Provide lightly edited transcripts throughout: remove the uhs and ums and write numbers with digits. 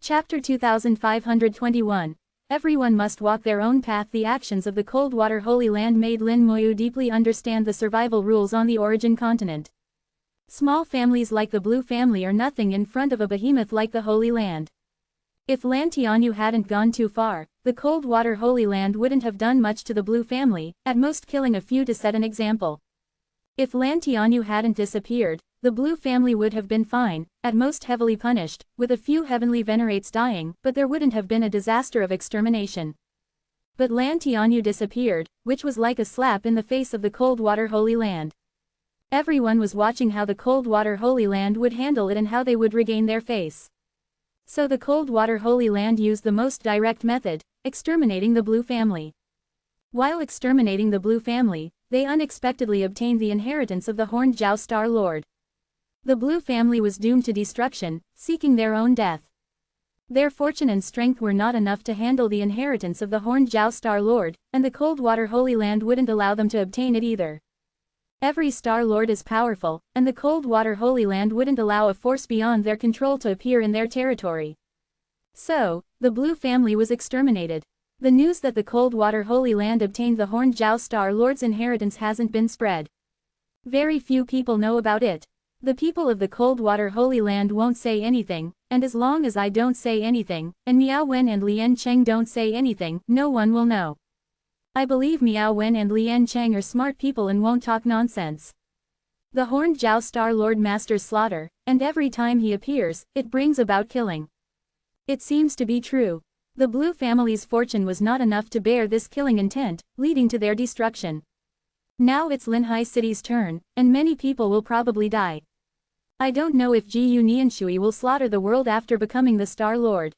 Chapter 2521. Everyone must walk their own path. The actions of the Coldwater Holy Land made Lin Moyu deeply understand the survival rules on the origin continent. Small families like the Blue family are nothing in front of a behemoth like the Holy Land. If Lan Tianyu hadn't gone too far, the Coldwater Holy Land wouldn't have done much to the Blue family, at most killing a few to set an example. If Lan Tianyu hadn't disappeared, the Blue family would have been fine, at most heavily punished, with a few heavenly venerates dying, but there wouldn't have been a disaster of extermination. But Lan Tianyu disappeared, which was like a slap in the face of the Coldwater Holy Land. Everyone was watching how the Coldwater Holy Land would handle it and how they would regain their face. So the Coldwater Holy Land used the most direct method, exterminating the Blue family. While exterminating the Blue family, they unexpectedly obtained the inheritance of the Horned Jiao Star Lord. The Blue family was doomed to destruction, seeking their own death. Their fortune and strength were not enough to handle the inheritance of the Horned Jiao Star Lord, and the Coldwater Holy Land wouldn't allow them to obtain it either. Every Star Lord is powerful, and the Coldwater Holy Land wouldn't allow a force beyond their control to appear in their territory. So, the Blue family was exterminated. The news that the Coldwater Holy Land obtained the Horned Jiao Star Lord's inheritance hasn't been spread. Very few people know about it. The people of the Coldwater Holy Land won't say anything, and as long as I don't say anything, and Miao Wen and Lian Cheng don't say anything, no one will know. I believe Miao Wen and Lian Cheng are smart people and won't talk nonsense. The Horned Jiao Star Lord masters slaughter, and every time he appears, it brings about killing. It seems to be true. The Blue family's fortune was not enough to bear this killing intent, leading to their destruction. Now it's Linhai City's turn, and many people will probably die. I don't know if Ji Yu Nianshui will slaughter the world after becoming the Star Lord.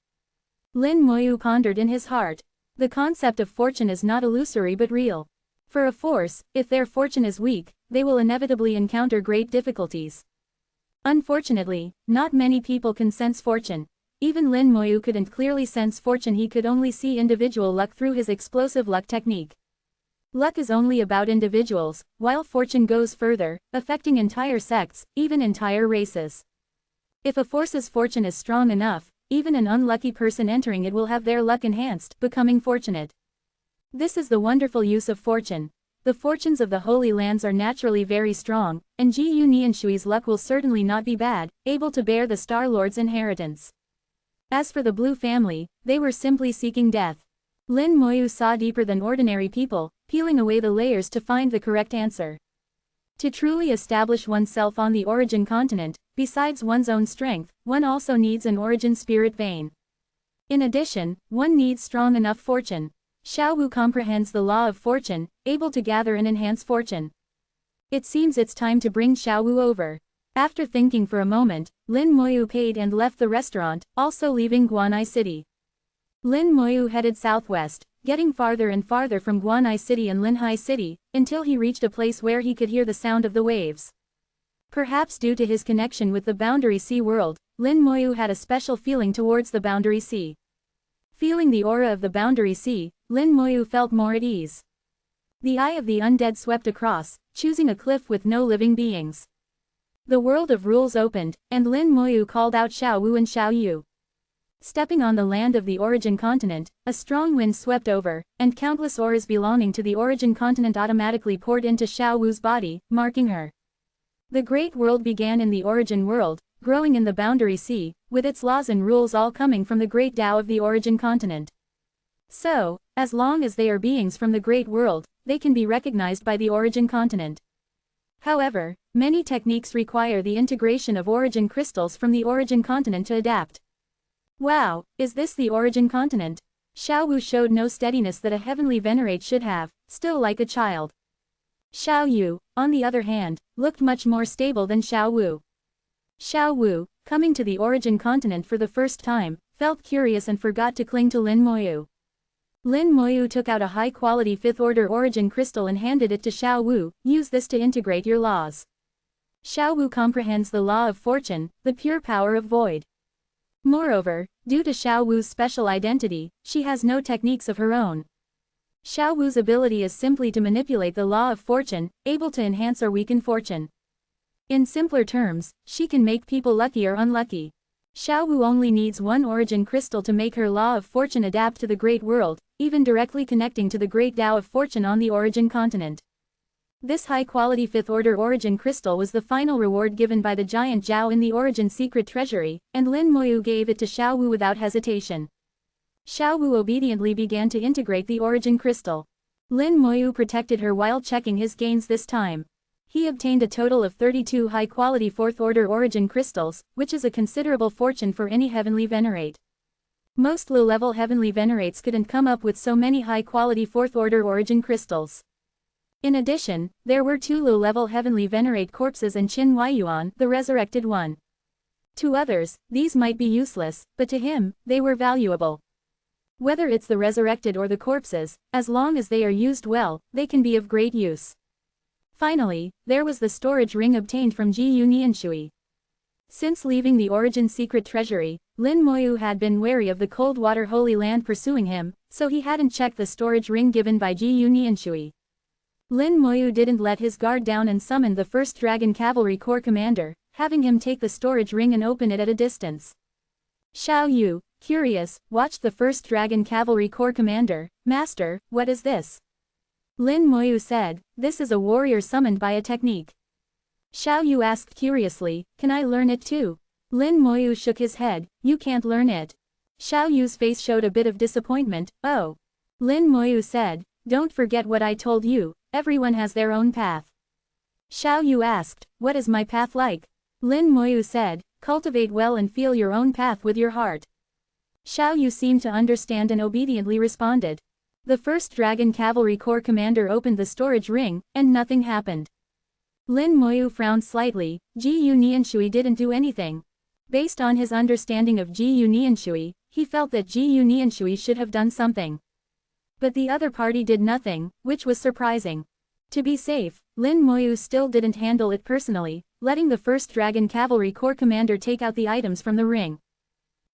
Lin Moyu pondered in his heart. The concept of fortune is not illusory but real. For a force, if their fortune is weak, they will inevitably encounter great difficulties. Unfortunately, not many people can sense fortune. Even Lin Moyu couldn't clearly sense fortune. He could only see individual luck through his explosive luck technique. Luck is only about individuals, while fortune goes further, affecting entire sects, even entire races. If a force's fortune is strong enough, even an unlucky person entering it will have their luck enhanced, becoming fortunate. This is the wonderful use of fortune. The fortunes of the Holy Lands are naturally very strong, and Ji Yu Nianshui's luck will certainly not be bad, able to bear the Star Lord's inheritance. As for the Blue family, they were simply seeking death. Lin Moyu saw deeper than ordinary people, peeling away the layers to find the correct answer. To truly establish oneself on the origin continent, besides one's own strength, one also needs an origin spirit vein. In addition, one needs strong enough fortune. Xiao Wu comprehends the law of fortune, able to gather and enhance fortune. It seems it's time to bring Xiao Wu over. After thinking for a moment, Lin Moyu paid and left the restaurant, also leaving Guanai City. Lin Moyu headed southwest, getting farther and farther from Guanai City and Linhai City, until he reached a place where he could hear the sound of the waves. Perhaps due to his connection with the Boundary Sea world, Lin Moyu had a special feeling towards the Boundary Sea. Feeling the aura of the Boundary Sea, Lin Moyu felt more at ease. The eye of the undead swept across, choosing a cliff with no living beings. The world of rules opened, and Lin Moyu called out Xiao Wu and Xiao Yu. Stepping on the land of the origin continent, a strong wind swept over, and countless auras belonging to the origin continent automatically poured into Xiao Wu's body, marking her. The great world began in the origin world, growing in the Boundary Sea, with its laws and rules all coming from the great Tao of the origin continent. So, as long as they are beings from the great world, they can be recognized by the origin continent. However, many techniques require the integration of origin crystals from the origin continent to adapt. Wow, is this the origin continent? Xiao Wu showed no steadiness that a heavenly venerate should have, still like a child. Xiao Yu, on the other hand, looked much more stable than Xiao Wu. Xiao Wu, coming to the origin continent for the first time, felt curious and forgot to cling to Lin Moyu. Lin Moyu took out a high-quality 5th-order origin crystal and handed it to Xiao Wu. Use this to integrate your laws. Xiao Wu comprehends the law of fortune, the pure power of void. Moreover, due to Xiao Wu's special identity, she has no techniques of her own. Xiao Wu's ability is simply to manipulate the law of fortune, able to enhance or weaken fortune. In simpler terms, she can make people lucky or unlucky. Xiao Wu only needs one origin crystal to make her law of fortune adapt to the great world, even directly connecting to the great Tao of fortune on the origin continent. This high-quality 5th order origin crystal was the final reward given by the giant Zhao in the origin secret treasury, and Lin Moyu gave it to Xiao Wu without hesitation. Xiao Wu obediently began to integrate the origin crystal. Lin Moyu protected her while checking his gains this time. He obtained a total of 32 high-quality 4th order origin crystals, which is a considerable fortune for any heavenly venerate. Most low-level heavenly venerates couldn't come up with so many high-quality 4th order origin crystals. In addition, there were 2 low-level heavenly venerate corpses and Qin Huayuan, the resurrected one. To others, these might be useless, but to him, they were valuable. Whether it's the resurrected or the corpses, as long as they are used well, they can be of great use. Finally, there was the storage ring obtained from Ji Yu Nianshui. Since leaving the origin secret treasury, Lin Moyu had been wary of the cold water holy land pursuing him, so he hadn't checked the storage ring given by Ji Yu Nianshui. Lin Moyu didn't let his guard down and summoned the 1st Dragon Cavalry Corps commander, having him take the storage ring and open it at a distance. Xiao Yu, curious, watched the 1st Dragon Cavalry Corps commander. "Master, what is this?" Lin Moyu said, "This is a warrior summoned by a technique." Xiao Yu asked curiously, "Can I learn it too?" Lin Moyu shook his head, "You can't learn it." Xiao Yu's face showed a bit of disappointment. "Oh." Lin Moyu said, "Don't forget what I told you. Everyone has their own path." Xiao Yu asked, "What is my path like?" Lin Moyu said, "Cultivate well and feel your own path with your heart." Xiao Yu seemed to understand and obediently responded. The 1st Dragon Cavalry Corps commander opened the storage ring, and nothing happened. Lin Moyu frowned slightly. Ji Yu Nianshui didn't do anything. Based on his understanding of Ji Yu Nianshui, he felt that Ji Yu Nianshui should have done something. But the other party did nothing, which was surprising. To be safe, Lin Moyu still didn't handle it personally, letting the 1st Dragon Cavalry Corps commander take out the items from the ring.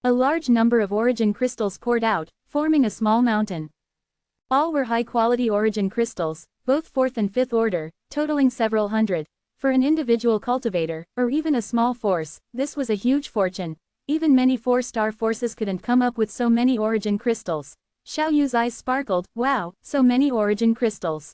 A large number of origin crystals poured out, forming a small mountain. All were high-quality origin crystals, both 4th and 5th order, totaling several hundred. For an individual cultivator, or even a small force, this was a huge fortune. Even many 4-star forces couldn't come up with so many origin crystals. Xiao Yu's eyes sparkled. "Wow, so many origin crystals."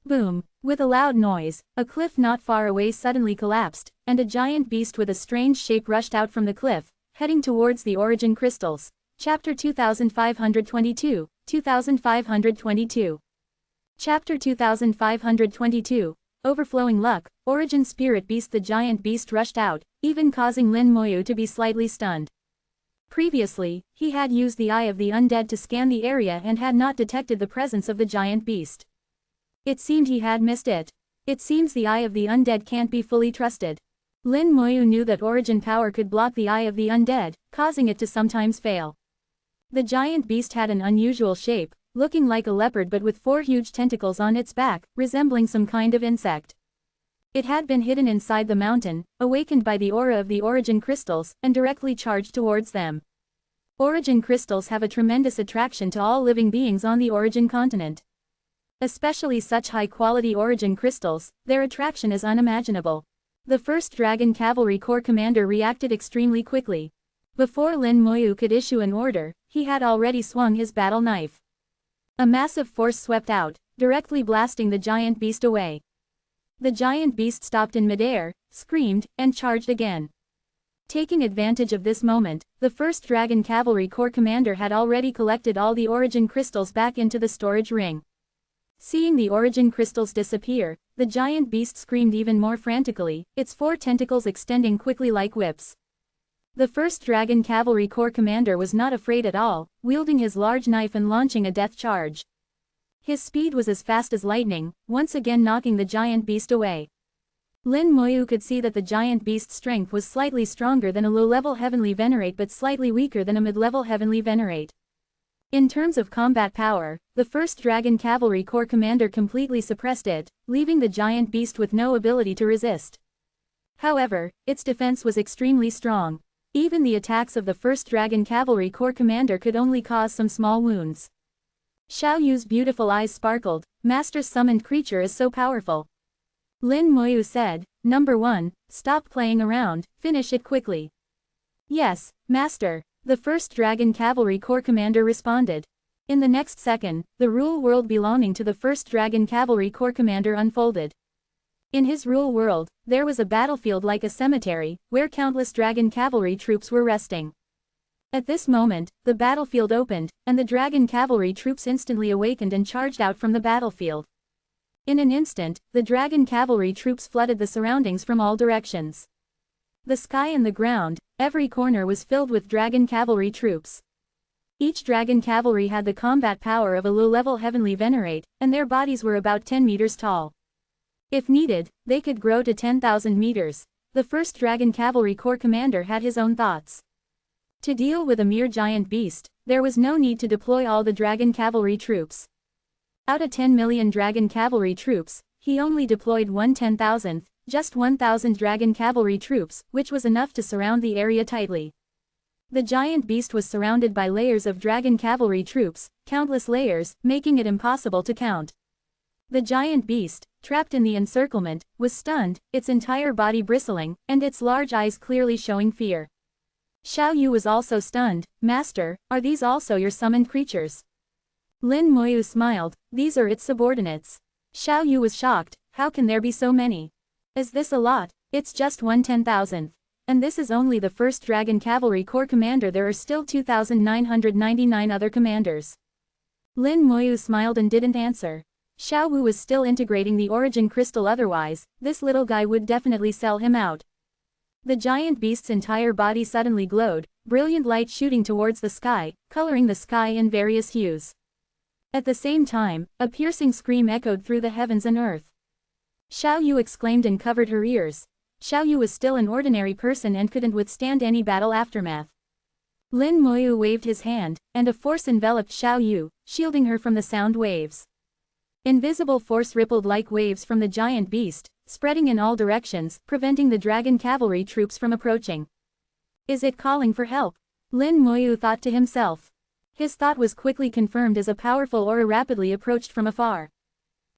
Boom! With a loud noise, a cliff not far away suddenly collapsed, and a giant beast with a strange shape rushed out from the cliff, heading towards the origin crystals. Chapter 2522, 2522. Chapter 2522. Overflowing luck. Origin spirit beast. The giant beast rushed out, even causing Lin Moyu to be slightly stunned. Previously, he had used the Eye of the Undead to scan the area and had not detected the presence of the giant beast. It seemed he had missed it. It seems the Eye of the Undead can't be fully trusted. Lin Moyu knew that origin power could block the Eye of the Undead, causing it to sometimes fail. The giant beast had an unusual shape, looking like a leopard but with 4 huge tentacles on its back, resembling some kind of insect. It had been hidden inside the mountain, awakened by the aura of the origin crystals, and directly charged towards them. Origin crystals have a tremendous attraction to all living beings on the origin continent. Especially such high-quality origin crystals, their attraction is unimaginable. The 1st Dragon Cavalry Corps commander reacted extremely quickly. Before Lin Moyu could issue an order, he had already swung his battle knife. A massive force swept out, directly blasting the giant beast away. The giant beast stopped in midair, screamed, and charged again. Taking advantage of this moment, the 1st Dragon Cavalry Corps commander had already collected all the origin crystals back into the storage ring. Seeing the origin crystals disappear, the giant beast screamed even more frantically, its 4 tentacles extending quickly like whips. The 1st Dragon Cavalry Corps commander was not afraid at all, wielding his large knife and launching a death charge. His speed was as fast as lightning, once again knocking the giant beast away. Lin Moyu could see that the giant beast's strength was slightly stronger than a low-level heavenly venerate but slightly weaker than a mid-level heavenly venerate. In terms of combat power, the 1st Dragon Cavalry Corps commander completely suppressed it, leaving the giant beast with no ability to resist. However, its defense was extremely strong. Even the attacks of the 1st Dragon Cavalry Corps commander could only cause some small wounds. Xiao Yu's beautiful eyes sparkled. "Master's summoned creature is so powerful." Lin Moyu said, "Number 1, stop playing around, finish it quickly." Yes, Master, the first Dragon Cavalry Corps commander responded. In the next second, the rule world belonging to the first Dragon Cavalry Corps commander unfolded. In his rule world, there was a battlefield like a cemetery, where countless Dragon Cavalry troops were resting. At this moment, the battlefield opened, and the Dragon Cavalry troops instantly awakened and charged out from the battlefield. In an instant, the Dragon Cavalry troops flooded the surroundings from all directions. The sky and the ground, every corner was filled with Dragon Cavalry troops. Each Dragon Cavalry had the combat power of a low-level heavenly venerate, and their bodies were about 10 meters tall. If needed, they could grow to 10,000 meters. The first Dragon Cavalry Corps commander had his own thoughts. To deal with a mere giant beast, there was no need to deploy all the Dragon Cavalry troops. Out of 10 million Dragon Cavalry troops, he only deployed 1/10,000th, just 1,000 Dragon Cavalry troops, which was enough to surround the area tightly. The giant beast was surrounded by layers of Dragon Cavalry troops, countless layers, making it impossible to count. The giant beast, trapped in the encirclement, was stunned, its entire body bristling, and its large eyes clearly showing fear. Xiao Yu was also stunned. Master, are these also your summoned creatures? Lin Moyu smiled, these are its subordinates. Xiao Yu was shocked, how can there be so many? Is this a lot? It's just 1/10,000th. And this is only the first Dragon Cavalry Corps commander, there are still 2,999 other commanders. Lin Moyu smiled and didn't answer. Xiao Wu was still integrating the origin crystal, otherwise, this little guy would definitely sell him out. The giant beast's entire body suddenly glowed, brilliant light shooting towards the sky, coloring the sky in various hues. At the same time, a piercing scream echoed through the heavens and earth. Xiao Yu exclaimed and covered her ears. Xiao Yu was still an ordinary person and couldn't withstand any battle aftermath. Lin Moyu waved his hand, and a force enveloped Xiao Yu, shielding her from the sound waves. Invisible force rippled like waves from the giant beast, spreading in all directions, preventing the Dragon Cavalry troops from approaching. Is it calling for help? Lin Moyu thought to himself. His thought was quickly confirmed as a powerful aura rapidly approached from afar.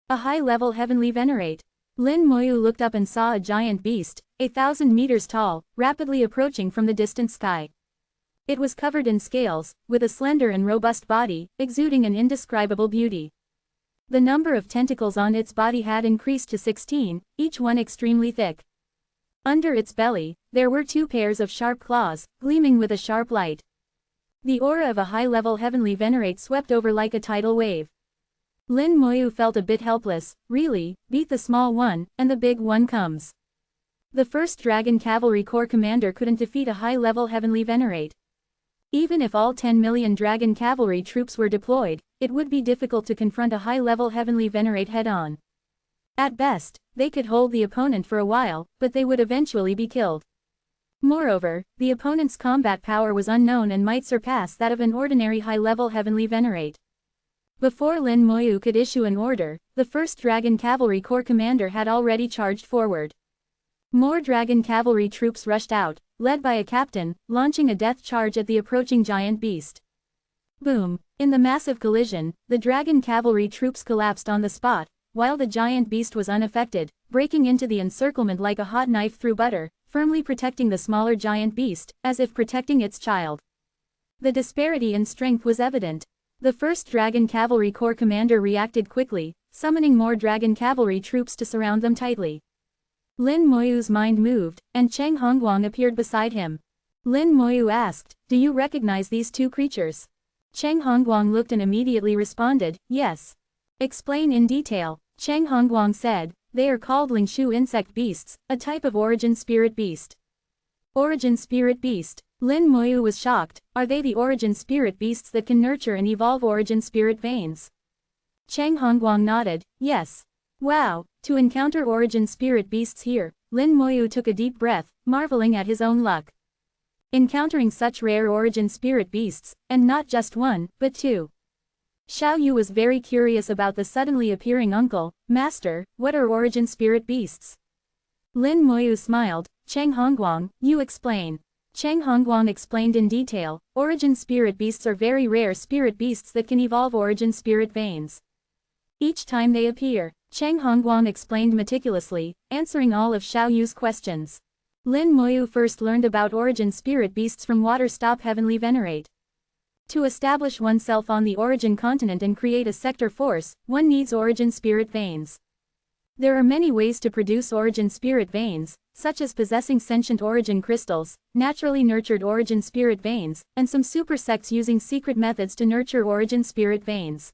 A high-level heavenly venerate. Lin Moyu looked up and saw a giant beast, 1,000 meters tall, rapidly approaching from the distant sky. It was covered in scales, with a slender and robust body, exuding an indescribable beauty. The number of tentacles on its body had increased to 16, each one extremely thick. Under its belly, there were 2 pairs of sharp claws, gleaming with a sharp light. The aura of a high-level heavenly venerate swept over like a tidal wave. Lin Moyu felt a bit helpless. Really, beat the small one, and the big one comes. The first Dragon Cavalry Corps commander couldn't defeat a high-level heavenly venerate. Even if all 10 million Dragon Cavalry troops were deployed, it would be difficult to confront a high-level heavenly venerate head-on. At best, they could hold the opponent for a while, but they would eventually be killed. Moreover, the opponent's combat power was unknown and might surpass that of an ordinary high-level heavenly venerate. Before Lin Moyu could issue an order, the first Dragon Cavalry Corps commander had already charged forward. More Dragon Cavalry troops rushed out, led by a captain, launching a death charge at the approaching giant beast. Boom! In the massive collision, the Dragon Cavalry troops collapsed on the spot, while the giant beast was unaffected, breaking into the encirclement like a hot knife through butter, firmly protecting the smaller giant beast, as if protecting its child. The disparity in strength was evident. The first Dragon Cavalry Corps commander reacted quickly, summoning more Dragon Cavalry troops to surround them tightly. Lin Moyu's mind moved, and Cheng Hongguang appeared beside him. Lin Moyu asked, "Do you recognize these 2 creatures?" Cheng Hongguang looked and immediately responded, "Yes." "Explain in detail." Cheng Hongguang said, "They are called Lingshu insect beasts, a type of origin spirit beast." Origin spirit beast. Lin Moyu was shocked. Are they the origin spirit beasts that can nurture and evolve origin spirit veins? Cheng Hongguang nodded, "Yes." Wow, to encounter origin spirit beasts here, Lin Moyu took a deep breath, marveling at his own luck. Encountering such rare origin spirit beasts, and not just 1, but 2. Xiao Yu was very curious about the suddenly appearing uncle. "Master, what are origin spirit beasts?" Lin Moyu smiled. "Cheng Hongguang, you explain." Cheng Hongguang explained in detail. Origin spirit beasts are very rare spirit beasts that can evolve origin spirit veins. Each time they appear, Cheng Hongguang explained meticulously, answering all of Xiao Yu's questions. Lin Moyu first learned about origin spirit beasts from water-stop heavenly venerate. To establish oneself on the origin continent and create a sector force, one needs origin spirit veins. There are many ways to produce origin spirit veins, such as possessing sentient origin crystals, naturally nurtured origin spirit veins, and some super sects using secret methods to nurture origin spirit veins.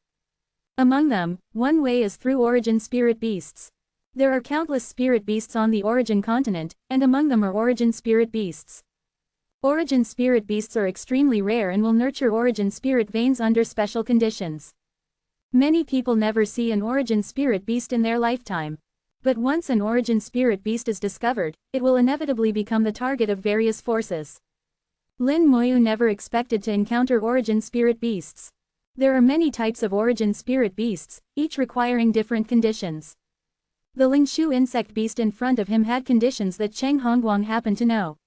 Among them, one way is through origin spirit beasts. There are countless spirit beasts on the origin continent, and among them are origin spirit beasts. Origin spirit beasts are extremely rare and will nurture origin spirit veins under special conditions. Many people never see an origin spirit beast in their lifetime. But once an origin spirit beast is discovered, it will inevitably become the target of various forces. Lin Moyu never expected to encounter origin spirit beasts. There are many types of origin spirit beasts, each requiring different conditions. The Lingshu insect beast in front of him had conditions that Cheng Hongguang happened to know.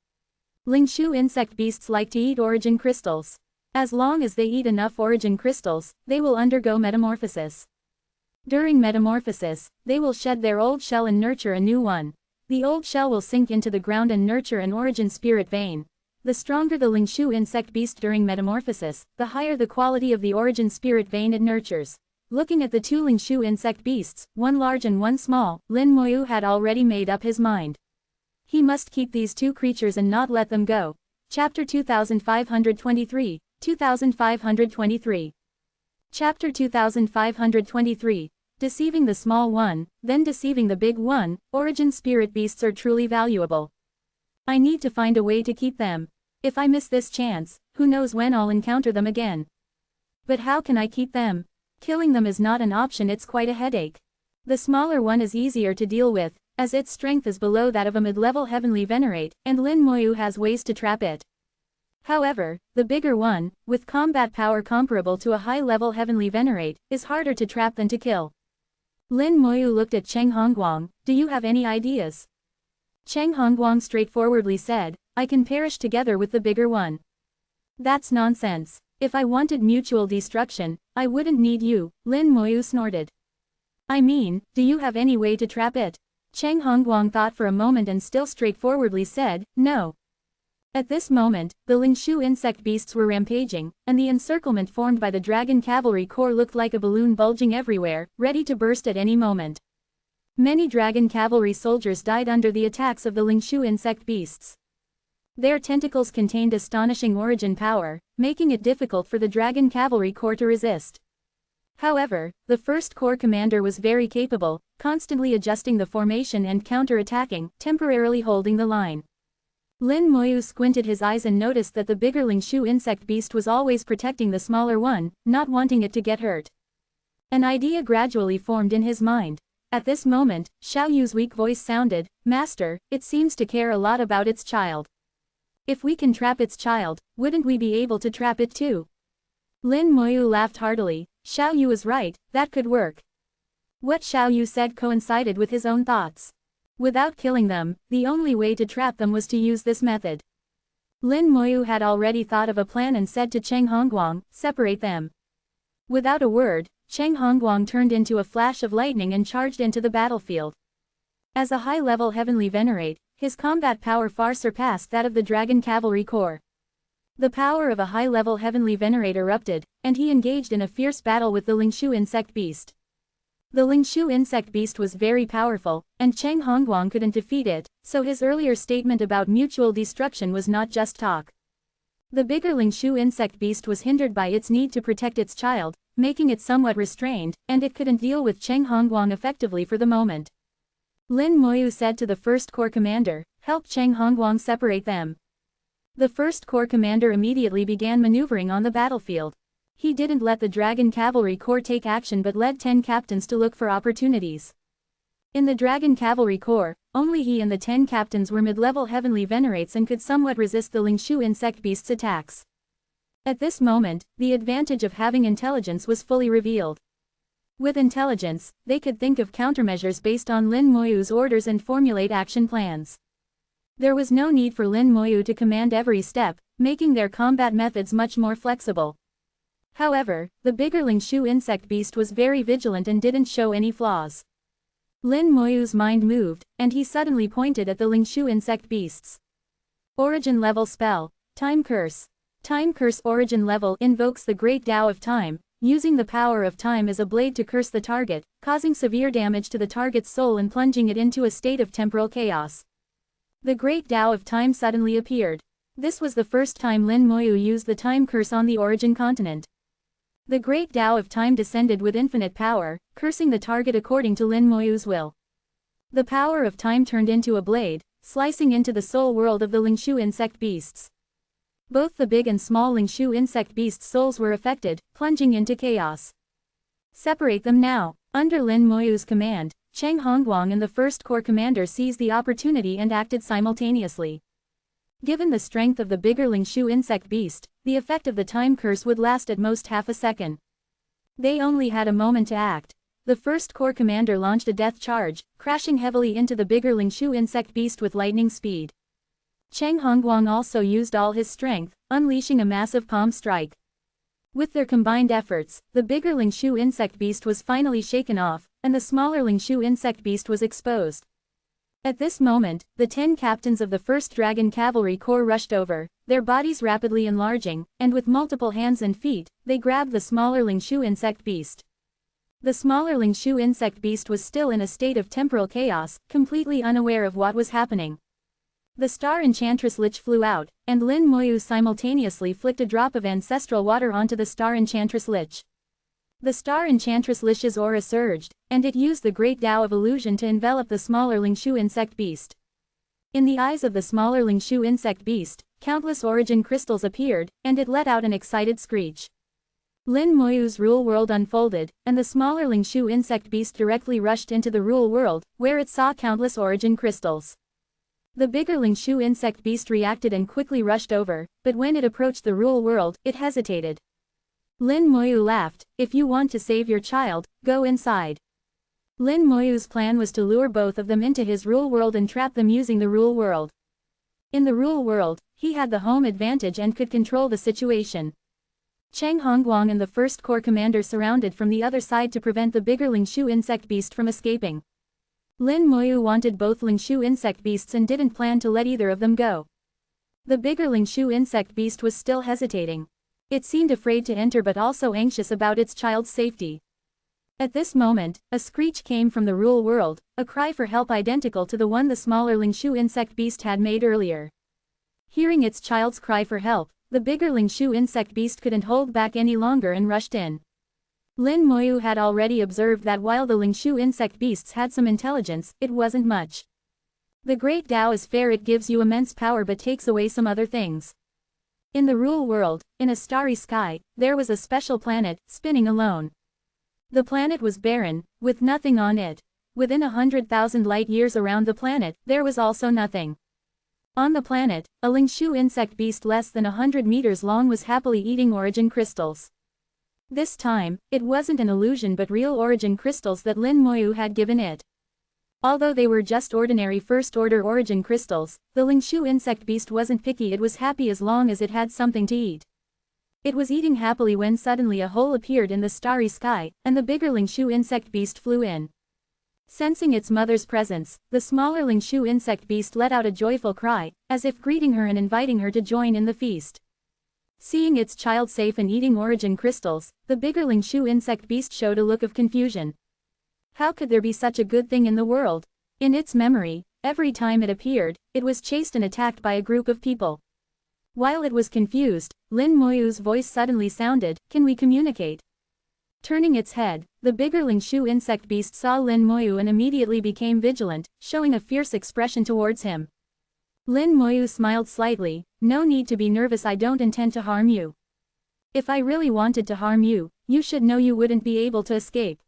Lingshu insect beasts like to eat origin crystals. As long as they eat enough origin crystals, they will undergo metamorphosis. During metamorphosis, they will shed their old shell and nurture a new one. The old shell will sink into the ground and nurture an origin spirit vein. The stronger the Lingshu insect beast during metamorphosis, the higher the quality of the origin spirit vein it nurtures. Looking at the two Lingshu insect beasts, one large and one small, Lin Moyu had already made up his mind. He must keep these two creatures and not let them go. Chapter 2523, 2523. Chapter 2523. Deceiving the small one, then deceiving the big one. Origin spirit beasts are truly valuable. I need to find a way to keep them. If I miss this chance, who knows when I'll encounter them again. But how can I keep them? Killing them is not an option, it's quite a headache. The smaller one is easier to deal with, as its strength is below that of a mid-level heavenly venerate, and Lin Moyu has ways to trap it. However, the bigger one, with combat power comparable to a high-level heavenly venerate, is harder to trap than to kill. Lin Moyu looked at Cheng Hongguang. Do you have any ideas? Cheng Hongguang straightforwardly said, I can perish together with the bigger one. That's nonsense. If I wanted mutual destruction, I wouldn't need you, Lin Moyu snorted. I mean, do you have any way to trap it? Cheng Hongguang thought for a moment and still straightforwardly said, no. At this moment, the Lingshu insect beasts were rampaging, and the encirclement formed by the dragon cavalry corps looked like a balloon bulging everywhere, ready to burst at any moment. Many dragon cavalry soldiers died under the attacks of the Lingshu insect beasts. Their tentacles contained astonishing origin power, making it difficult for the dragon cavalry corps to resist. However, the first corps commander was very capable, constantly adjusting the formation and counter-attacking, temporarily holding the line. Lin Moyu squinted his eyes and noticed that the bigger Lingshu insect beast was always protecting the smaller one, not wanting it to get hurt. An idea gradually formed in his mind. At this moment, Xiao Yu's weak voice sounded, Master, it seems to care a lot about its child. If we can trap its child, wouldn't we be able to trap it too? Lin Moyu laughed heartily. Xiao Yu is right, that could work. What Xiao Yu said coincided with his own thoughts. Without killing them, the only way to trap them was to use this method. Lin Moyu had already thought of a plan and said to Cheng Hongguang, separate them. Without a word, Cheng Hongguang turned into a flash of lightning and charged into the battlefield. As a high-level heavenly venerate, his combat power far surpassed that of the dragon cavalry corps. The power of a high-level heavenly venerate erupted, and he engaged in a fierce battle with the Lingshu insect beast. The Lingshu insect beast was very powerful, and Cheng Hongguang couldn't defeat it, so his earlier statement about mutual destruction was not just talk. The bigger Lingshu insect beast was hindered by its need to protect its child, making it somewhat restrained, and it couldn't deal with Cheng Hongguang effectively for the moment. Lin Moyu said to the first corps commander, help Cheng Hongguang separate them. The first corps commander immediately began maneuvering on the battlefield. He didn't let the dragon cavalry corps take action but led 10 captains to look for opportunities. In the dragon cavalry corps, only he and the 10 captains were mid-level heavenly venerates and could somewhat resist the Lingshu insect beast's attacks. At this moment, the advantage of having intelligence was fully revealed. With intelligence, they could think of countermeasures based on Lin Moyu's orders and formulate action plans. There was no need for Lin Moyu to command every step, making their combat methods much more flexible. However, the bigger Lingshu insect beast was very vigilant and didn't show any flaws. Lin Moyu's mind moved, and he suddenly pointed at the Lingshu insect beasts. Origin level spell, Time Curse. Time Curse origin level invokes the Great Tao of Time, using the power of time as a blade to curse the target, causing severe damage to the target's soul and plunging it into a state of temporal chaos. The Great Tao of Time suddenly appeared. This was the first time Lin Moyu used the Time Curse on the Origin continent. The Great Tao of Time descended with infinite power, cursing the target according to Lin Moyu's will. The power of time turned into a blade, slicing into the soul world of the Lingshu insect beasts. Both the big and small Lingshu insect beasts' souls were affected, plunging into chaos. Separate them now. Under Lin Moyu's command, Cheng Hongguang and the First Corps commander seized the opportunity and acted simultaneously. Given the strength of the bigger Lingshu insect beast, the effect of the time curse would last at most half a second. They only had a moment to act. The First Corps commander launched a death charge, crashing heavily into the bigger Lingshu insect beast with lightning speed. Cheng Hongguang also used all his strength, unleashing a massive palm strike. With their combined efforts, the bigger Lingshu insect beast was finally shaken off, and the smaller Lingshu insect beast was exposed. At this moment, the 10 captains of the 1st Dragon Cavalry Corps rushed over, their bodies rapidly enlarging, and with multiple hands and feet, they grabbed the smaller Lingshu insect beast. The smaller Lingshu insect beast was still in a state of temporal chaos, completely unaware of what was happening. The Star Enchantress Lich flew out, and Lin Moyu simultaneously flicked a drop of ancestral water onto the Star Enchantress Lich. The Star Enchantress Lich's aura surged, and it used the Great Tao of Illusion to envelop the smaller Lingshu insect beast. In the eyes of the smaller Lingshu insect beast, countless origin crystals appeared, and it let out an excited screech. Lin Moyu's rule world unfolded, and the smaller Lingshu insect beast directly rushed into the rule world, where it saw countless origin crystals. The bigger Lingshu insect beast reacted and quickly rushed over, but when it approached the rule world, it hesitated. Lin Moyu laughed, "If you want to save your child, go inside." Lin Moyu's plan was to lure both of them into his rule world and trap them using the rule world. In the rule world, he had the home advantage and could control the situation. Cheng Hongguang and the First Corps commander surrounded from the other side to prevent the bigger Lingshu insect beast from escaping. Lin Moyu wanted both Lingshu insect beasts and didn't plan to let either of them go. The bigger Lingshu insect beast was still hesitating. It seemed afraid to enter but also anxious about its child's safety. At this moment, a screech came from the rule world, a cry for help identical to the one the smaller Lingshu insect beast had made earlier. Hearing its child's cry for help, the bigger Lingshu insect beast couldn't hold back any longer and rushed in. Lin Moyu had already observed that while the Lingshu insect beasts had some intelligence, it wasn't much. The Great Tao is fair, it gives you immense power but takes away some other things. In the rule world, in a starry sky, there was a special planet, spinning alone. The planet was barren, with nothing on it. Within 100,000 light years around the planet, there was also nothing. On the planet, a Lingshu insect beast less than 100 meters long was happily eating origin crystals. This time, it wasn't an illusion but real origin crystals that Lin Moyu had given it. Although they were just ordinary first-order origin crystals, the Lingshu insect beast wasn't picky, it was happy as long as it had something to eat. It was eating happily when suddenly a hole appeared in the starry sky, and the bigger Lingshu insect beast flew in. Sensing its mother's presence, the smaller Lingshu insect beast let out a joyful cry, as if greeting her and inviting her to join in the feast. Seeing its child safe and eating origin crystals, the bigger Lingshu insect beast showed a look of confusion. How could there be such a good thing in the world? In its memory, every time it appeared, it was chased and attacked by a group of people. While it was confused, Lin Moyu's voice suddenly sounded, "Can we communicate?" Turning its head, the bigger Lingshu insect beast saw Lin Moyu and immediately became vigilant, showing a fierce expression towards him. Lin Moyu smiled slightly, "No need to be nervous, I don't intend to harm you. If I really wanted to harm you, you should know you wouldn't be able to escape."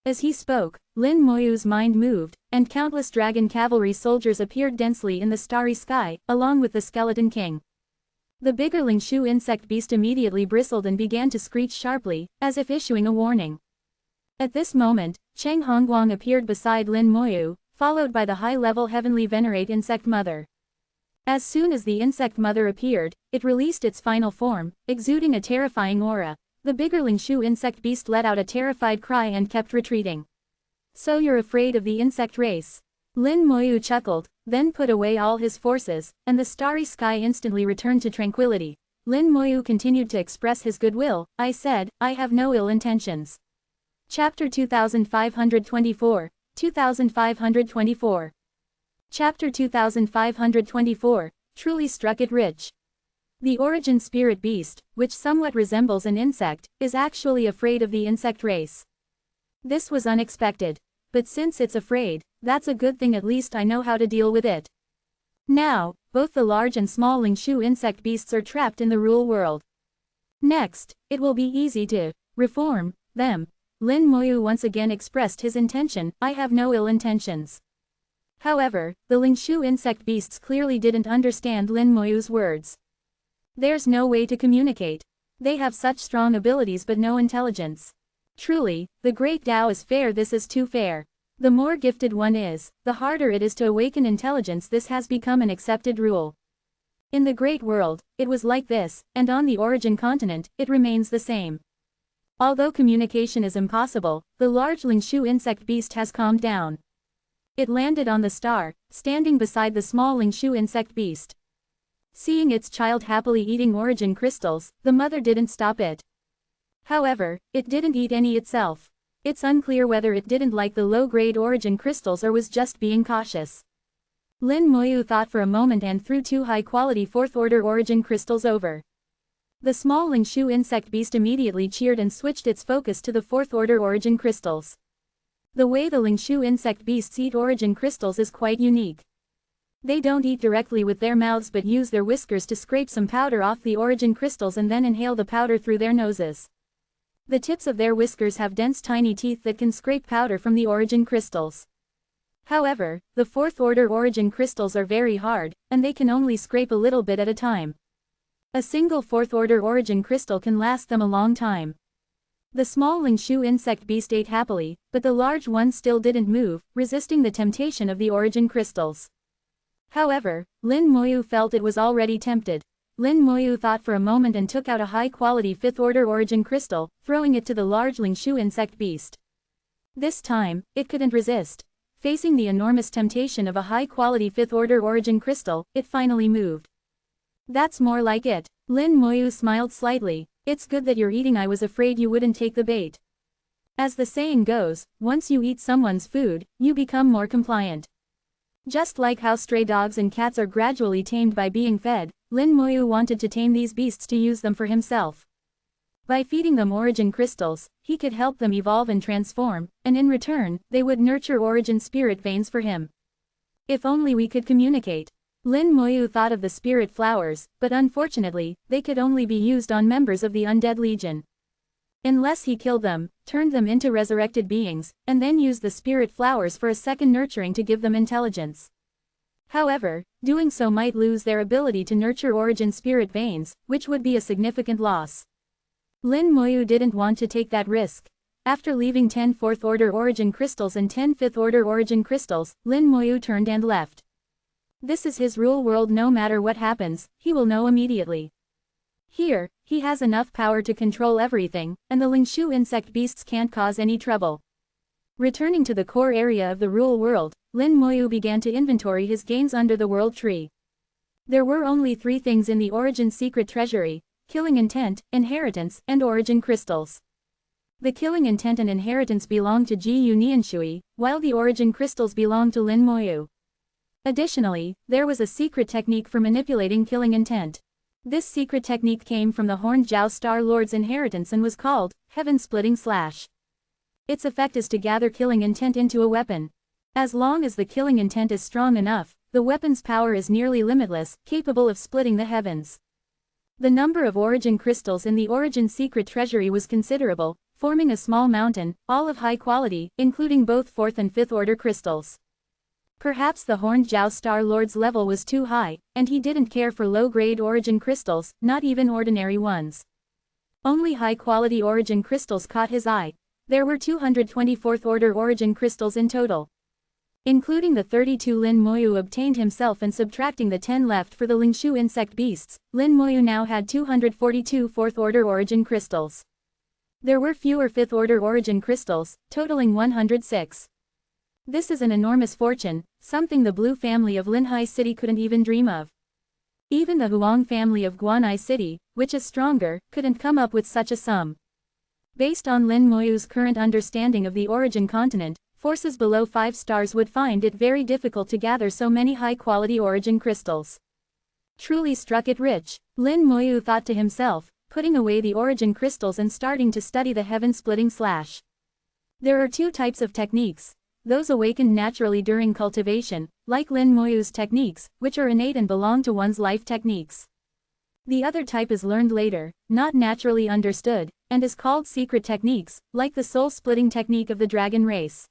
As he spoke, Lin Moyu's mind moved, and countless dragon cavalry soldiers appeared densely in the starry sky, along with the Skeleton King. The bigger Lingshu insect beast immediately bristled and began to screech sharply, as if issuing a warning. At this moment, Cheng Hongguang appeared beside Lin Moyu, followed by the high-level heavenly venerate insect mother. As soon as the insect mother appeared, it released its final form, exuding a terrifying aura. The bigger Lingshu insect beast let out a terrified cry and kept retreating. So you're afraid of the insect race? Lin Moyu chuckled, then put away all his forces, and the starry sky instantly returned to tranquility. Lin Moyu continued to express his goodwill. I said, I have no ill intentions. Chapter 2524. 2524. Chapter 2524, truly struck it rich. The origin spirit beast, which somewhat resembles an insect, is actually afraid of the insect race. This was unexpected. But since it's afraid, that's a good thing, at least I know how to deal with it. Now, both the large and small Lingshu insect beasts are trapped in the real world. Next, it will be easy to reform them. Lin Moyu once again expressed his intention. I have no ill intentions. However, the Lingshu insect beasts clearly didn't understand Lin Moyu's words. There's no way to communicate. They have such strong abilities but no intelligence. Truly, the great Tao is fair. This is too fair. The more gifted one is, the harder it is to awaken intelligence. This has become an accepted rule. In the great world, it was like this, and on the origin continent, it remains the same. Although communication is impossible, the large Lingshu insect beast has calmed down. It landed on the star, standing beside the small Lingshu insect beast. Seeing its child happily eating origin crystals, the mother didn't stop it. However, it didn't eat any itself. It's unclear whether it didn't like the low-grade origin crystals or was just being cautious. Lin Moyu thought for a moment and threw 2 high-quality 4th-order origin crystals over. The small Lingshu insect beast immediately cheered and switched its focus to the 4th-order origin crystals. The way the Lingshu insect beasts eat origin crystals is quite unique. They don't eat directly with their mouths but use their whiskers to scrape some powder off the origin crystals and then inhale the powder through their noses. The tips of their whiskers have dense tiny teeth that can scrape powder from the origin crystals. However, the 4th-order origin crystals are very hard, and they can only scrape a little bit at a time. A single 4th-order origin crystal can last them a long time. The small Lingshu insect beast ate happily, but the large one still didn't move, resisting the temptation of the origin crystals. However, Lin Moyu felt it was already tempted. Lin Moyu thought for a moment and took out a high-quality 5th-order origin crystal, throwing it to the large Lingshu insect beast. This time, it couldn't resist. Facing the enormous temptation of a high-quality 5th-order origin crystal, it finally moved. That's more like it. Lin Moyu smiled slightly. It's good that you're eating. I was afraid you wouldn't take the bait. As the saying goes, once you eat someone's food, you become more compliant. Just like how stray dogs and cats are gradually tamed by being fed, Lin Moyu wanted to tame these beasts to use them for himself. By feeding them origin crystals, he could help them evolve and transform, and in return, they would nurture origin spirit veins for him. If only we could communicate. Lin Moyu thought of the spirit flowers, but unfortunately, they could only be used on members of the Undead Legion. Unless he killed them, turned them into resurrected beings, and then used the spirit flowers for a second nurturing to give them intelligence. However, doing so might lose their ability to nurture origin spirit veins, which would be a significant loss. Lin Moyu didn't want to take that risk. After leaving 10 4th-order origin crystals and 10 5th-order origin crystals, Lin Moyu turned and left. This is his real world. No matter what happens, he will know immediately. Here, he has enough power to control everything, and the Lingshu insect beasts can't cause any trouble. Returning to the core area of the real world, Lin Moyu began to inventory his gains under the world tree. There were only 3 things in the origin secret treasury: killing intent, inheritance, and origin crystals. The killing intent and inheritance belonged to Ji Yu Nianshui, while the origin crystals belonged to Lin Moyu. Additionally, there was a secret technique for manipulating killing intent. This secret technique came from the Horned Jiao Star Lord's inheritance and was called Heaven-Splitting Slash. Its effect is to gather killing intent into a weapon. As long as the killing intent is strong enough, the weapon's power is nearly limitless, capable of splitting the heavens. The number of origin crystals in the origin secret treasury was considerable, forming a small mountain, all of high quality, including both 4th and 5th order crystals. Perhaps the Horned Jiao Star Lord's level was too high, and he didn't care for low-grade origin crystals, not even ordinary ones. Only high-quality origin crystals caught his eye. There were 224th order origin crystals in total. Including the 32 Lin Moyu obtained himself and subtracting the 10 left for the Lingshu insect beasts, Lin Moyu now had 242 4th order origin crystals. There were fewer 5th order origin crystals, totaling 106. This is an enormous fortune, something the Blue family of Linhai City couldn't even dream of. Even the Huang family of Guanai City, which is stronger, couldn't come up with such a sum. Based on Lin Moyu's current understanding of the origin continent, forces below 5 stars would find it very difficult to gather so many high-quality origin crystals. Truly struck it rich, Lin Moyu thought to himself, putting away the origin crystals and starting to study the heaven-splitting slash. There are 2 types of techniques. Those awakened naturally during cultivation, like Lin Moyu's techniques, which are innate and belong to one's life techniques. The other type is learned later, not naturally understood, and is called secret techniques, like the soul-splitting technique of the dragon race.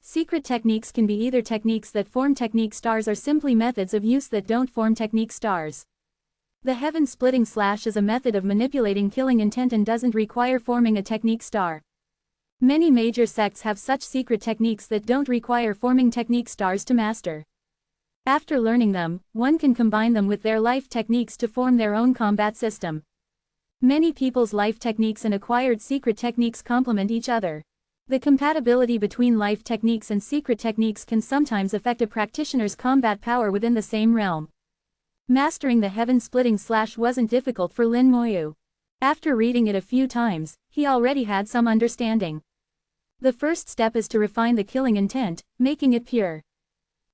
Secret techniques can be either techniques that form technique stars or simply methods of use that don't form technique stars. The heaven-splitting slash is a method of manipulating killing intent and doesn't require forming a technique star. Many major sects have such secret techniques that don't require forming technique stars to master. After learning them, one can combine them with their life techniques to form their own combat system. Many people's life techniques and acquired secret techniques complement each other. The compatibility between life techniques and secret techniques can sometimes affect a practitioner's combat power within the same realm. Mastering the heaven-splitting slash wasn't difficult for Lin Moyu. After reading it a few times, he already had some understanding. The first step is to refine the killing intent, making it pure.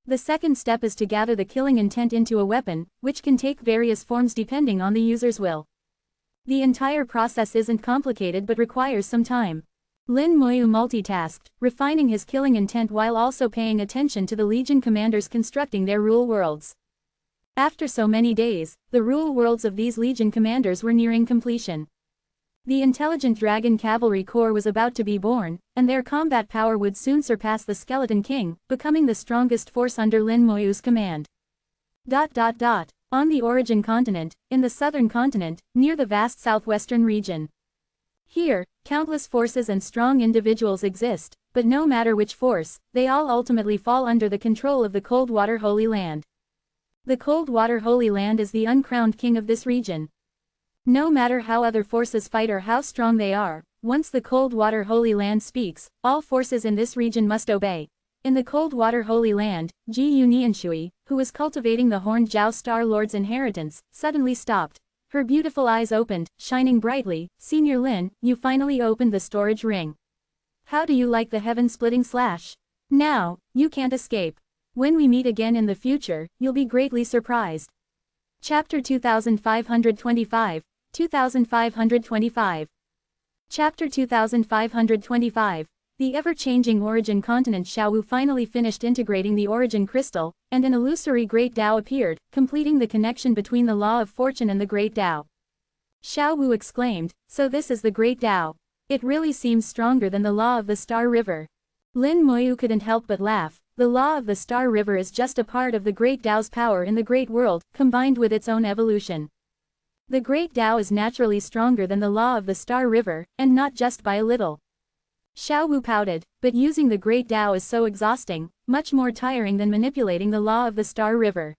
The second step is to gather the killing intent into a weapon, which can take various forms depending on the user's will. The entire process isn't complicated but requires some time. Lin Moyu multitasked, refining his killing intent while also paying attention to the Legion commanders constructing their rule worlds. After so many days, the rule worlds of these Legion commanders were nearing completion. The intelligent Dragon Cavalry Corps was about to be born, and their combat power would soon surpass the Skeleton King, becoming the strongest force under Lin Moyu's command. On the origin continent, in the southern continent, near the vast southwestern region. Here, countless forces and strong individuals exist, but no matter which force, they all ultimately fall under the control of the Coldwater Holy Land. The Coldwater Holy Land is the uncrowned king of this region. No matter how other forces fight or how strong they are, once the Coldwater Holy Land speaks, all forces in this region must obey. In the Coldwater Holy Land, Ji Yunianshui, who was cultivating the Horned Jiao Star Lord's inheritance, suddenly stopped. Her beautiful eyes opened, shining brightly. Senior Lin, you finally opened the storage ring. How do you like the heaven-splitting slash? Now, you can't escape. When we meet again in the future, you'll be greatly surprised. Chapter 2525. 2525. Chapter 2525. The ever-changing origin continent. Xiaowu finally finished integrating the origin crystal, and an illusory Great Tao appeared, completing the connection between the Law of Fortune and the Great Tao. Xiaowu exclaimed, so this is the Great Tao. It really seems stronger than the Law of the Star River. Lin Moyu couldn't help but laugh. The Law of the Star River is just a part of the Great Tao's power in the Great World, combined with its own evolution. The Great Tao is naturally stronger than the Law of the Star River, and not just by a little. Xiaowu pouted, but using the Great Tao is so exhausting, much more tiring than manipulating the Law of the Star River.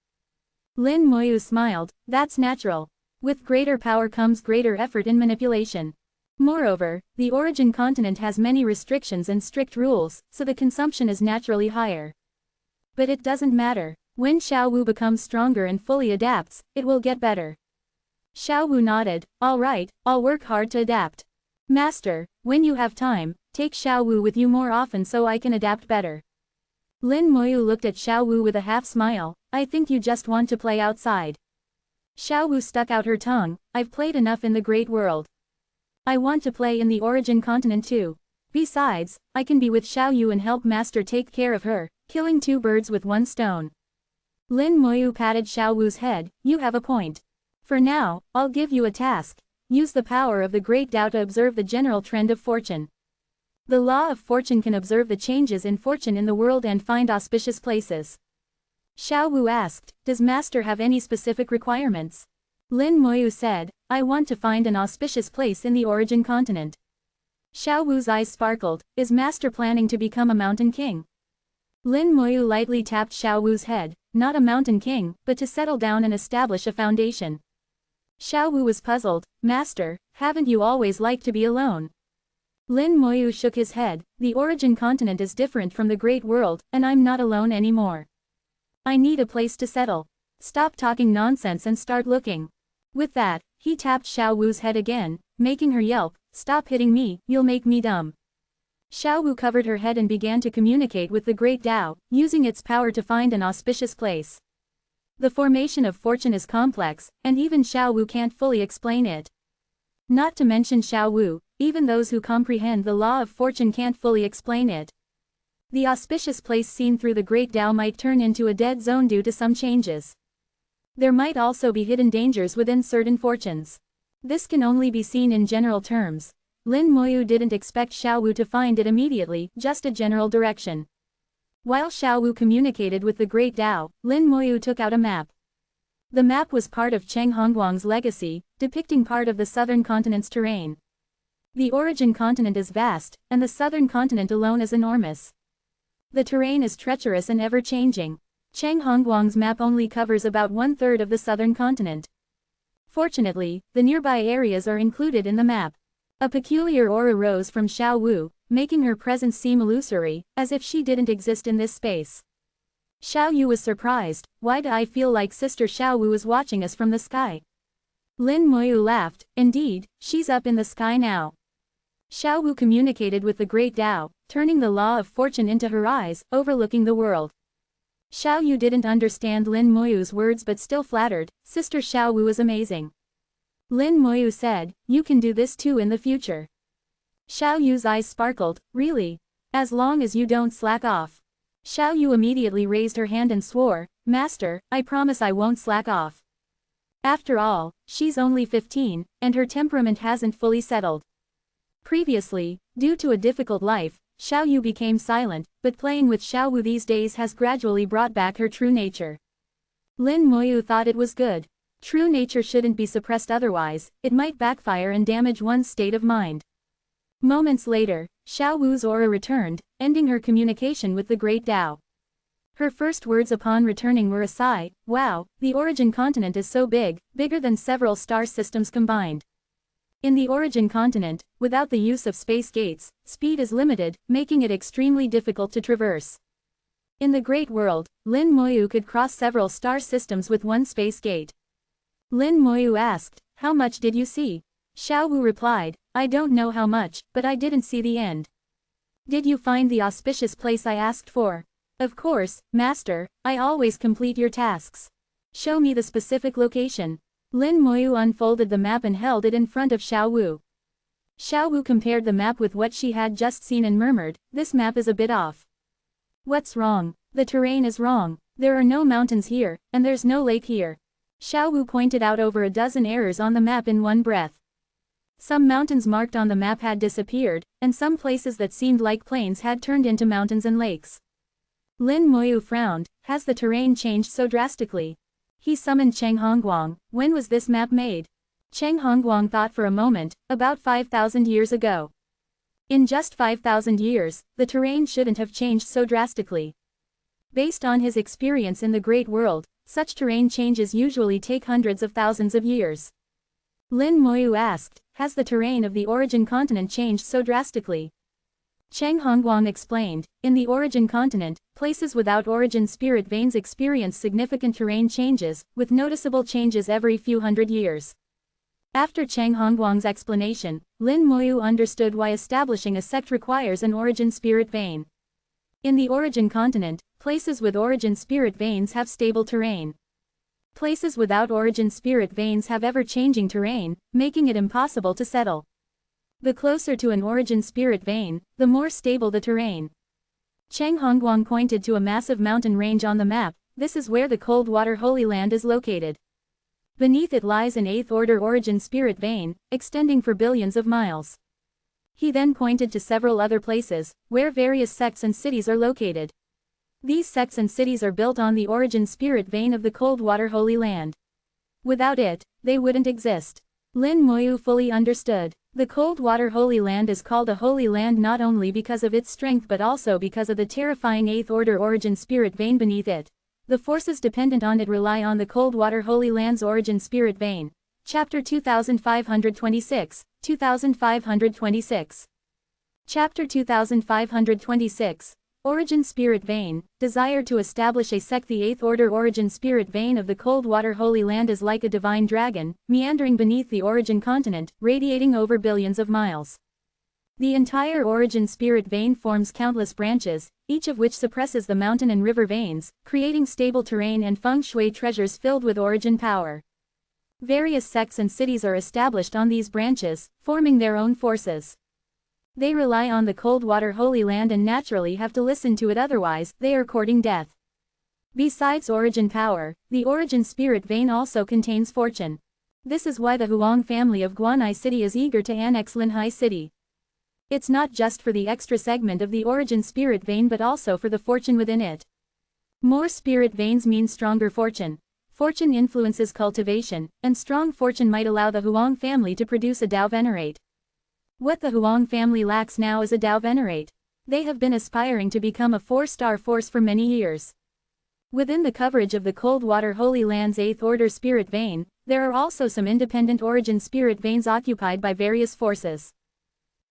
Lin Moyu smiled, that's natural. With greater power comes greater effort in manipulation. Moreover, the origin continent has many restrictions and strict rules, so the consumption is naturally higher. But it doesn't matter. When Xiaowu becomes stronger and fully adapts, it will get better. Xiaowu nodded, all right, I'll work hard to adapt. Master, when you have time, take Xiaowu with you more often so I can adapt better. Lin Moyu looked at Xiaowu with a half-smile, I think you just want to play outside. Xiaowu stuck out her tongue, I've played enough in the Great World. I want to play in the origin continent too. Besides, I can be with Xiaoyu and help Master take care of her, killing 2 birds with 1 stone. Lin Moyu patted Xiaowu's head, you have a point. For now, I'll give you a task. Use the power of the Great Tao to observe the general trend of fortune. The Law of Fortune can observe the changes in fortune in the world and find auspicious places. Xiaowu asked, does Master have any specific requirements? Lin Moyu said, I want to find an auspicious place in the origin continent. Xiaowu's eyes sparkled, is Master planning to become a mountain king? Lin Moyu lightly tapped Xiaowu's head, not a mountain king, but to settle down and establish a foundation. Xiaowu was puzzled, Master, haven't you always liked to be alone? Lin Moyu shook his head. The origin continent is different from the Great World, and I'm not alone anymore. I need a place to settle. Stop talking nonsense and start looking. With that, he tapped Xiao Wu's head again, making her yelp, "Stop hitting me, you'll make me dumb." Xiao Wu covered her head and began to communicate with the Great Tao, using its power to find an auspicious place. The formation of fortune is complex, and even Xiao Wu can't fully explain it. Not to mention Xiao Wu, even those who comprehend the law of fortune can't fully explain it. The auspicious place seen through the Great Tao might turn into a dead zone due to some changes. There might also be hidden dangers within certain fortunes. This can only be seen in general terms. Lin Moyu didn't expect Xiao Wu to find it immediately, just a general direction. While Xiao Wu communicated with the Great Tao, Lin Moyu took out a map. The map was part of Cheng Hongguang's legacy, depicting part of the southern continent's terrain. The origin continent is vast, and the southern continent alone is enormous. The terrain is treacherous and ever-changing. Cheng Hongguang's map only covers about 1/3 of the southern continent. Fortunately, the nearby areas are included in the map. A peculiar aura rose from Xiao Wu, making her presence seem illusory, as if she didn't exist in this space. Xiao Yu was surprised. "Why do I feel like Sister Xiao Wu is watching us from the sky?" Lin Moyu laughed. "Indeed, she's up in the sky now." Xiao Wu communicated with the Great Tao, turning the law of fortune into her eyes, overlooking the world. Xiao Yu didn't understand Lin Moyu's words but still flattered. Sister Xiao Wu is amazing. Lin Moyu said, "You can do this too in the future." Xiao Yu's eyes sparkled. "Really? As long as you don't slack off." Xiao Yu immediately raised her hand and swore, "Master, I promise I won't slack off." After all, she's only 15, and her temperament hasn't fully settled. Previously, due to a difficult life, Xiao Yu became silent, but playing with Xiao Wu these days has gradually brought back her true nature. Lin Moyu thought it was good. True nature shouldn't be suppressed, otherwise, it might backfire and damage one's state of mind. Moments later, Xiao Wu's aura returned, ending her communication with the Great Tao. Her first words upon returning were a sigh. "Wow, the origin continent is so big, bigger than several star systems combined." In the origin continent, without the use of space gates, speed is limited, making it extremely difficult to traverse. In the Great World, Lin Moyu could cross several star systems with one space gate. Lin Moyu asked, "How much did you see?" Xiao Wu replied, "I don't know how much, but I didn't see the end." "Did you find the auspicious place I asked for?" "Of course, Master, I always complete your tasks." "Show me the specific location." Lin Moyu unfolded the map and held it in front of Xiao Wu. Xiao Wu compared the map with what she had just seen and murmured, "This map is a bit off." "What's wrong?" "The terrain is wrong. There are no mountains here, and there's no lake here." Xiao Wu pointed out over a dozen errors on the map in one breath. Some mountains marked on the map had disappeared, and some places that seemed like plains had turned into mountains and lakes. Lin Moyu frowned. "Has the terrain changed so drastically?" He summoned Cheng Hongguang. "When was this map made?" Cheng Hongguang thought for a moment. "About 5,000 years ago." In just 5,000 years, the terrain shouldn't have changed so drastically. Based on his experience in the Great World, such terrain changes usually take hundreds of thousands of years. Lin Moyu asked, "Has the terrain of the origin continent changed so drastically?" Cheng Hongguang explained, "In the origin continent, places without origin spirit veins experience significant terrain changes, with noticeable changes every few hundred years." After Cheng Hongguang's explanation, Lin Moyu understood why establishing a sect requires an origin spirit vein. In the origin continent, places with origin spirit veins have stable terrain. Places without origin spirit veins have ever-changing terrain, making it impossible to settle. The closer to an origin spirit vein, the more stable the terrain. Cheng Hongguang pointed to a massive mountain range on the map. "This is where the cold water Holy Land is located. Beneath it lies an 8th-order origin spirit vein, extending for billions of miles." He then pointed to several other places, where various sects and cities are located. These sects and cities are built on the origin spirit vein of the cold water Holy Land. Without it, they wouldn't exist. Lin Moyu fully understood. The cold water Holy Land is called a Holy Land not only because of its strength but also because of the terrifying 8th-order origin spirit vein beneath it. The forces dependent on it rely on the cold water Holy Land's origin spirit vein. Chapter 2526, 2526. Chapter 2526. Origin Spirit Vein. Desire to establish a sect. The 8th Order Origin Spirit Vein of the Cold Water Holy Land is like a divine dragon, meandering beneath the origin continent, radiating over billions of miles. The entire origin spirit vein forms countless branches, each of which suppresses the mountain and river veins, creating stable terrain and feng shui treasures filled with origin power. Various sects and cities are established on these branches, forming their own forces. They rely on the cold water holy land and naturally have to listen to it, otherwise they are courting death. Besides origin power, the origin spirit vein also contains fortune. This is why the Huang family of Guanai City is eager to annex Linhai City. It's not just for the extra segment of the origin spirit vein but also for the fortune within it. More spirit veins mean stronger fortune. Fortune influences cultivation, and strong fortune might allow the Huang family to produce a Dao Venerate. What the Huang family lacks now is a Dao Venerate. They have been aspiring to become a 4-star force for many years. Within the coverage of the Cold Water Holy Land's 8th Order Spirit Vein, there are also some independent origin spirit veins occupied by various forces.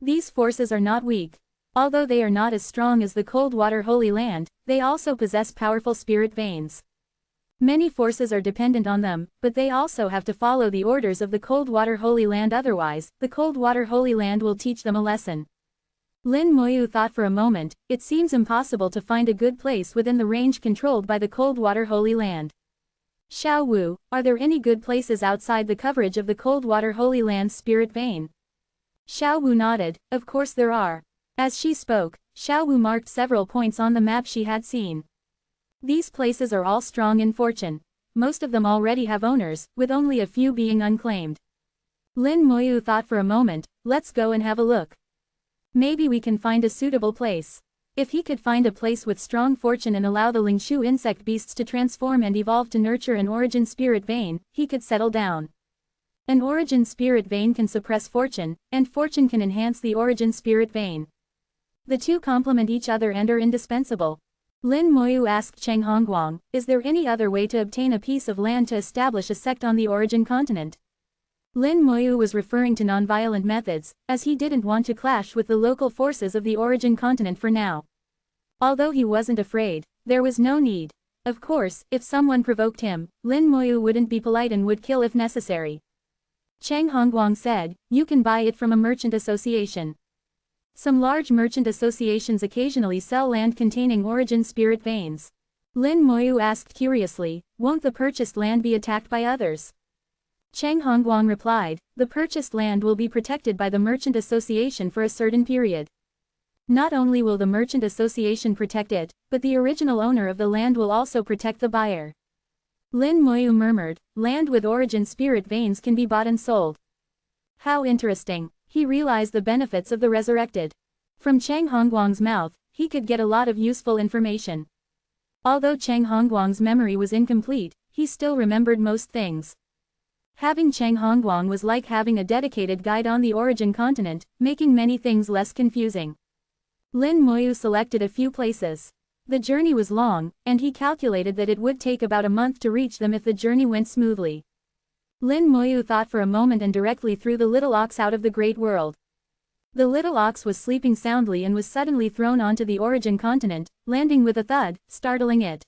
These forces are not weak. Although they are not as strong as the Cold Water Holy Land, they also possess powerful spirit veins. Many forces are dependent on them, but they also have to follow the orders of the Cold Water Holy Land, otherwise, the Cold Water Holy Land will teach them a lesson. Lin Moyu thought for a moment. It seems impossible to find a good place within the range controlled by the Cold Water Holy Land. Xiao Wu, are there any good places outside the coverage of the Cold Water Holy Land's spirit vein? Xiao Wu nodded. Of course there are. As she spoke, Xiao Wu marked several points on the map she had seen. These places are all strong in fortune. Most of them already have owners, with only a few being unclaimed. Lin Moyu thought for a moment. Let's go and have a look. Maybe we can find a suitable place. If he could find a place with strong fortune and allow the Lingshu insect beasts to transform and evolve to nurture an origin spirit vein, he could settle down. An origin spirit vein can suppress fortune, and fortune can enhance the origin spirit vein. The two complement each other and are indispensable. Lin Moyu asked Cheng Hongguang, is there any other way to obtain a piece of land to establish a sect on the origin continent? Lin Moyu was referring to non-violent methods, as he didn't want to clash with the local forces of the origin continent for now. Although he wasn't afraid, there was no need. Of course, if someone provoked him, Lin Moyu wouldn't be polite and would kill if necessary. Cheng Hongguang said, you can buy it from a merchant association. Some large merchant associations occasionally sell land containing origin spirit veins. Lin Moyu asked curiously, won't the purchased land be attacked by others? Cheng Hongguang replied, the purchased land will be protected by the merchant association for a certain period. Not only will the merchant association protect it, but the original owner of the land will also protect the buyer. Lin Moyu murmured, land with origin spirit veins can be bought and sold. How interesting. He realized the benefits of the resurrected. From Cheng Hongguang's mouth, he could get a lot of useful information. Although Cheng Hongguang's memory was incomplete, he still remembered most things. Having Cheng Hongguang was like having a dedicated guide on the origin continent, making many things less confusing. Lin Moyu selected a few places. The journey was long, and he calculated that it would take about a month to reach them if the journey went smoothly. Lin Moyu thought for a moment and directly threw the little ox out of the great world. The little ox was sleeping soundly and was suddenly thrown onto the origin continent, landing with a thud, startling it.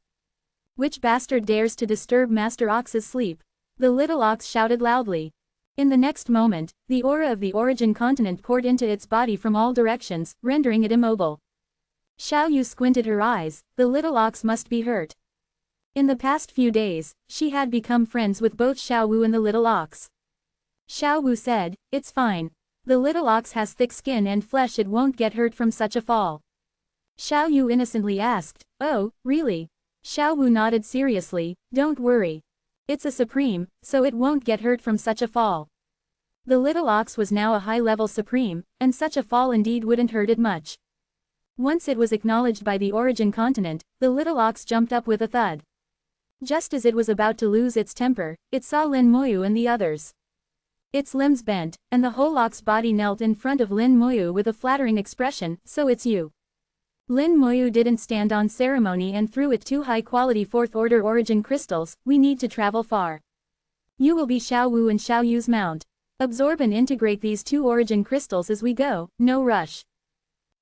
Which bastard dares to disturb Master Ox's sleep? The little ox shouted loudly. In the next moment, the aura of the origin continent poured into its body from all directions, rendering it immobile. Xiao Yu squinted her eyes. The little ox must be hurt. In the past few days, she had become friends with both Xiao Wu and the little ox. Xiao Wu said, it's fine. The little ox has thick skin and flesh, it won't get hurt from such a fall. Xiao Yu innocently asked, oh, really? Xiao Wu nodded seriously, don't worry. It's a supreme, so it won't get hurt from such a fall. The little ox was now a high-level supreme, and such a fall indeed wouldn't hurt it much. Once it was acknowledged by the origin continent, the little ox jumped up with a thud. Just as it was about to lose its temper, it saw Lin Moyu and the others. Its limbs bent, and the whole ox body knelt in front of Lin Moyu with a flattering expression, so it's you. Lin Moyu didn't stand on ceremony and threw it 2 high-quality 4th Order origin crystals. We need to travel far. You will be Xiao Wu and Xiao Yu's mount. Absorb and integrate these 2 origin crystals as we go, no rush.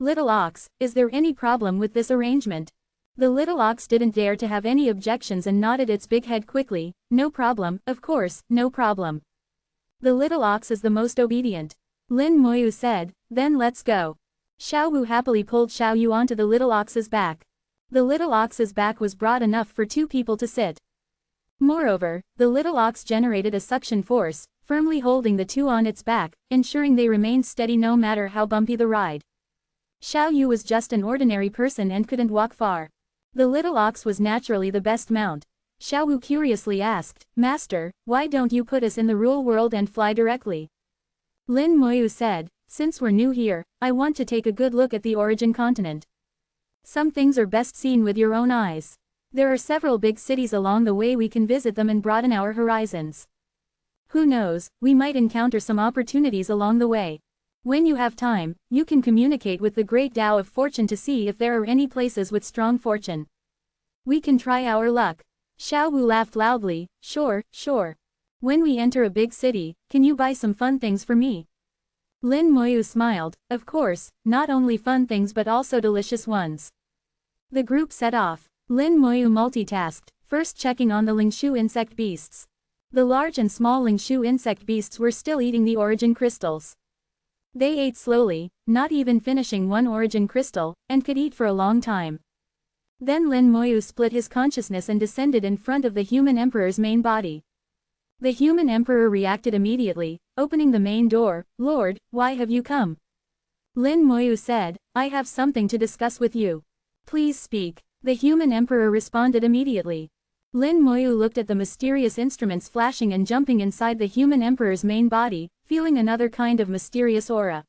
Little Ox, is there any problem with this arrangement? The little ox didn't dare to have any objections and nodded its big head quickly. No problem, of course, no problem. The little ox is the most obedient. Lin Moyu said, then let's go. Xiao Wu happily pulled Xiao Yu onto the little ox's back. The little ox's back was broad enough for two people to sit. Moreover, the little ox generated a suction force, firmly holding the two on its back, ensuring they remained steady no matter how bumpy the ride. Xiao Yu was just an ordinary person and couldn't walk far. The little ox was naturally the best mount. Xiao Wu curiously asked, Master, why don't you put us in the real world and fly directly? Lin Moyu said, since we're new here, I want to take a good look at the origin continent. Some things are best seen with your own eyes. There are several big cities along the way, we can visit them and broaden our horizons. Who knows, we might encounter some opportunities along the way. When you have time, you can communicate with the great Tao of fortune to see if there are any places with strong fortune. We can try our luck. Xiao Wu laughed loudly, sure. When we enter a big city, can you buy some fun things for me? Lin Moyu smiled, of course, not only fun things but also delicious ones. The group set off. Lin Moyu multitasked, first checking on the Lingshu insect beasts. The large and small Lingshu insect beasts were still eating the origin crystals. They ate slowly, not even finishing one origin crystal, and could eat for a long time. Then Lin Moyu split his consciousness and descended in front of the human emperor's main body. The human emperor reacted immediately, opening the main door. Lord, why have you come? Lin Moyu said, I have something to discuss with you. Please speak. The human emperor responded immediately. Lin Moyu looked at the mysterious instruments flashing and jumping inside the human emperor's main body, feeling another kind of mysterious aura.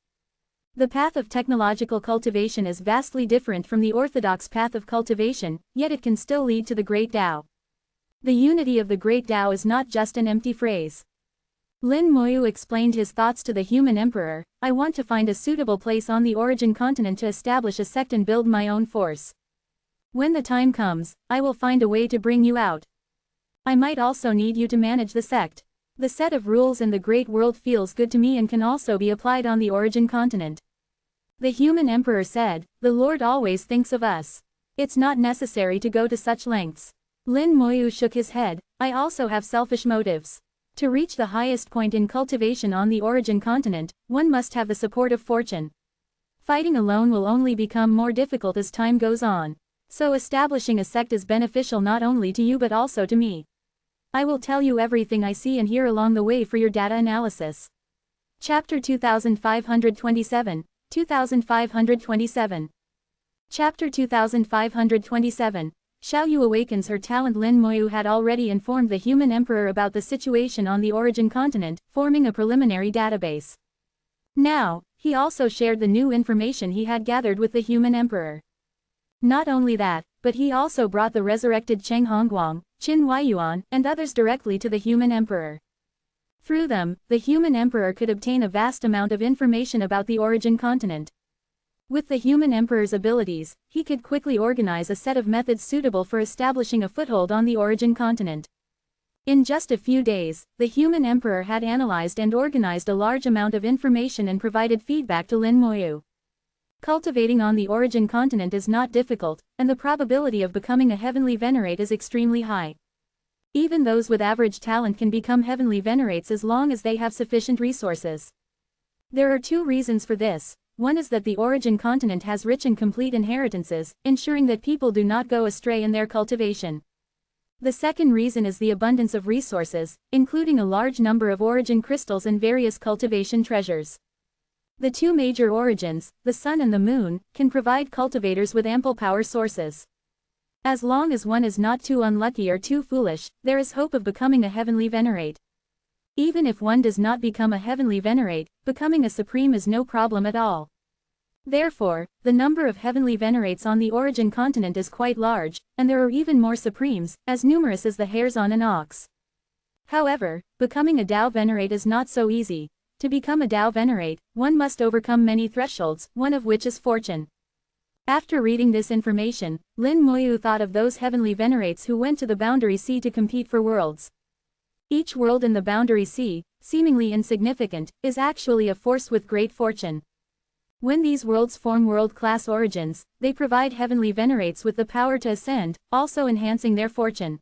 The path of technological cultivation is vastly different from the orthodox path of cultivation, yet it can still lead to the Great Tao. The unity of the Great Tao is not just an empty phrase. Lin Moyu explained his thoughts to the human emperor. I want to find a suitable place on the origin continent to establish a sect and build my own force. When the time comes, I will find a way to bring you out. I might also need you to manage the sect. The set of rules in the great world feels good to me and can also be applied on the origin continent. The human emperor said, the Lord always thinks of us. It's not necessary to go to such lengths. Lin Moyu shook his head, I also have selfish motives. To reach the highest point in cultivation on the origin continent, one must have the support of fortune. Fighting alone will only become more difficult as time goes on. So establishing a sect is beneficial not only to you but also to me. I will tell you everything I see and hear along the way for your data analysis. Chapter 2527, 2527. Chapter 2527. Xiao Yu awakens her talent. Lin Moyu had already informed the human emperor about the situation on the origin continent, forming a preliminary database. Now, he also shared the new information he had gathered with the human emperor. Not only that, but he also brought the resurrected Cheng Hongguang, Qin Huayuan, and others directly to the human emperor. Through them, the human emperor could obtain a vast amount of information about the origin continent. With the human emperor's abilities, he could quickly organize a set of methods suitable for establishing a foothold on the origin continent. In just a few days, the human emperor had analyzed and organized a large amount of information and provided feedback to Lin Moyu. Cultivating on the origin continent is not difficult, and the probability of becoming a heavenly venerate is extremely high. Even those with average talent can become heavenly venerates as long as they have sufficient resources. There are two reasons for this. One is that the origin continent has rich and complete inheritances, ensuring that people do not go astray in their cultivation. The second reason is the abundance of resources, including a large number of origin crystals and various cultivation treasures. The two major origins, the sun and the moon, can provide cultivators with ample power sources. As long as one is not too unlucky or too foolish, there is hope of becoming a heavenly venerate. Even if one does not become a heavenly venerate, becoming a supreme is no problem at all. Therefore, the number of heavenly venerates on the origin continent is quite large, and there are even more supremes, as numerous as the hairs on an ox. However, becoming a Tao venerate is not so easy. To become a Tao venerate, one must overcome many thresholds, one of which is fortune. After reading this information, Lin Moyu thought of those heavenly venerates who went to the Boundary Sea to compete for worlds. Each world in the Boundary Sea, seemingly insignificant, is actually a force with great fortune. When these worlds form world-class origins, they provide heavenly venerates with the power to ascend, also enhancing their fortune.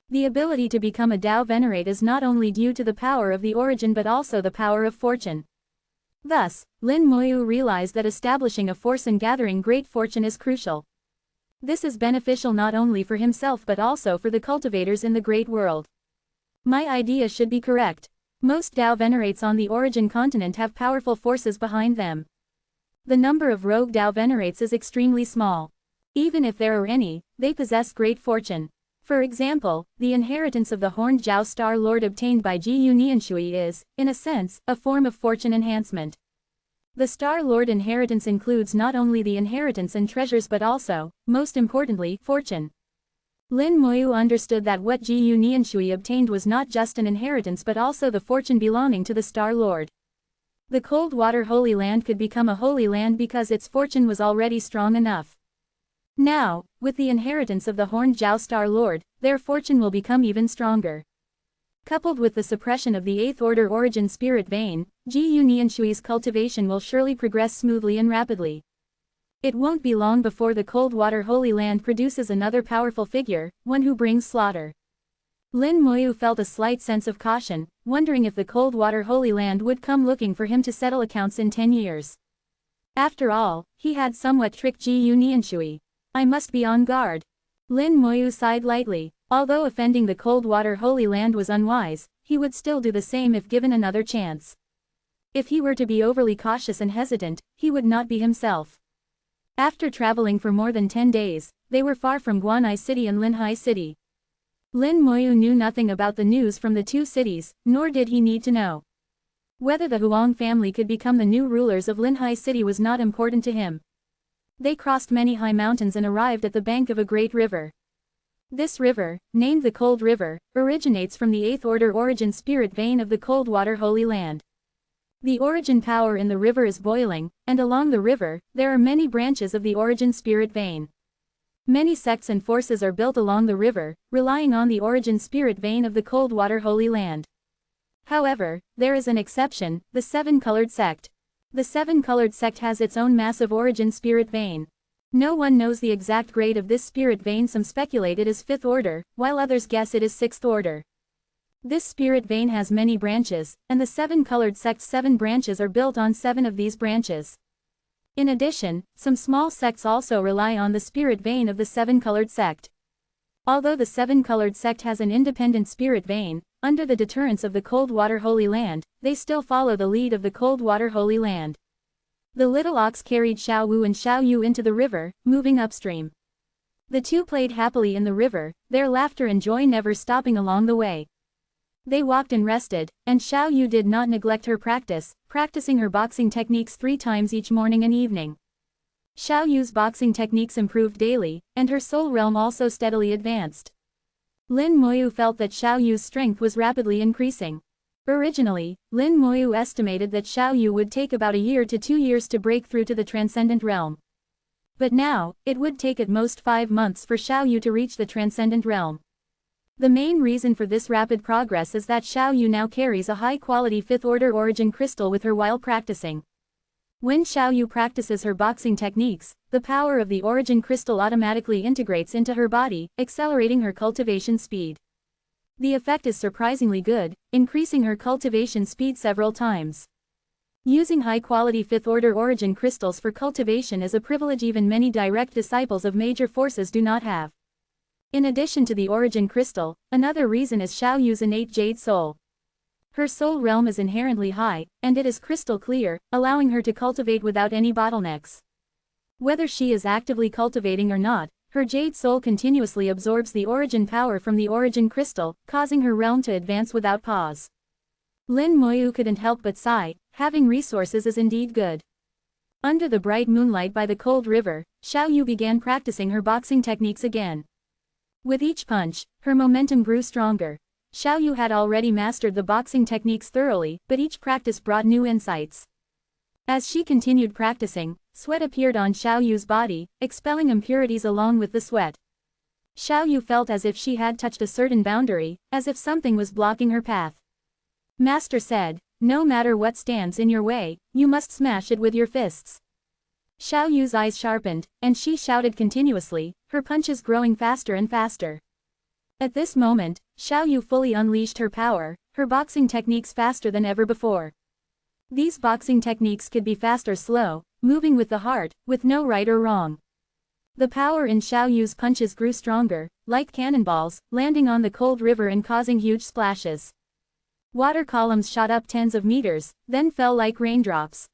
The ability to become a Tao venerate is not only due to the power of the origin but also the power of fortune. Thus, Lin Moyu realized that establishing a force and gathering great fortune is crucial. This is beneficial not only for himself but also for the cultivators in the great world. My idea should be correct. Most Tao venerates on the origin continent have powerful forces behind them. The number of rogue Tao venerates is extremely small. Even if there are any, they possess great fortune. For example, the inheritance of the Horned Jiao Star Lord obtained by Jiyu Nianshui is, in a sense, a form of fortune enhancement. The Star Lord inheritance includes not only the inheritance and treasures but also, most importantly, fortune. Lin Moyu understood that what Jiyu Nianshui obtained was not just an inheritance but also the fortune belonging to the Star Lord. The Cold Water Holy Land could become a holy land because its fortune was already strong enough. Now, with the inheritance of the Horned Jiao Star Lord, their fortune will become even stronger. Coupled with the suppression of the 8th Order Origin Spirit Vein, Jiyu Nianshui's cultivation will surely progress smoothly and rapidly. It won't be long before the Cold Water Holy Land produces another powerful figure, one who brings slaughter. Lin Moyu felt a slight sense of caution, wondering if the Cold Water Holy Land would come looking for him to settle accounts in 10 years. After all, he had somewhat tricked Jiyu Nianshui. I must be on guard. Lin Moyu sighed lightly. Although offending the Cold Water Holy Land was unwise, he would still do the same if given another chance. If he were to be overly cautious and hesitant, he would not be himself. After traveling for more than 10 days, they were far from Guanai City and Linhai City. Lin Moyu knew nothing about the news from the two cities, nor did he need to know. Whether the Huang family could become the new rulers of Linhai City was not important to him. They crossed many high mountains and arrived at the bank of a great river. This river, named the Cold River, originates from the 8th Order Origin Spirit Vein of the Cold Water Holy Land. The origin power in the river is boiling, and along the river, there are many branches of the Origin Spirit Vein. Many sects and forces are built along the river, relying on the Origin Spirit Vein of the Cold Water Holy Land. However, there is an exception, the Seven-Colored Sect. The Seven-Colored Sect has its own massive Origin Spirit Vein. No one knows the exact grade of this spirit vein. Some speculate it is 5th order, while others guess it is 6th order. This spirit vein has many branches, and the Seven-Colored Sect's 7 branches are built on 7 of these branches. In addition, some small sects also rely on the spirit vein of the Seven-Colored Sect. Although the Seven-Colored Sect has an independent spirit vein, under the deterrence of the Cold Water Holy Land, they still follow the lead of the Cold Water Holy Land. The little ox carried Xiao Wu and Xiao Yu into the river, moving upstream. The two played happily in the river, their laughter and joy never stopping along the way. They walked and rested, and Xiao Yu did not neglect her practice, practicing her boxing techniques 3 times each morning and evening. Xiao Yu's boxing techniques improved daily, and her soul realm also steadily advanced. Lin Moyu felt that Xiao Yu's strength was rapidly increasing. Originally, Lin Moyu estimated that Xiao Yu would take about a year to 2 years to break through to the transcendent realm. But now, it would take at most 5 months for Xiao Yu to reach the transcendent realm. The main reason for this rapid progress is that Xiao Yu now carries a high-quality 5th Order Origin crystal with her while practicing. When Xiao Yu practices her boxing techniques, the power of the Origin crystal automatically integrates into her body, accelerating her cultivation speed. The effect is surprisingly good, increasing her cultivation speed several times. Using high-quality 5th Order Origin crystals for cultivation is a privilege even many direct disciples of major forces do not have. In addition to the Origin crystal, another reason is Xiao Yu's innate jade soul. Her soul realm is inherently high, and it is crystal clear, allowing her to cultivate without any bottlenecks. Whether she is actively cultivating or not, her jade soul continuously absorbs the Origin power from the Origin crystal, causing her realm to advance without pause. Lin Moyu couldn't help but sigh, having resources is indeed good. Under the bright moonlight by the cold river, Xiao Yu began practicing her boxing techniques again. With each punch, her momentum grew stronger. Xiao Yu had already mastered the boxing techniques thoroughly, but each practice brought new insights. As she continued practicing, sweat appeared on Xiao Yu's body, expelling impurities along with the sweat. Xiao Yu felt as if she had touched a certain boundary, as if something was blocking her path. Master said, "No matter what stands in your way, you must smash it with your fists." Xiao Yu's eyes sharpened, and she shouted continuously, her punches growing faster and faster. At this moment, Xiao Yu fully unleashed her power, her boxing techniques faster than ever before. These boxing techniques could be fast or slow, moving with the heart, with no right or wrong. The power in Xiao Yu's punches grew stronger, like cannonballs, landing on the cold river and causing huge splashes. Water columns shot up tens of meters, then fell like raindrops.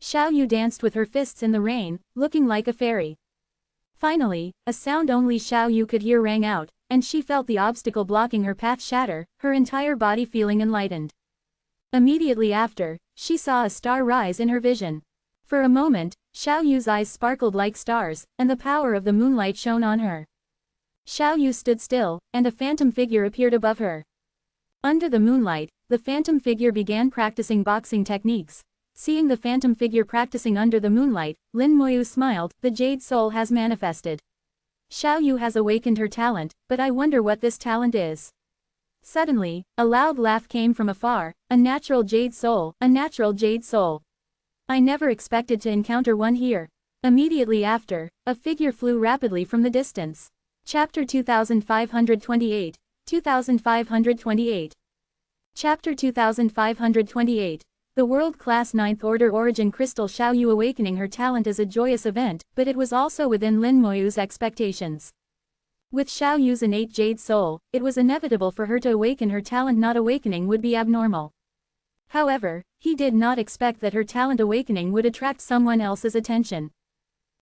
Xiao Yu danced with her fists in the rain, looking like a fairy. Finally, a sound only Xiao Yu could hear rang out, and she felt the obstacle blocking her path shatter, her entire body feeling enlightened. Immediately after, she saw a star rise in her vision. For a moment, Xiao Yu's eyes sparkled like stars, and the power of the moonlight shone on her. Xiao Yu stood still, and a phantom figure appeared above her. Under the moonlight, the phantom figure began practicing boxing techniques. Seeing the phantom figure practicing under the moonlight, Lin Moyu smiled, the Jade Soul has manifested. Xiao Yu has awakened her talent, but I wonder what this talent is. Suddenly, a loud laugh came from afar, a natural Jade Soul, a natural Jade Soul. I never expected to encounter one here. Immediately after, a figure flew rapidly from the distance. Chapter 2528, 2528. Chapter 2528. The world-class 9th Order Origin Crystal. Xiao Yu awakening her talent is a joyous event, but it was also within Lin Moyu's expectations. With Xiao Yu's innate Jade Soul, it was inevitable for her to awaken her talent. Not awakening would be abnormal. However, he did not expect that her talent awakening would attract someone else's attention.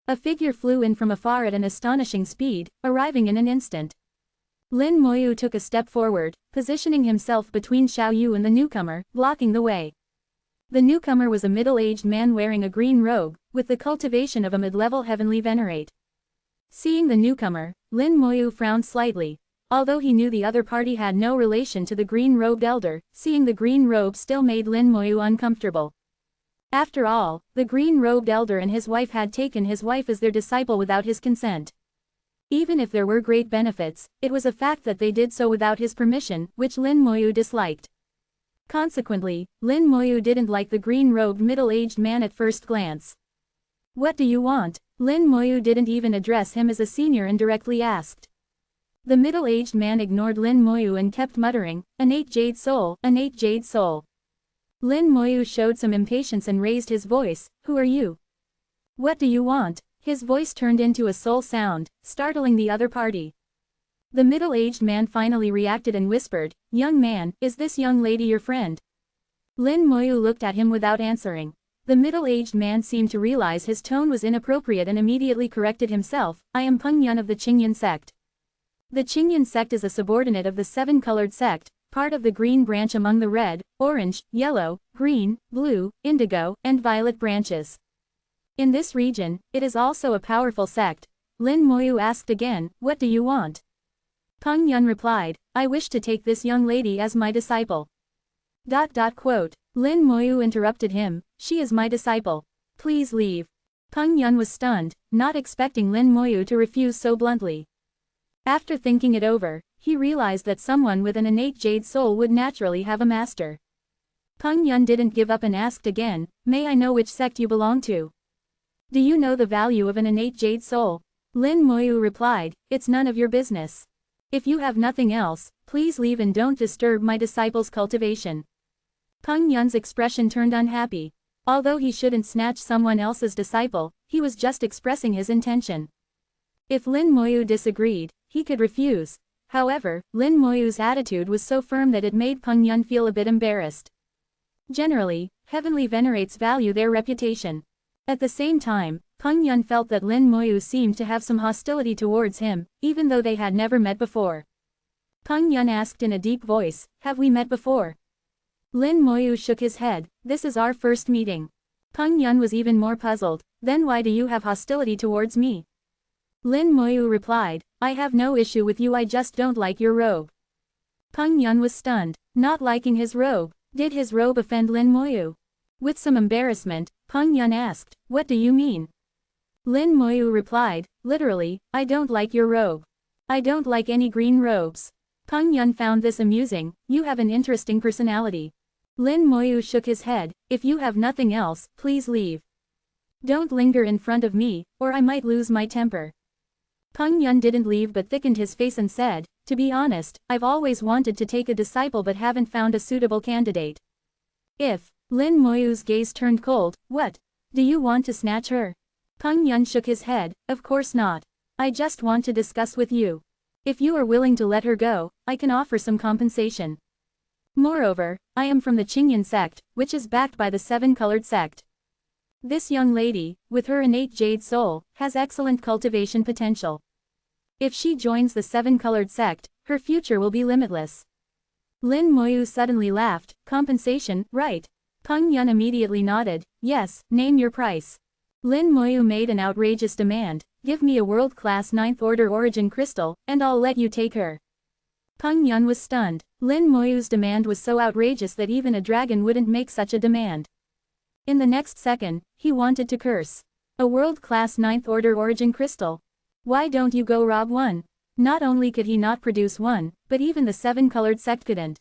A figure flew in from afar at an astonishing speed, arriving in an instant. Lin Moyu took a step forward, positioning himself between Xiao Yu and the newcomer, blocking the way. The newcomer was a middle-aged man wearing a green robe, with the cultivation of a mid-level heavenly venerate. Seeing the newcomer, Lin Moyu frowned slightly. Although he knew the other party had no relation to the green-robed elder, seeing the green robe still made Lin Moyu uncomfortable. After all, the green-robed elder and his wife had taken his wife as their disciple without his consent. Even if there were great benefits, it was a fact that they did so without his permission, which Lin Moyu disliked. Consequently, Lin Moyu didn't like the green-robed middle-aged man at first glance. What do you want? Lin Moyu didn't even address him as a senior and directly asked. The middle-aged man ignored Lin Moyu and kept muttering, innate Jade Soul, innate Jade Soul. Lin Moyu showed some impatience and raised his voice, who are you? What do you want? His voice turned into a soul sound, startling the other party. The middle-aged man finally reacted and whispered, young man, is this young lady your friend? Lin Moyu looked at him without answering. The middle-aged man seemed to realize his tone was inappropriate and immediately corrected himself, I am Peng Yun of the Qingyan sect. The Qingyan sect is a subordinate of the seven-colored sect, part of the green branch among the red, orange, yellow, green, blue, indigo, and violet branches. In this region, it is also a powerful sect. Lin Moyu asked again, what do you want? Peng Yun replied, I wish to take this young lady as my disciple. Quote. Lin Moyu interrupted him, she is my disciple. Please leave. Peng Yun was stunned, not expecting Lin Moyu to refuse so bluntly. After thinking it over, he realized that someone with an innate Jade Soul would naturally have a master. Peng Yun didn't give up and asked again, may I know which sect you belong to? Do you know the value of an innate Jade Soul? Lin Moyu replied, it's none of your business. If you have nothing else, please leave and don't disturb my disciple's cultivation. Peng Yun's expression turned unhappy. Although he shouldn't snatch someone else's disciple, he was just expressing his intention. If Lin Moyu disagreed, he could refuse. However, Lin Moyu's attitude was so firm that it made Peng Yun feel a bit embarrassed. Generally, heavenly venerates value their reputation. At the same time, Peng Yun felt that Lin Moyu seemed to have some hostility towards him, even though they had never met before. Peng Yun asked in a deep voice, have we met before? Lin Moyu shook his head, this is our first meeting. Peng Yun was even more puzzled, then why do you have hostility towards me? Lin Moyu replied, I have no issue with you, I just don't like your robe. Peng Yun was stunned, not liking his robe. Did his robe offend Lin Moyu? With some embarrassment, Peng Yun asked, what do you mean? Lin Moyu replied, literally, I don't like your robe. I don't like any green robes. Peng Yun found this amusing, you have an interesting personality. Lin Moyu shook his head, if you have nothing else, please leave. Don't linger in front of me, or I might lose my temper. Peng Yun didn't leave but thickened his face and said, to be honest, I've always wanted to take a disciple but haven't found a suitable candidate. If, Lin Moyu's gaze turned cold, what? Do you want to snatch her? Peng Yun shook his head, of course not. I just want to discuss with you. If you are willing to let her go, I can offer some compensation. Moreover, I am from the Qingyan sect, which is backed by the Seven-Colored sect. This young lady, with her innate jade soul, has excellent cultivation potential. If she joins the Seven-Colored sect, her future will be limitless. Lin Moyu suddenly laughed, compensation, right? Peng Yun immediately nodded, yes, name your price. Lin Moyu made an outrageous demand, give me a world-class 9th Order origin crystal, and I'll let you take her. Peng Yun was stunned. Lin Moyu's demand was so outrageous that even a dragon wouldn't make such a demand. In the next second, he wanted to curse. A world-class 9th Order origin crystal? Why don't you go rob one? Not only could he not produce one, but even the Seven-Colored sect couldn't.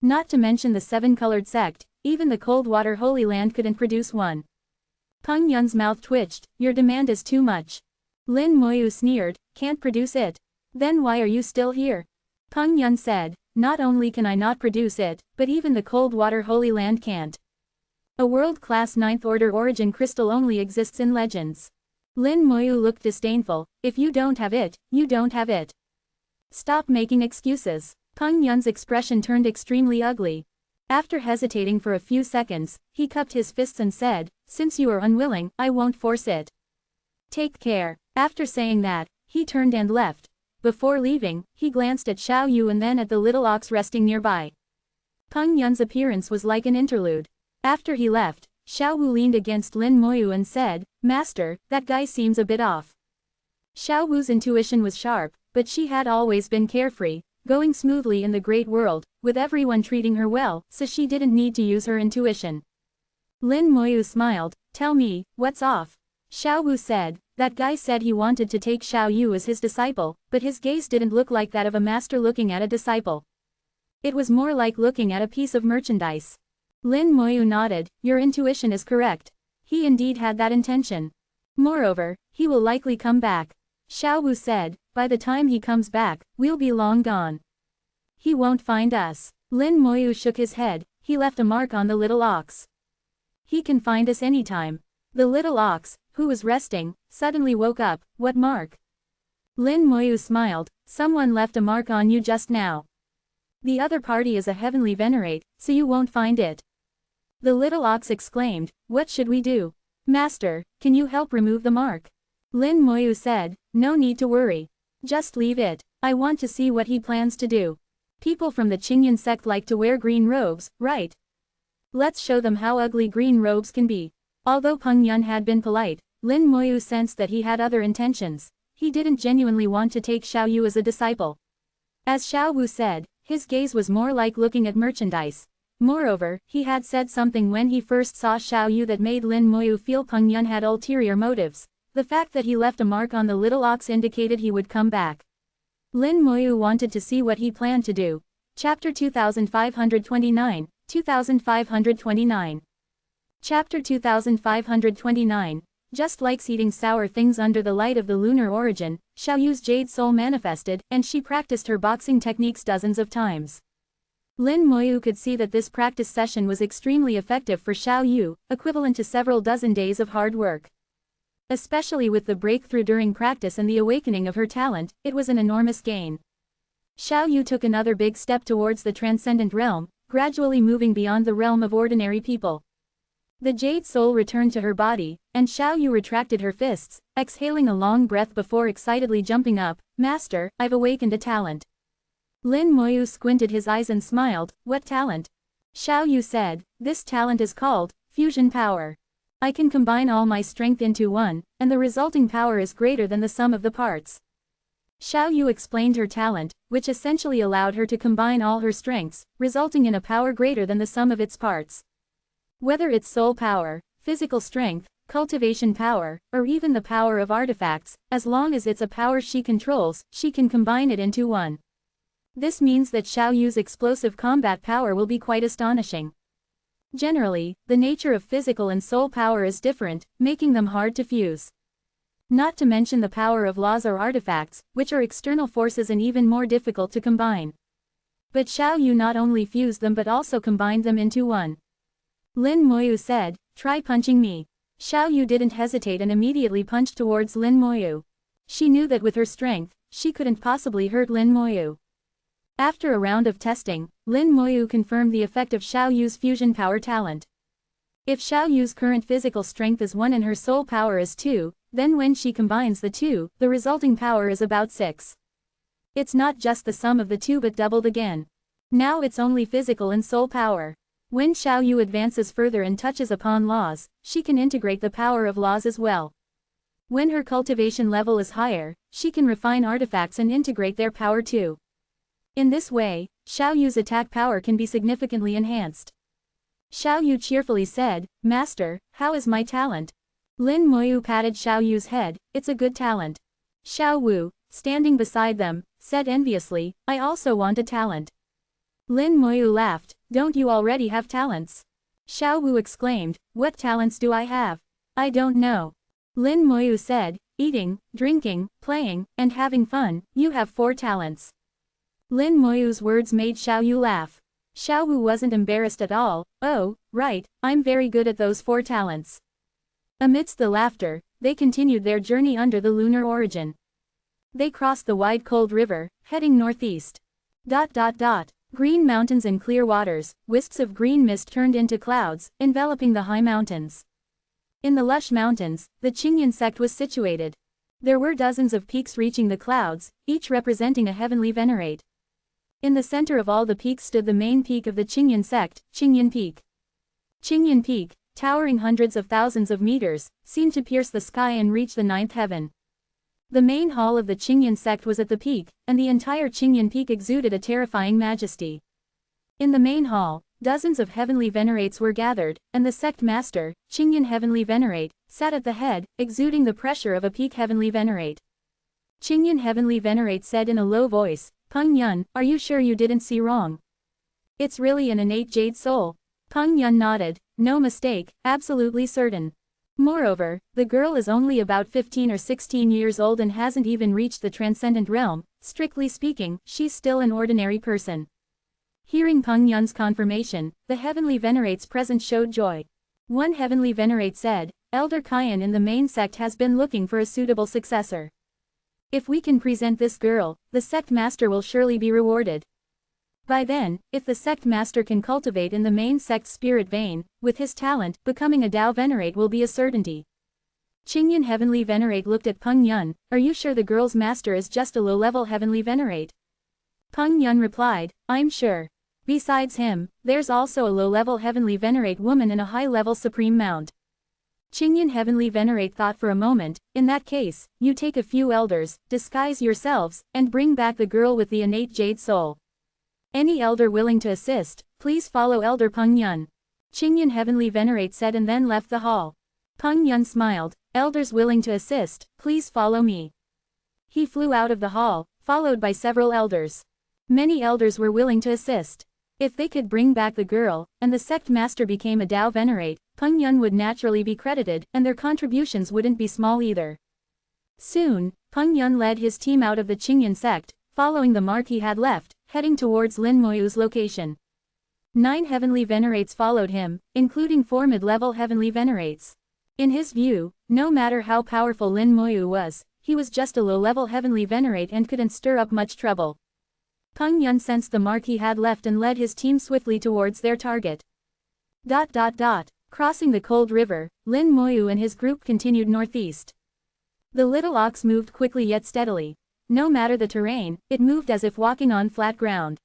Not to mention the Seven-Colored sect, even the Coldwater Holy Land couldn't produce one. Peng Yun's mouth twitched, your demand is too much. Lin Moyu sneered, can't produce it? Then why are you still here? Peng Yun said, not only can I not produce it, but even the Coldwater Holy Land can't. A world-class 9th Order origin crystal only exists in legends. Lin Moyu looked disdainful, if you don't have it, you don't have it. Stop making excuses. Peng Yun's expression turned extremely ugly. After hesitating for a few seconds, he cupped his fists and said, since you are unwilling, I won't force it. Take care. After saying that, he turned and left. Before leaving, he glanced at Xiao Yu and then at the little ox resting nearby. Peng Yun's appearance was like an interlude. After he left, Xiao Wu leaned against Lin Moyu and said, Master, that guy seems a bit off. Xiao Wu's intuition was sharp, but she had always been carefree, going smoothly in the great world, with everyone treating her well, so she didn't need to use her intuition. Lin Moyu smiled, tell me, what's off? Xiao Wu said, that guy said he wanted to take Xiao Yu as his disciple, but his gaze didn't look like that of a master looking at a disciple. It was more like looking at a piece of merchandise. Lin Moyu nodded, your intuition is correct. He indeed had that intention. Moreover, he will likely come back. Xiao Wu said, by the time he comes back, we'll be long gone. He won't find us. Lin Moyu shook his head, he left a mark on the little ox. He can find us anytime. The little ox, who was resting, suddenly woke up, what mark? Lin Moyu smiled, someone left a mark on you just now. The other party is a heavenly venerate, so you won't find it. The little ox exclaimed, what should we do? Master, can you help remove the mark? Lin Moyu said, no need to worry. Just leave it. I want to see what he plans to do. People from the Qingyan sect like to wear green robes, right? Let's show them how ugly green robes can be. Although Peng Yun had been polite, Lin Moyu sensed that he had other intentions. He didn't genuinely want to take Xiao Yu as a disciple. As Xiao Wu said, his gaze was more like looking at merchandise. Moreover, he had said something when he first saw Xiao Yu that made Lin Moyu feel Peng Yun had ulterior motives. The fact that he left a mark on the little ox indicated he would come back. Lin Moyu wanted to see what he planned to do. Chapter 2529, 2529. Chapter 2529. Just likes eating sour things under the light of the lunar origin, Xiao Yu's jade soul manifested, and she practiced her boxing techniques dozens of times. Lin Moyu could see that this practice session was extremely effective for Xiao Yu, equivalent to several dozen days of hard work. Especially with the breakthrough during practice and the awakening of her talent, it was an enormous gain. Xiao Yu took another big step towards the transcendent realm, gradually moving beyond the realm of ordinary people. The jade soul returned to her body, and Xiao Yu retracted her fists, exhaling a long breath before excitedly jumping up, Master, I've awakened a talent. Lin Moyu squinted his eyes and smiled, what talent? Xiao Yu said, this talent is called, fusion power. I can combine all my strength into one, and the resulting power is greater than the sum of the parts. Xiao Yu explained her talent, which essentially allowed her to combine all her strengths, resulting in a power greater than the sum of its parts. Whether it's soul power, physical strength, cultivation power, or even the power of artifacts, as long as it's a power she controls, she can combine it into one. This means that Xiao Yu's explosive combat power will be quite astonishing. Generally, the nature of physical and soul power is different, making them hard to fuse. Not to mention the power of laws or artifacts, which are external forces and even more difficult to combine. But Xiao Yu not only fused them but also combined them into one. Lin Moyu said, "Try punching me." Xiao Yu didn't hesitate and immediately punched towards Lin Moyu. She knew that with her strength, she couldn't possibly hurt Lin Moyu. After a round of testing, Lin Moyu confirmed the effect of Xiao Yu's fusion power talent. If Xiao Yu's current physical strength is 1 and her soul power is 2, then when she combines the two, the resulting power is about 6. It's not just the sum of the two but doubled again. Now it's only physical and soul power. When Xiao Yu advances further and touches upon laws, she can integrate the power of laws as well. When her cultivation level is higher, she can refine artifacts and integrate their power too. In this way, Xiao Yu's attack power can be significantly enhanced. Xiao Yu cheerfully said, "Master, how is my talent?" Lin Moyu patted Xiao Yu's head, "It's a good talent." Xiao Wu, standing beside them, said enviously, "I also want a talent." Lin Moyu laughed, "Don't you already have talents?" Xiao Wu exclaimed, "What talents do I have? I don't know." Lin Moyu said, "Eating, drinking, playing, and having fun, you have 4 talents." Lin Moyu's words made Xiao Yu laugh. Xiao Wu wasn't embarrassed at all. "Oh, right, I'm very good at those 4 talents." Amidst the laughter, they continued their journey under the lunar origin. They crossed the wide cold river, heading northeast. Green mountains and clear waters, wisps of green mist turned into clouds, enveloping the high mountains. In the lush mountains, the Qingyan sect was situated. There were dozens of peaks reaching the clouds, each representing a heavenly venerate. In the center of all the peaks stood the main peak of the Qingyan sect, Qingyan Peak. Qingyan Peak, towering hundreds of thousands of meters, seemed to pierce the sky and reach the 9th heaven. The main hall of the Qingyan sect was at the peak, and the entire Qingyan Peak exuded a terrifying majesty. In the main hall, dozens of heavenly venerates were gathered, and the sect master, Qingyan Heavenly Venerate, sat at the head, exuding the pressure of a peak heavenly venerate. Qingyan Heavenly Venerate said in a low voice, "Peng Yun, are you sure you didn't see wrong? It's really an innate jade soul." Peng Yun nodded, "No mistake, absolutely certain. Moreover, the girl is only about 15 or 16 years old and hasn't even reached the transcendent realm. Strictly speaking, she's still an ordinary person." Hearing Peng Yun's confirmation, the heavenly venerates present showed joy. One heavenly venerate said, "Elder Kian in the main sect has been looking for a suitable successor. If we can present this girl, the sect master will surely be rewarded. By then, if the sect master can cultivate in the main sect's spirit vein, with his talent, becoming a Dao Venerate will be a certainty." Qingyan Heavenly Venerate looked at Peng Yun, "Are you sure the girl's master is just a low-level Heavenly Venerate?" Peng Yun replied, "I'm sure. Besides him, there's also a low-level Heavenly Venerate woman and a high-level Supreme Mount." Qingyan Heavenly Venerate thought for a moment, "In that case, you take a few elders, disguise yourselves, and bring back the girl with the innate jade soul. Any elder willing to assist, please follow Elder Peng Yun." Qingyan Heavenly Venerate said and then left the hall. Peng Yun smiled, "Elders willing to assist, please follow me." He flew out of the hall, followed by several elders. Many elders were willing to assist. If they could bring back the girl, and the sect master became a Dao Venerate, Peng Yun would naturally be credited, and their contributions wouldn't be small either. Soon, Peng Yun led his team out of the Qingyan sect, following the mark he had left, heading towards Lin Moyu's location. 9 heavenly venerates followed him, including 4 mid-level heavenly venerates. In his view, no matter how powerful Lin Moyu was, he was just a low-level heavenly venerate and couldn't stir up much trouble. Peng Yun sensed the mark he had left and led his team swiftly towards their target. Crossing the cold river, Lin Moyu and his group continued northeast. The little ox moved quickly yet steadily. No matter the terrain, it moved as if walking on flat ground.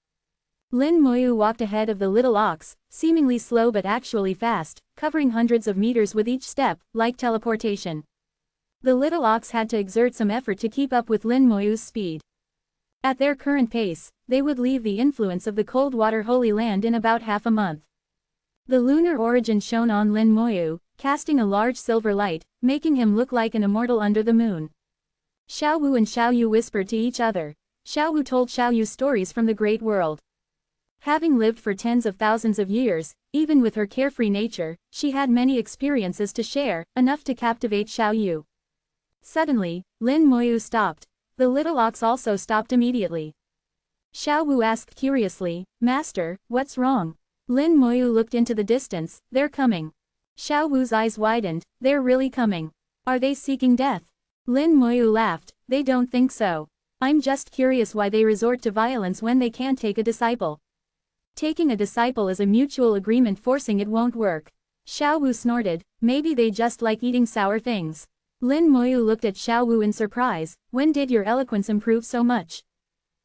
Lin Moyu walked ahead of the little ox, seemingly slow but actually fast, covering hundreds of meters with each step, like teleportation. The little ox had to exert some effort to keep up with Lin Moyu's speed. At their current pace, they would leave the influence of the cold water Holy Land in about half a month. The lunar origin shone on Lin Moyu, casting a large silver light, making him look like an immortal under the moon. Xiao Wu and Xiao Yu whispered to each other. Xiao Wu told Xiao Yu stories from the great world. Having lived for tens of thousands of years, even with her carefree nature, she had many experiences to share, enough to captivate Xiao Yu. Suddenly, Lin Moyu stopped. The little ox also stopped immediately. Xiao Wu asked curiously, "Master, what's wrong?" Lin Moyu looked into the distance. "They're coming." Xiao Wu's eyes widened. "They're really coming. Are they seeking death?" Lin Moyu laughed. "They don't think so. I'm just curious why they resort to violence when they can't take a disciple. Taking a disciple is a mutual agreement, forcing it won't work." Xiao Wu snorted. "Maybe they just like eating sour things." Lin Moyu looked at Xiao Wu in surprise. "When did your eloquence improve so much?"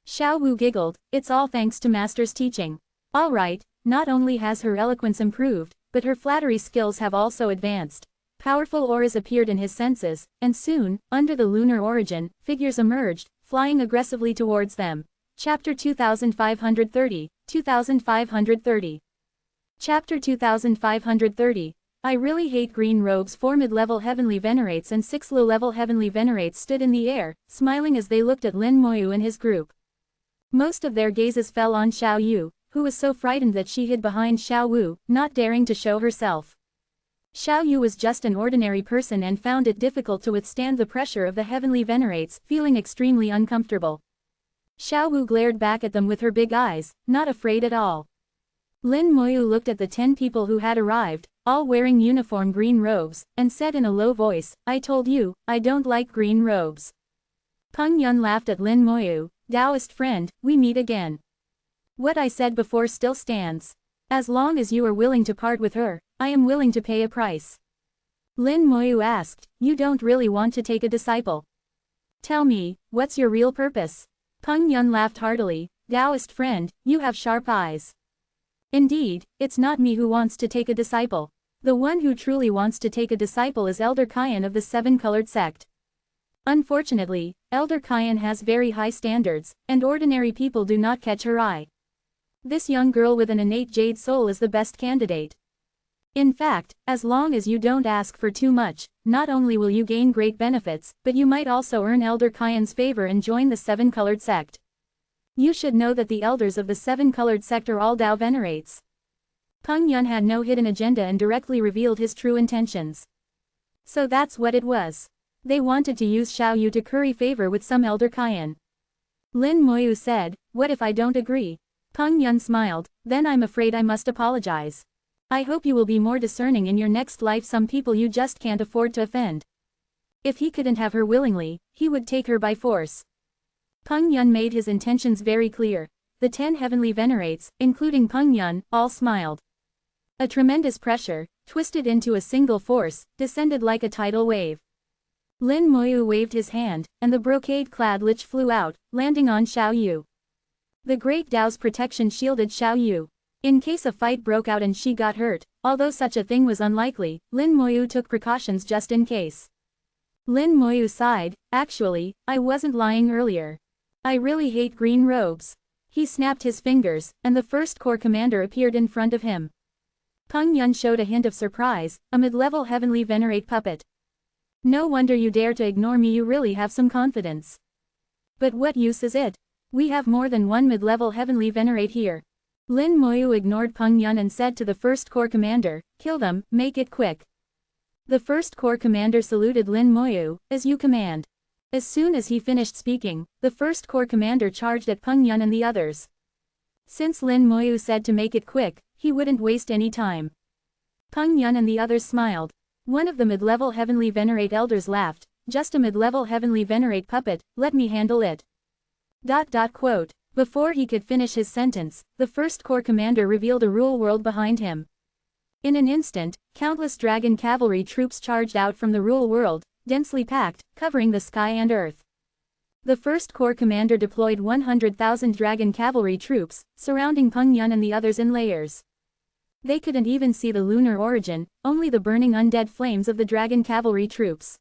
Xiao Wu giggled. "It's all thanks to Master's teaching." "All right, not only has her eloquence improved, but her flattery skills have also advanced." Powerful auras appeared in his senses, and soon, under the lunar origin, figures emerged, flying aggressively towards them. Chapter 2530, 2530. Chapter 2530. I really hate green robes. 4 mid-level heavenly venerates and 6 low-level heavenly venerates stood in the air, smiling as they looked at Lin Moyu and his group. Most of their gazes fell on Xiao Yu, who was so frightened that she hid behind Xiao Wu, not daring to show herself. Xiao Yu was just an ordinary person and found it difficult to withstand the pressure of the heavenly venerates, feeling extremely uncomfortable. Xiao Wu glared back at them with her big eyes, not afraid at all. Lin Moyu looked at the 10 people who had arrived, all wearing uniform green robes, and said in a low voice, "I told you, I don't like green robes." Peng Yun laughed at Lin Moyu. "Taoist friend, we meet again. What I said before still stands. As long as you are willing to part with her, I am willing to pay a price." Lin Moyu asked, "You don't really want to take a disciple? Tell me, what's your real purpose?" Peng Yun laughed heartily. "Taoist friend, you have sharp eyes. Indeed, it's not me who wants to take a disciple. The one who truly wants to take a disciple is Elder Kayan of the 7-colored sect. Unfortunately, Elder Kayan has very high standards, and ordinary people do not catch her eye. This young girl with an innate jade soul is the best candidate. In fact, as long as you don't ask for too much, not only will you gain great benefits, but you might also earn Elder Kayan's favor and join the 7-colored sect. You should know that the elders of the 7-colored sect are all Tao venerates." Peng Yun had no hidden agenda and directly revealed his true intentions. So that's what it was. They wanted to use Xiao Yu to curry favor with some Elder Kayan. Lin Moyu said, "What if I don't agree?" Peng Yun smiled. "Then I'm afraid I must apologize. I hope you will be more discerning in your next life. Some people you just can't afford to offend." If he couldn't have her willingly, he would take her by force. Peng Yun made his intentions very clear. The 10 heavenly venerates, including Peng Yun, all smiled. A tremendous pressure, twisted into a single force, descended like a tidal wave. Lin Moyu waved his hand, and the brocade-clad lich flew out, landing on Xiao Yu. The Great Tao's protection shielded Xiao Yu. In case a fight broke out and she got hurt, although such a thing was unlikely, Lin Moyu took precautions just in case. Lin Moyu sighed. "Actually, I wasn't lying earlier. I really hate green robes." He snapped his fingers, and the first corps commander appeared in front of him. Peng Yun showed a hint of surprise, a mid-level heavenly venerate puppet. "No wonder you dare to ignore me, you really have some confidence. But what use is it? We have more than one mid-level heavenly venerate here." Lin Moyu ignored Peng Yun and said to the first corps commander, "Kill them, make it quick." The first corps commander saluted Lin Moyu, "As you command." As soon as he finished speaking, the first corps commander charged at Peng Yun and the others. Since Lin Moyu said to make it quick, he wouldn't waste any time. Peng Yun and the others smiled. One of the mid-level heavenly venerate elders laughed. "Just a mid-level heavenly venerate puppet, let me handle it." Quote. Before he could finish his sentence, the first corps commander revealed a rule world behind him. In an instant, countless dragon cavalry troops charged out from the rule world, densely packed, covering the sky and earth. The first corps commander deployed 100,000 dragon cavalry troops, surrounding Peng Yun and the others in layers. They couldn't even see the lunar origin, only the burning undead flames of the dragon cavalry troops.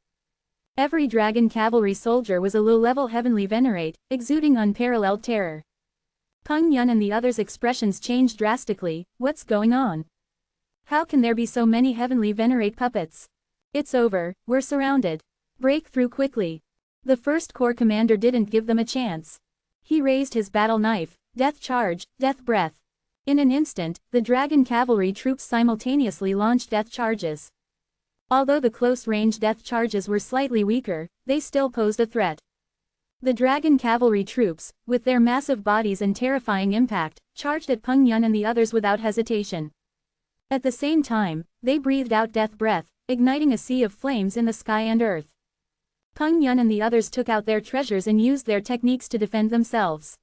Every dragon cavalry soldier was a low-level heavenly venerate, exuding unparalleled terror. Peng Yun and the others' expressions changed drastically. What's going on? How can there be so many heavenly venerate puppets? It's over, we're surrounded. Break through quickly. The first corps commander didn't give them a chance. He raised his battle knife. Death charge, death breath. In an instant, the dragon cavalry troops simultaneously launched death charges. Although the close-range death charges were slightly weaker, they still posed a threat. The dragon cavalry troops, with their massive bodies and terrifying impact, charged at Peng Yun and the others without hesitation. At the same time, they breathed out death breath, igniting a sea of flames in the sky and earth. Peng Yun and the others took out their treasures and used their techniques to defend themselves.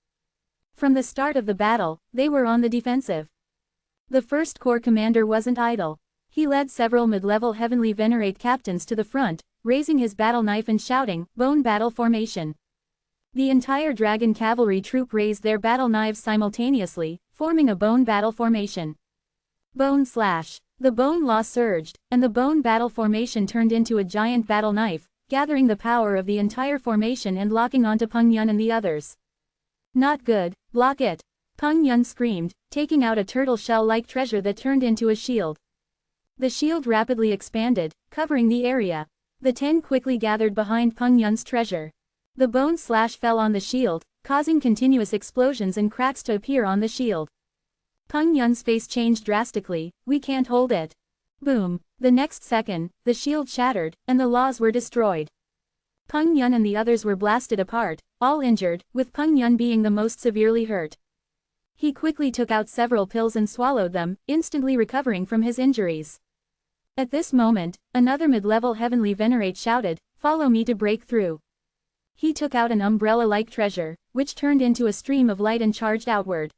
From the start of the battle, they were on the defensive. The first corps commander wasn't idle. He led several mid-level heavenly venerate captains to the front, raising his battle knife and shouting, "Bone battle formation." The entire dragon cavalry troop raised their battle knives simultaneously, forming a bone battle formation. Bone slash. The bone law surged, and the bone battle formation turned into a giant battle knife, gathering the power of the entire formation and locking onto Peng Yun and the others. "Not good, block it!" Peng Yun screamed, taking out a turtle shell-like treasure that turned into a shield. The shield rapidly expanded, covering the area. The 10 quickly gathered behind Peng Yun's treasure. The bone slash fell on the shield, causing continuous explosions and cracks to appear on the shield. Peng Yun's face changed drastically. "We can't hold it." Boom. The next second, the shield shattered, and the laws were destroyed. Peng Yun and the others were blasted apart, all injured, with Peng Yun being the most severely hurt. He quickly took out several pills and swallowed them, instantly recovering from his injuries. At this moment, another mid-level heavenly venerate shouted, "Follow me to break through." He took out an umbrella-like treasure, which turned into a stream of light and charged outward.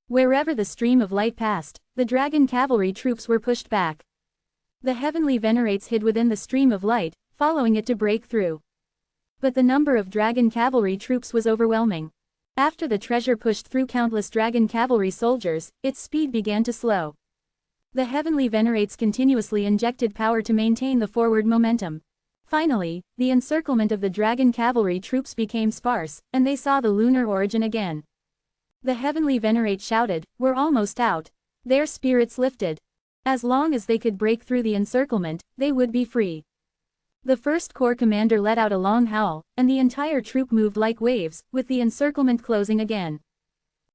Wherever the stream of light passed, the dragon cavalry troops were pushed back. The heavenly venerates hid within the stream of light, following it to break through. But the number of dragon cavalry troops was overwhelming. After the treasure pushed through countless dragon cavalry soldiers, its speed began to slow. The heavenly venerates continuously injected power to maintain the forward momentum. Finally, the encirclement of the dragon cavalry troops became sparse, and they saw the lunar origin again. The heavenly venerate shouted, "We're almost out." Their spirits lifted. As long as they could break through the encirclement, they would be free. The first corps commander let out a long howl, and the entire troop moved like waves, with the encirclement closing again.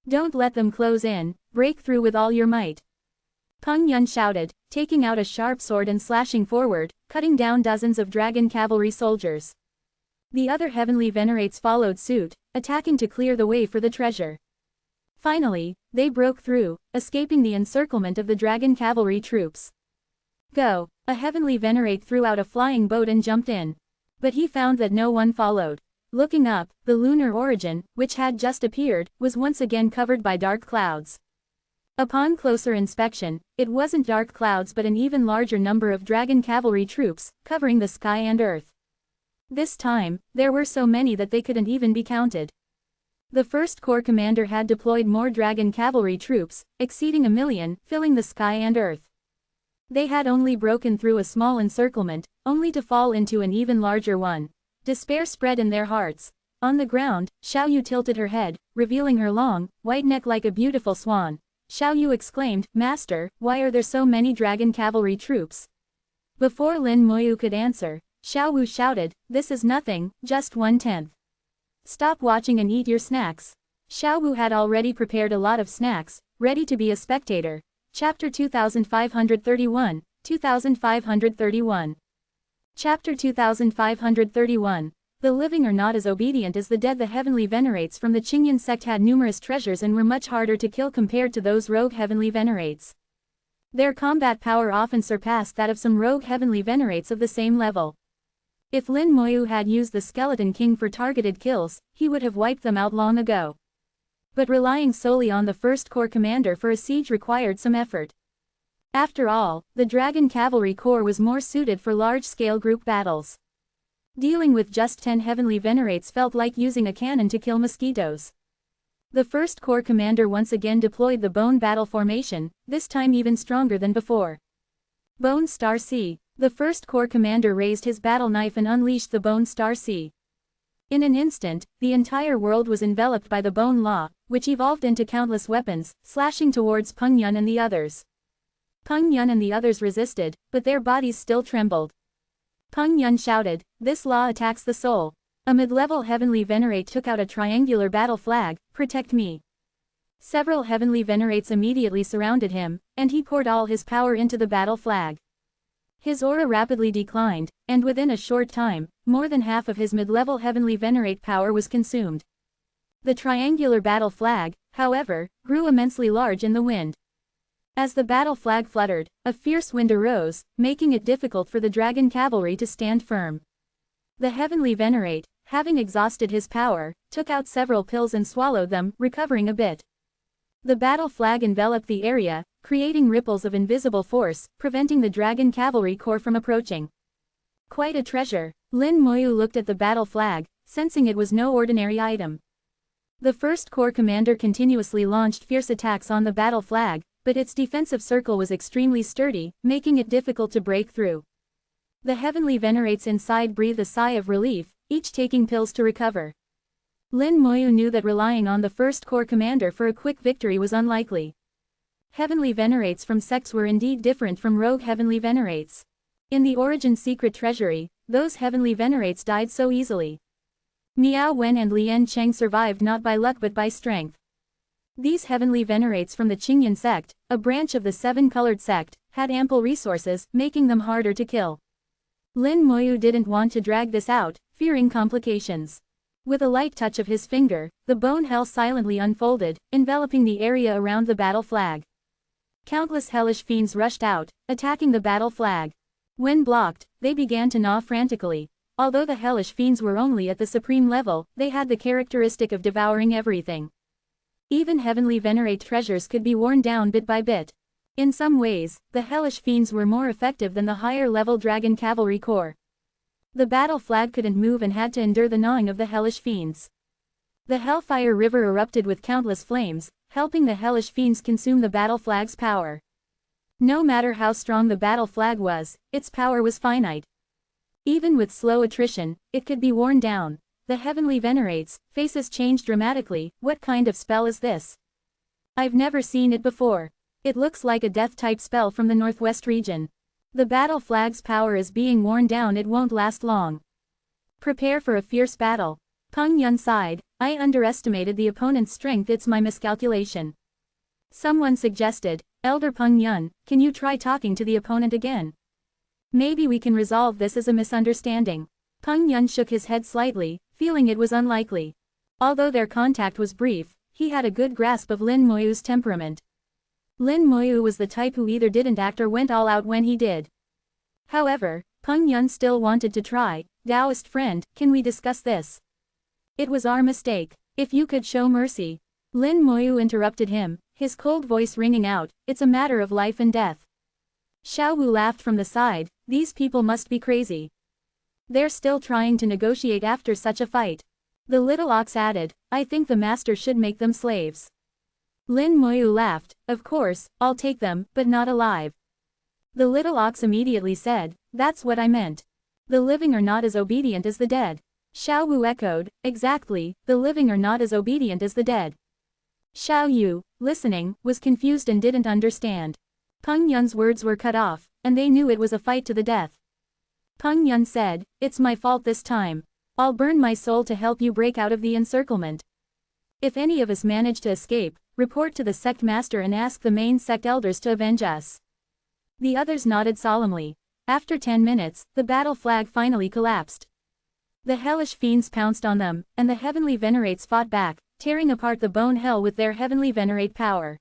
"Don't let them close in, break through with all your might." Peng Yun shouted, taking out a sharp sword and slashing forward, cutting down dozens of dragon cavalry soldiers. The other heavenly venerates followed suit, attacking to clear the way for the treasure. Finally, they broke through, escaping the encirclement of the dragon cavalry troops. "Go!" A heavenly venerate threw out a flying boat and jumped in. But he found that no one followed. Looking up, the lunar origin, which had just appeared, was once again covered by dark clouds. Upon closer inspection, it wasn't dark clouds but an even larger number of dragon cavalry troops, covering the sky and earth. This time, there were so many that they couldn't even be counted. The first corps commander had deployed more dragon cavalry troops, exceeding 1,000,000, filling the sky and earth. They had only broken through a small encirclement, only to fall into an even larger one. Despair spread in their hearts. On the ground, Xiao Yu tilted her head, revealing her long, white neck like a beautiful swan. Xiao Yu exclaimed, "Master, why are there so many dragon cavalry troops?" Before Lin Moyu could answer, Xiao Wu shouted, "This is nothing, just 1/10. Stop watching and eat your snacks." Xiao Wu had already prepared a lot of snacks, ready to be a spectator. Chapter 2531, 2531. Chapter 2531. The living are not as obedient as the dead. The heavenly venerates from the Qingyan sect had numerous treasures and were much harder to kill compared to those rogue heavenly venerates. Their combat power often surpassed that of some rogue heavenly venerates of the same level. If Lin Moyu had used the Skeleton King for targeted kills, he would have wiped them out long ago. But relying solely on the first corps commander for a siege required some effort. After all, the Dragon Cavalry Corps was more suited for large-scale group battles. Dealing with just 10 heavenly venerates felt like using a cannon to kill mosquitoes. The first corps commander once again deployed the Bone Battle Formation, this time even stronger than before. Bone Star C. The first corps commander raised his battle knife and unleashed the Bone Star C. In an instant, the entire world was enveloped by the Bone Law, which evolved into countless weapons, slashing towards Peng Yun and the others. Peng Yun and the others resisted, but their bodies still trembled. Peng Yun shouted, "This law attacks the soul." A mid-level heavenly venerate took out a triangular battle flag, "Protect me." Several heavenly venerates immediately surrounded him, and he poured all his power into the battle flag. His aura rapidly declined, and within a short time, more than half of his mid-level heavenly venerate power was consumed. The triangular battle flag, however, grew immensely large in the wind. As the battle flag fluttered, a fierce wind arose, making it difficult for the dragon cavalry to stand firm. The heavenly venerate, having exhausted his power, took out several pills and swallowed them, recovering a bit. The battle flag enveloped the area, creating ripples of invisible force, preventing the dragon cavalry corps from approaching. Quite a treasure. Lin Moyu looked at the battle flag, sensing it was no ordinary item. The first corps commander continuously launched fierce attacks on the battle flag, but its defensive circle was extremely sturdy, making it difficult to break through. The heavenly venerates inside breathed a sigh of relief, each taking pills to recover. Lin Moyu knew that relying on the first corps commander for a quick victory was unlikely. Heavenly venerates from sects were indeed different from rogue heavenly venerates. In the Origin Secret Treasury, those heavenly venerates died so easily. Miao Wen and Lian Cheng survived not by luck but by strength. These heavenly venerates from the Qingyan sect, a branch of the seven-colored sect, had ample resources, making them harder to kill. Lin Moyu didn't want to drag this out, fearing complications. With a light touch of his finger, the bone hell silently unfolded, enveloping the area around the battle flag. Countless hellish fiends rushed out, attacking the battle flag. When blocked, they began to gnaw frantically. Although the hellish fiends were only at the supreme level, they had the characteristic of devouring everything. Even heavenly venerate treasures could be worn down bit by bit. In some ways, the hellish fiends were more effective than the higher-level dragon cavalry corps. The battle flag couldn't move and had to endure the gnawing of the hellish fiends. The Hellfire River erupted with countless flames, helping the hellish fiends consume the battle flag's power. No matter how strong the battle flag was, its power was finite. Even with slow attrition, it could be worn down. The heavenly venerates' faces changed dramatically. What kind of spell is this? I've never seen it before. It looks like a death-type spell from the northwest region. The battle flag's power is being worn down, it won't last long. Prepare for a fierce battle. Peng Yun sighed, I underestimated the opponent's strength, it's my miscalculation. Someone suggested, Elder Peng Yun, can you try talking to the opponent again? Maybe we can resolve this as a misunderstanding. Peng Yun shook his head slightly, feeling it was unlikely. Although their contact was brief, he had a good grasp of Lin Moyu's temperament. Lin Moyu was the type who either didn't act or went all out when he did. However, Peng Yun still wanted to try. Taoist friend, can we discuss this? It was our mistake. If you could show mercy. Lin Moyu interrupted him, his cold voice ringing out, it's a matter of life and death. Xiao Wu laughed from the side, these people must be crazy. They're still trying to negotiate after such a fight. The little ox added, I think the master should make them slaves. Lin Moyu laughed, of course, I'll take them, but not alive. The little ox immediately said, that's what I meant. The living are not as obedient as the dead. Xiao Wu echoed, exactly, the living are not as obedient as the dead. Xiao Yu, listening, was confused and didn't understand. Peng Yun's words were cut off, and they knew it was a fight to the death. Peng Yun said, it's my fault this time. I'll burn my soul to help you break out of the encirclement. If any of us manage to escape, report to the sect master and ask the main sect elders to avenge us. The others nodded solemnly. After 10 minutes, the battle flag finally collapsed. The hellish fiends pounced on them, and the heavenly venerates fought back, tearing apart the bone hell with their heavenly venerate power.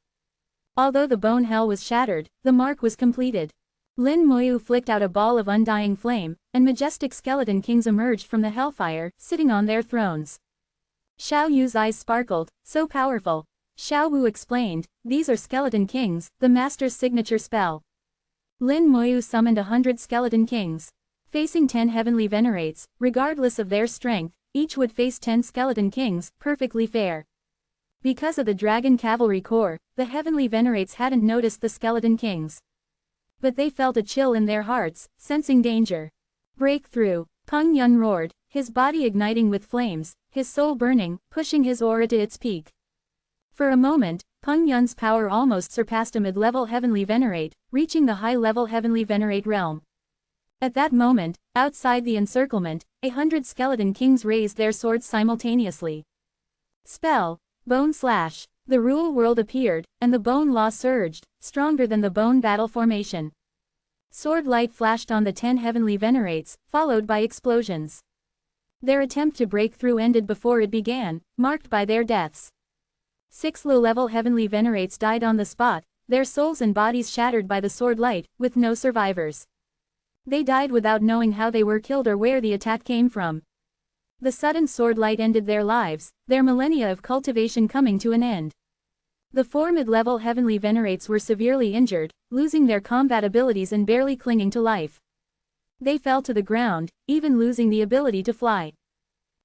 Although the bone hell was shattered, the mark was completed. Lin Moyu flicked out a ball of undying flame, and majestic skeleton kings emerged from the hellfire, sitting on their thrones. Xiao Yu's eyes sparkled, so powerful. Xiao Wu explained, these are skeleton kings, the master's signature spell. Lin Moyu summoned 100 skeleton kings. Facing 10 heavenly venerates, regardless of their strength, each would face 10 skeleton kings, perfectly fair. Because of the dragon cavalry corps, the heavenly venerates hadn't noticed the skeleton kings. But they felt a chill in their hearts, sensing danger. Breakthrough! Peng Yun roared, his body igniting with flames, his soul burning, pushing his aura to its peak. For a moment, Peng Yun's power almost surpassed a mid-level heavenly venerate, reaching the high-level heavenly venerate realm. At that moment, outside the encirclement, 100 skeleton kings raised their swords simultaneously. Spell, Bone Slash. The Rule World appeared, and the Bone Law surged, stronger than the Bone Battle formation. Sword light flashed on the 10 heavenly venerates, followed by explosions. Their attempt to break through ended before it began, marked by their deaths. 6 low-level heavenly venerates died on the spot, their souls and bodies shattered by the sword light, with no survivors. They died without knowing how they were killed or where the attack came from. The sudden sword light ended their lives, their millennia of cultivation coming to an end. The 4 mid-level heavenly venerates were severely injured, losing their combat abilities and barely clinging to life. They fell to the ground, even losing the ability to fly.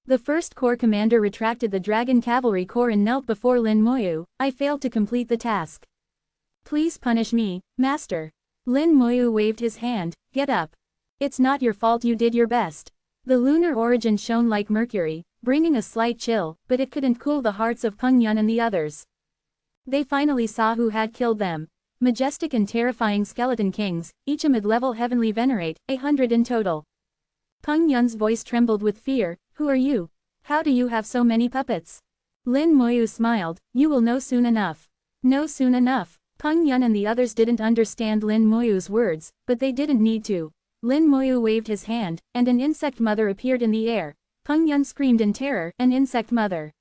The first corps commander retracted the Dragon Cavalry Corps and knelt before Lin Moyu. I failed to complete the task. Please punish me, Master. Lin Moyu waved his hand. Get up. It's not your fault, you did your best. The lunar origin shone like mercury, bringing a slight chill, but it couldn't cool the hearts of Peng Yun and the others. They finally saw who had killed them. Majestic and terrifying skeleton kings, each a mid-level heavenly venerate, 100 in total. Peng Yun's voice trembled with fear. Who are you? How do you have so many puppets? Lin Moyu smiled. You will know soon enough. Know soon enough. Peng Yun and the others didn't understand Lin Moyu's words, but they didn't need to. Lin Moyu waved his hand, and an insect mother appeared in the air. Peng Yun screamed in terror. An insect mother.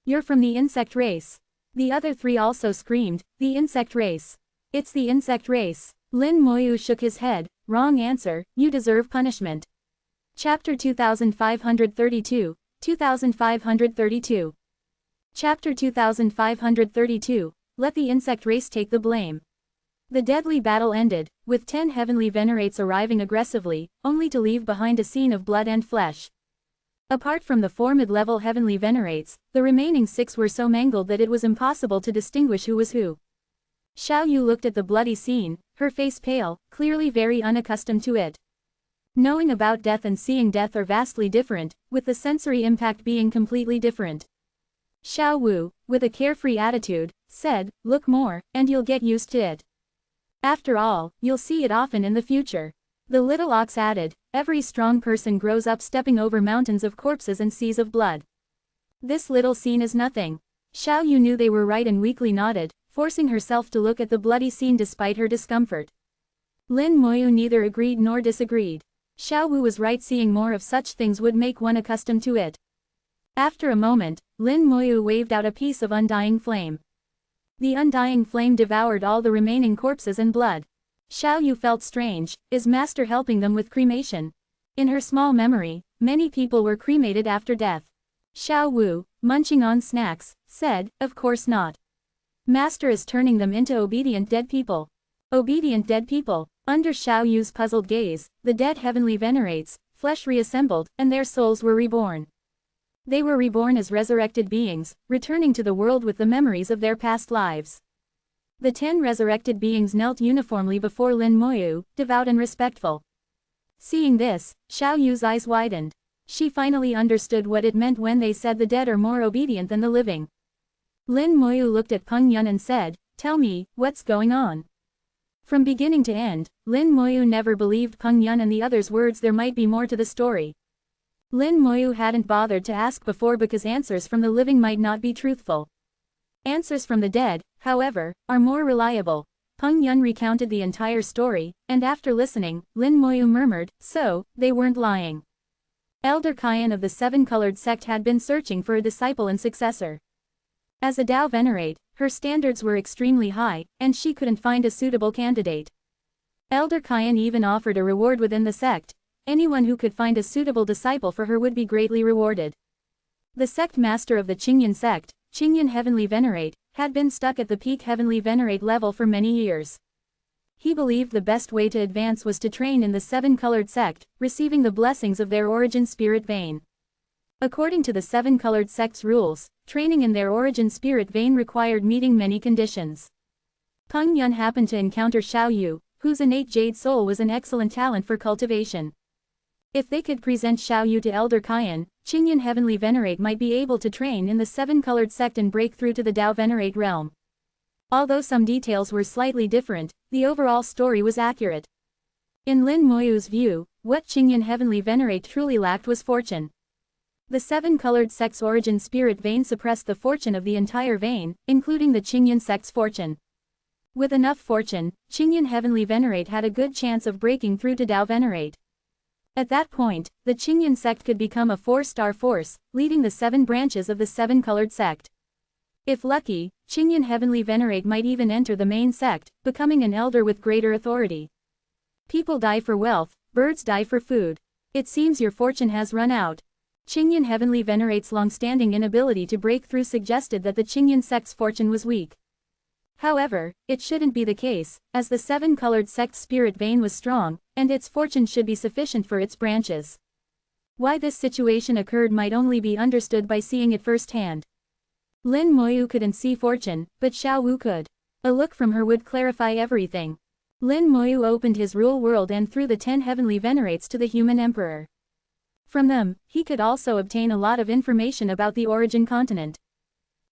You're from the insect race. The other 3 also screamed, the insect race. It's the insect race. Lin Moyu shook his head. Wrong answer, you deserve punishment. Chapter 2532, 2532. Chapter 2532, let the insect race take the blame. The deadly battle ended, with 10 heavenly venerates arriving aggressively, only to leave behind a scene of blood and flesh. Apart from the 4 mid-level heavenly venerates, the remaining 6 were so mangled that it was impossible to distinguish who was who. Xiao Yu looked at the bloody scene, her face pale, clearly very unaccustomed to it. Knowing about death and seeing death are vastly different, with the sensory impact being completely different. Xiao Wu, with a carefree attitude, said, look more, and you'll get used to it. After all, you'll see it often in the future. The little ox added, every strong person grows up stepping over mountains of corpses and seas of blood. This little scene is nothing. Xiao Yu knew they were right and weakly nodded, forcing herself to look at the bloody scene despite her discomfort. Lin Moyu neither agreed nor disagreed. Xiao Wu was right, seeing more of such things would make one accustomed to it. After a moment, Lin Moyu waved out a piece of undying flame. The undying flame devoured all the remaining corpses and blood. Xiao Yu felt strange. Is Master helping them with cremation? In her small memory, many people were cremated after death. Xiao Wu, munching on snacks, said, of course not. Master is turning them into obedient dead people. Obedient dead people. Under Xiao Yu's puzzled gaze, the dead heavenly venerates, flesh reassembled, and their souls were reborn. They were reborn as resurrected beings, returning to the world with the memories of their past lives. The 10 resurrected beings knelt uniformly before Lin Moyu, devout and respectful. Seeing this, Xiao Yu's eyes widened. She finally understood what it meant when they said the dead are more obedient than the living. Lin Moyu looked at Peng Yun and said, tell me, what's going on? From beginning to end, Lin Moyu never believed Peng Yun and the others' words. There might be more to the story. Lin Moyu hadn't bothered to ask before because answers from the living might not be truthful. Answers from the dead, however, are more reliable. Peng Yun recounted the entire story, and after listening, Lin Moyu murmured, so, they weren't lying. Elder Kian of the 7-colored sect had been searching for a disciple and successor. As a Dao Venerate, her standards were extremely high, and she couldn't find a suitable candidate. Elder Kian even offered a reward within the sect. Anyone who could find a suitable disciple for her would be greatly rewarded. The sect master of the Qingyan sect, Qingyan Heavenly Venerate, had been stuck at the peak Heavenly Venerate level for many years. He believed the best way to advance was to train in the 7-colored sect, receiving the blessings of their origin spirit vein. According to the 7-colored sect's rules, training in their origin spirit vein required meeting many conditions. Peng Yun happened to encounter Xiao Yu, whose innate jade soul was an excellent talent for cultivation. If they could present Xiao Yu to Elder Kian, Qingyan Heavenly Venerate might be able to train in the 7-colored sect and break through to the Dao Venerate realm. Although some details were slightly different, the overall story was accurate. In Lin Moyu's view, what Qingyan Heavenly Venerate truly lacked was fortune. The seven-colored sect's origin spirit vein suppressed the fortune of the entire vein, including the Qingyan sect's fortune. With enough fortune, Qingyan Heavenly Venerate had a good chance of breaking through to Tao Venerate. At that point, the Qingyan sect could become a four-star force, leading the seven branches of the seven-colored sect. If lucky, Qingyan Heavenly Venerate might even enter the main sect, becoming an elder with greater authority. People die for wealth, birds die for food. It seems your fortune has run out. Qingyan Heavenly Venerate's long-standing inability to break through suggested that the Qingyan sect's fortune was weak. However, it shouldn't be the case, as the seven-colored sect's spirit vein was strong, and its fortune should be sufficient for its branches. Why this situation occurred might only be understood by seeing it firsthand. Lin Moyu couldn't see fortune, but Xiao Wu could. A look from her would clarify everything. Lin Moyu opened his rule world and threw the 10 heavenly venerates to the human emperor. From them, he could also obtain a lot of information about the origin continent.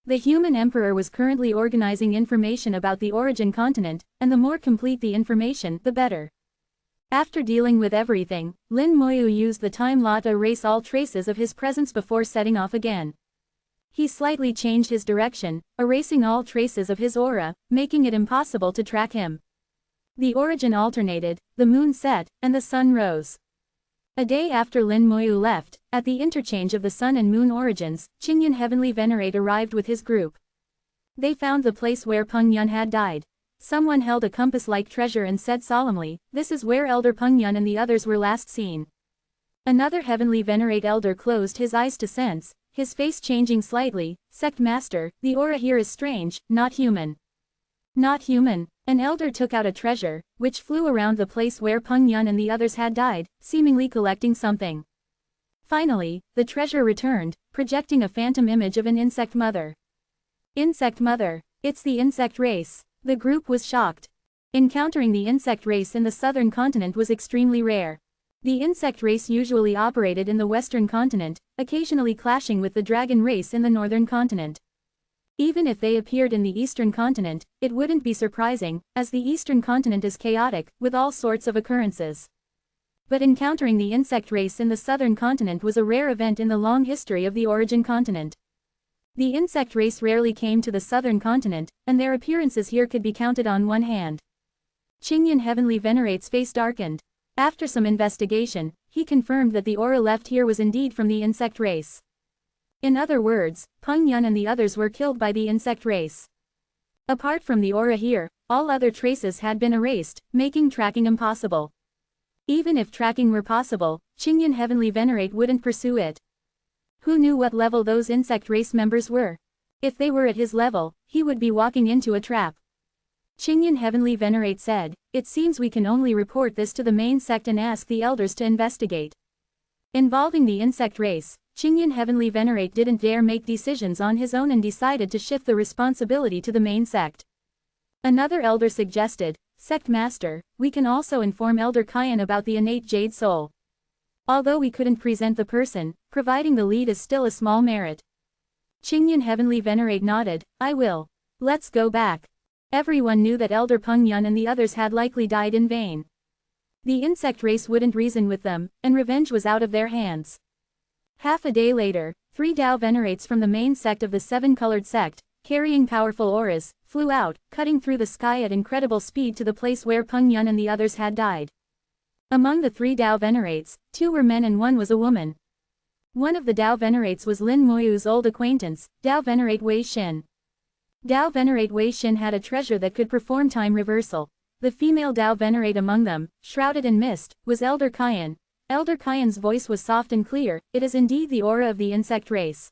The human emperor was currently organizing information about the origin continent, and the more complete the information, the better. After dealing with everything, Lin Moyu used the time law to erase all traces of his presence before setting off again. He slightly changed his direction, erasing all traces of his aura, making it impossible to track him. The origin alternated, the moon set, and the sun rose. A day after Lin Moyu left, at the interchange of the sun and moon origins, Qingyan Heavenly Venerate arrived with his group. They found the place where Peng Yun had died. Someone held a compass-like treasure and said solemnly, "This is where Elder Peng Yun and the others were last seen." Another Heavenly Venerate elder closed his eyes to sense, his face changing slightly, "Sect Master, the aura here is strange, not human." Not human. An elder took out a treasure, which flew around the place where Peng Yun and the others had died, seemingly collecting something. Finally, the treasure returned, projecting a phantom image of an insect mother. Insect mother. It's the insect race. The group was shocked. Encountering the insect race in the southern continent was extremely rare. The insect race usually operated in the western continent, occasionally clashing with the dragon race in the northern continent. Even if they appeared in the eastern continent, it wouldn't be surprising, as the eastern continent is chaotic, with all sorts of occurrences. But encountering the insect race in the southern continent was a rare event in the long history of the origin continent. The insect race rarely came to the southern continent, and their appearances here could be counted on one hand. Qingyan Heavenly Venerate's face darkened. After some investigation, he confirmed that the aura left here was indeed from the insect race. In other words, Peng Yun and the others were killed by the insect race. Apart from the aura here, all other traces had been erased, making tracking impossible. Even if tracking were possible, Qingyan Heavenly Venerate wouldn't pursue it. Who knew what level those insect race members were? If they were at his level, he would be walking into a trap. Qingyan Heavenly Venerate said, "It seems we can only report this to the main sect and ask the elders to investigate." Involving the insect race, Qingyan Heavenly Venerate didn't dare make decisions on his own and decided to shift the responsibility to the main sect. Another elder suggested, "Sect Master, we can also inform Elder Kyan about the innate Jade Soul. Although we couldn't present the person, providing the lead is still a small merit." Qingyan Heavenly Venerate nodded, "I will. Let's go back." Everyone knew that Elder Peng Yun and the others had likely died in vain. The insect race wouldn't reason with them, and revenge was out of their hands. Half a day later, 3 Tao Venerates from the main sect of the seven-colored sect, carrying powerful auras, flew out, cutting through the sky at incredible speed to the place where Peng Yun and the others had died. Among the 3 Tao Venerates, 2 were men and 1 was a woman. One of the Tao Venerates was Lin Moyu's old acquaintance, Tao Venerate Wei Xin. Tao Venerate Wei Xin had a treasure that could perform time reversal. The female Tao Venerate among them, shrouded in mist, was Elder Kyan. Elder Kyan's voice was soft and clear, "It is indeed the aura of the insect race.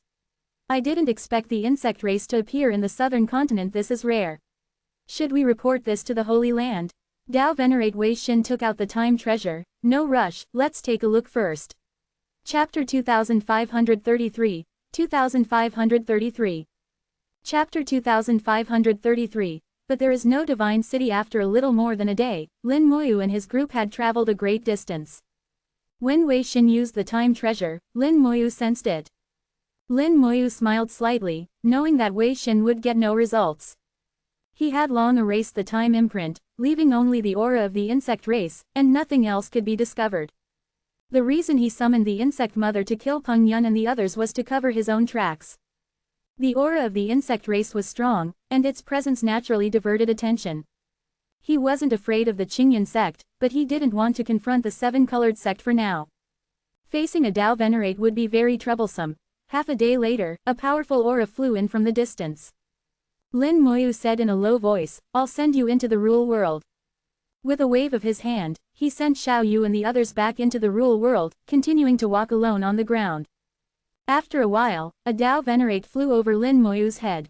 I didn't expect the insect race to appear in the southern continent. This is rare. Should we report this to the Holy Land?" Tao Venerate Wei Xin took out the time treasure. "No rush, let's take a look first." Chapter 2533, 2533. Chapter 2533. But there is no divine city. After a little more than a day, Lin Moyu and his group had traveled a great distance. When Wei Xin used the time treasure, Lin Moyu sensed it. Lin Moyu smiled slightly, knowing that Wei Xin would get no results. He had long erased the time imprint, leaving only the aura of the insect race, and nothing else could be discovered. The reason he summoned the insect mother to kill Peng Yun and the others was to cover his own tracks. The aura of the insect race was strong, and its presence naturally diverted attention. He wasn't afraid of the Qingyun sect, but he didn't want to confront the seven-colored sect for now. Facing a Dao Venerate would be very troublesome. Half a day later, a powerful aura flew in from the distance. Lin Moyu said in a low voice, "I'll send you into the Rule World." With a wave of his hand, he sent Xiao Yu and the others back into the Rule World, continuing to walk alone on the ground. After a while, a Dao Venerate flew over Lin Moyu's head.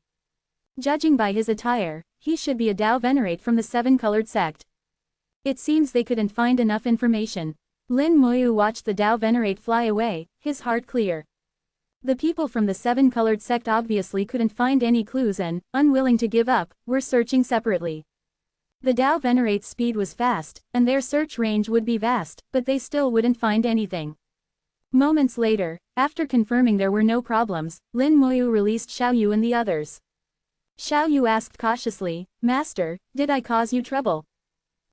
Judging by his attire, he should be a Dao Venerate from the seven-colored sect. It seems they couldn't find enough information. Lin Moyu watched the Dao Venerate fly away, his heart clear. The people from the seven-colored sect obviously couldn't find any clues and, unwilling to give up, were searching separately. The Dao Venerate's speed was fast, and their search range would be vast, but they still wouldn't find anything. Moments later, after confirming there were no problems, Lin Moyu released Xiao Yu and the others. Xiao Yu asked cautiously, "Master, did I cause you trouble?"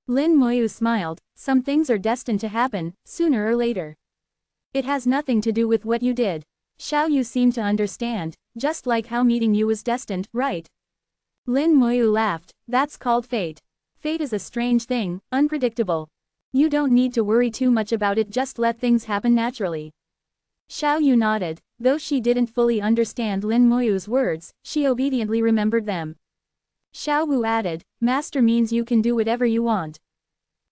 Lin Moyu smiled, "Some things are destined to happen, sooner or later. It has nothing to do with what you did." Xiao Yu seemed to understand, "Just like how meeting you was destined, right?" Lin Moyu laughed, "That's called fate. Fate is a strange thing, unpredictable. You don't need to worry too much about it, just let things happen naturally." Xiao Yu nodded, though she didn't fully understand Lin Moyu's words, she obediently remembered them. Xiao Wu added, "Master means you can do whatever you want.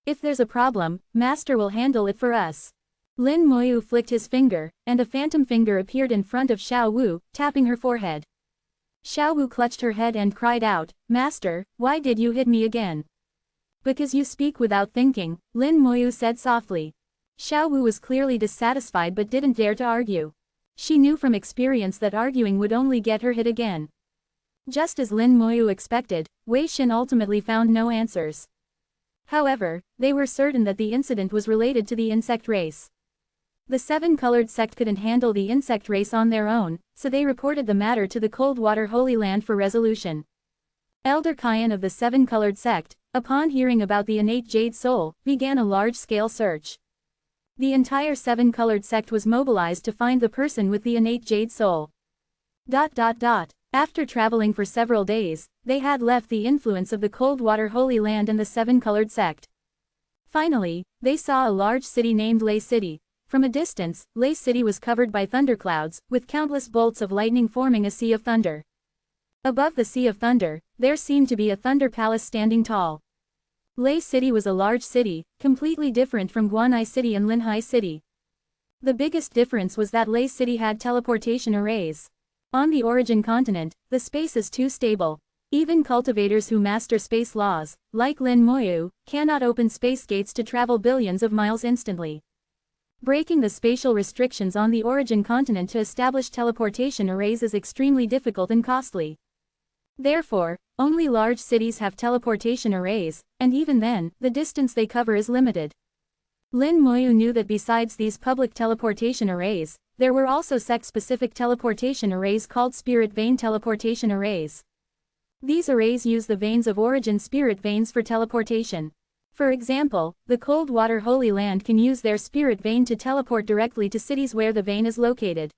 If there's a problem, Master will handle it for us." Lin Moyu flicked his finger, and a phantom finger appeared in front of Xiao Wu, tapping her forehead. Xiao Wu clutched her head and cried out, "Master, why did you hit me again?" "Because you speak without thinking," Lin Moyu said softly. Xiao Wu was clearly dissatisfied but didn't dare to argue. She knew from experience that arguing would only get her hit again. Just as Lin Moyu expected, Wei Xin ultimately found no answers. However, they were certain that the incident was related to the insect race. The seven-colored sect couldn't handle the insect race on their own, so they reported the matter to the Coldwater Holy Land for resolution. Elder Kian of the seven-colored sect, upon hearing about the innate jade soul, began a large-scale search. The entire seven-colored sect was mobilized to find the person with the innate jade soul. After traveling for several days, they had left the influence of the Coldwater Holy Land and the seven-colored sect. Finally, they saw a large city named Lei City. From a distance, Lei City was covered by thunderclouds, with countless bolts of lightning forming a sea of thunder. Above the sea of thunder, there seemed to be a thunder palace standing tall. Lei City was a large city, completely different from Guanai City and Linhai City. The biggest difference was that Lei City had teleportation arrays. On the origin continent, the space is too stable. Even cultivators who master space laws, like Lin Moyu, cannot open space gates to travel billions of miles instantly. Breaking the spatial restrictions on the origin continent to establish teleportation arrays is extremely difficult and costly. Therefore, only large cities have teleportation arrays, and even then, the distance they cover is limited. Lin Moyu knew that besides these public teleportation arrays, there were also sect-specific teleportation arrays called spirit vein teleportation arrays. These arrays use the veins of origin spirit veins for teleportation. For example, the Coldwater Holy Land can use their spirit vein to teleport directly to cities where the vein is located.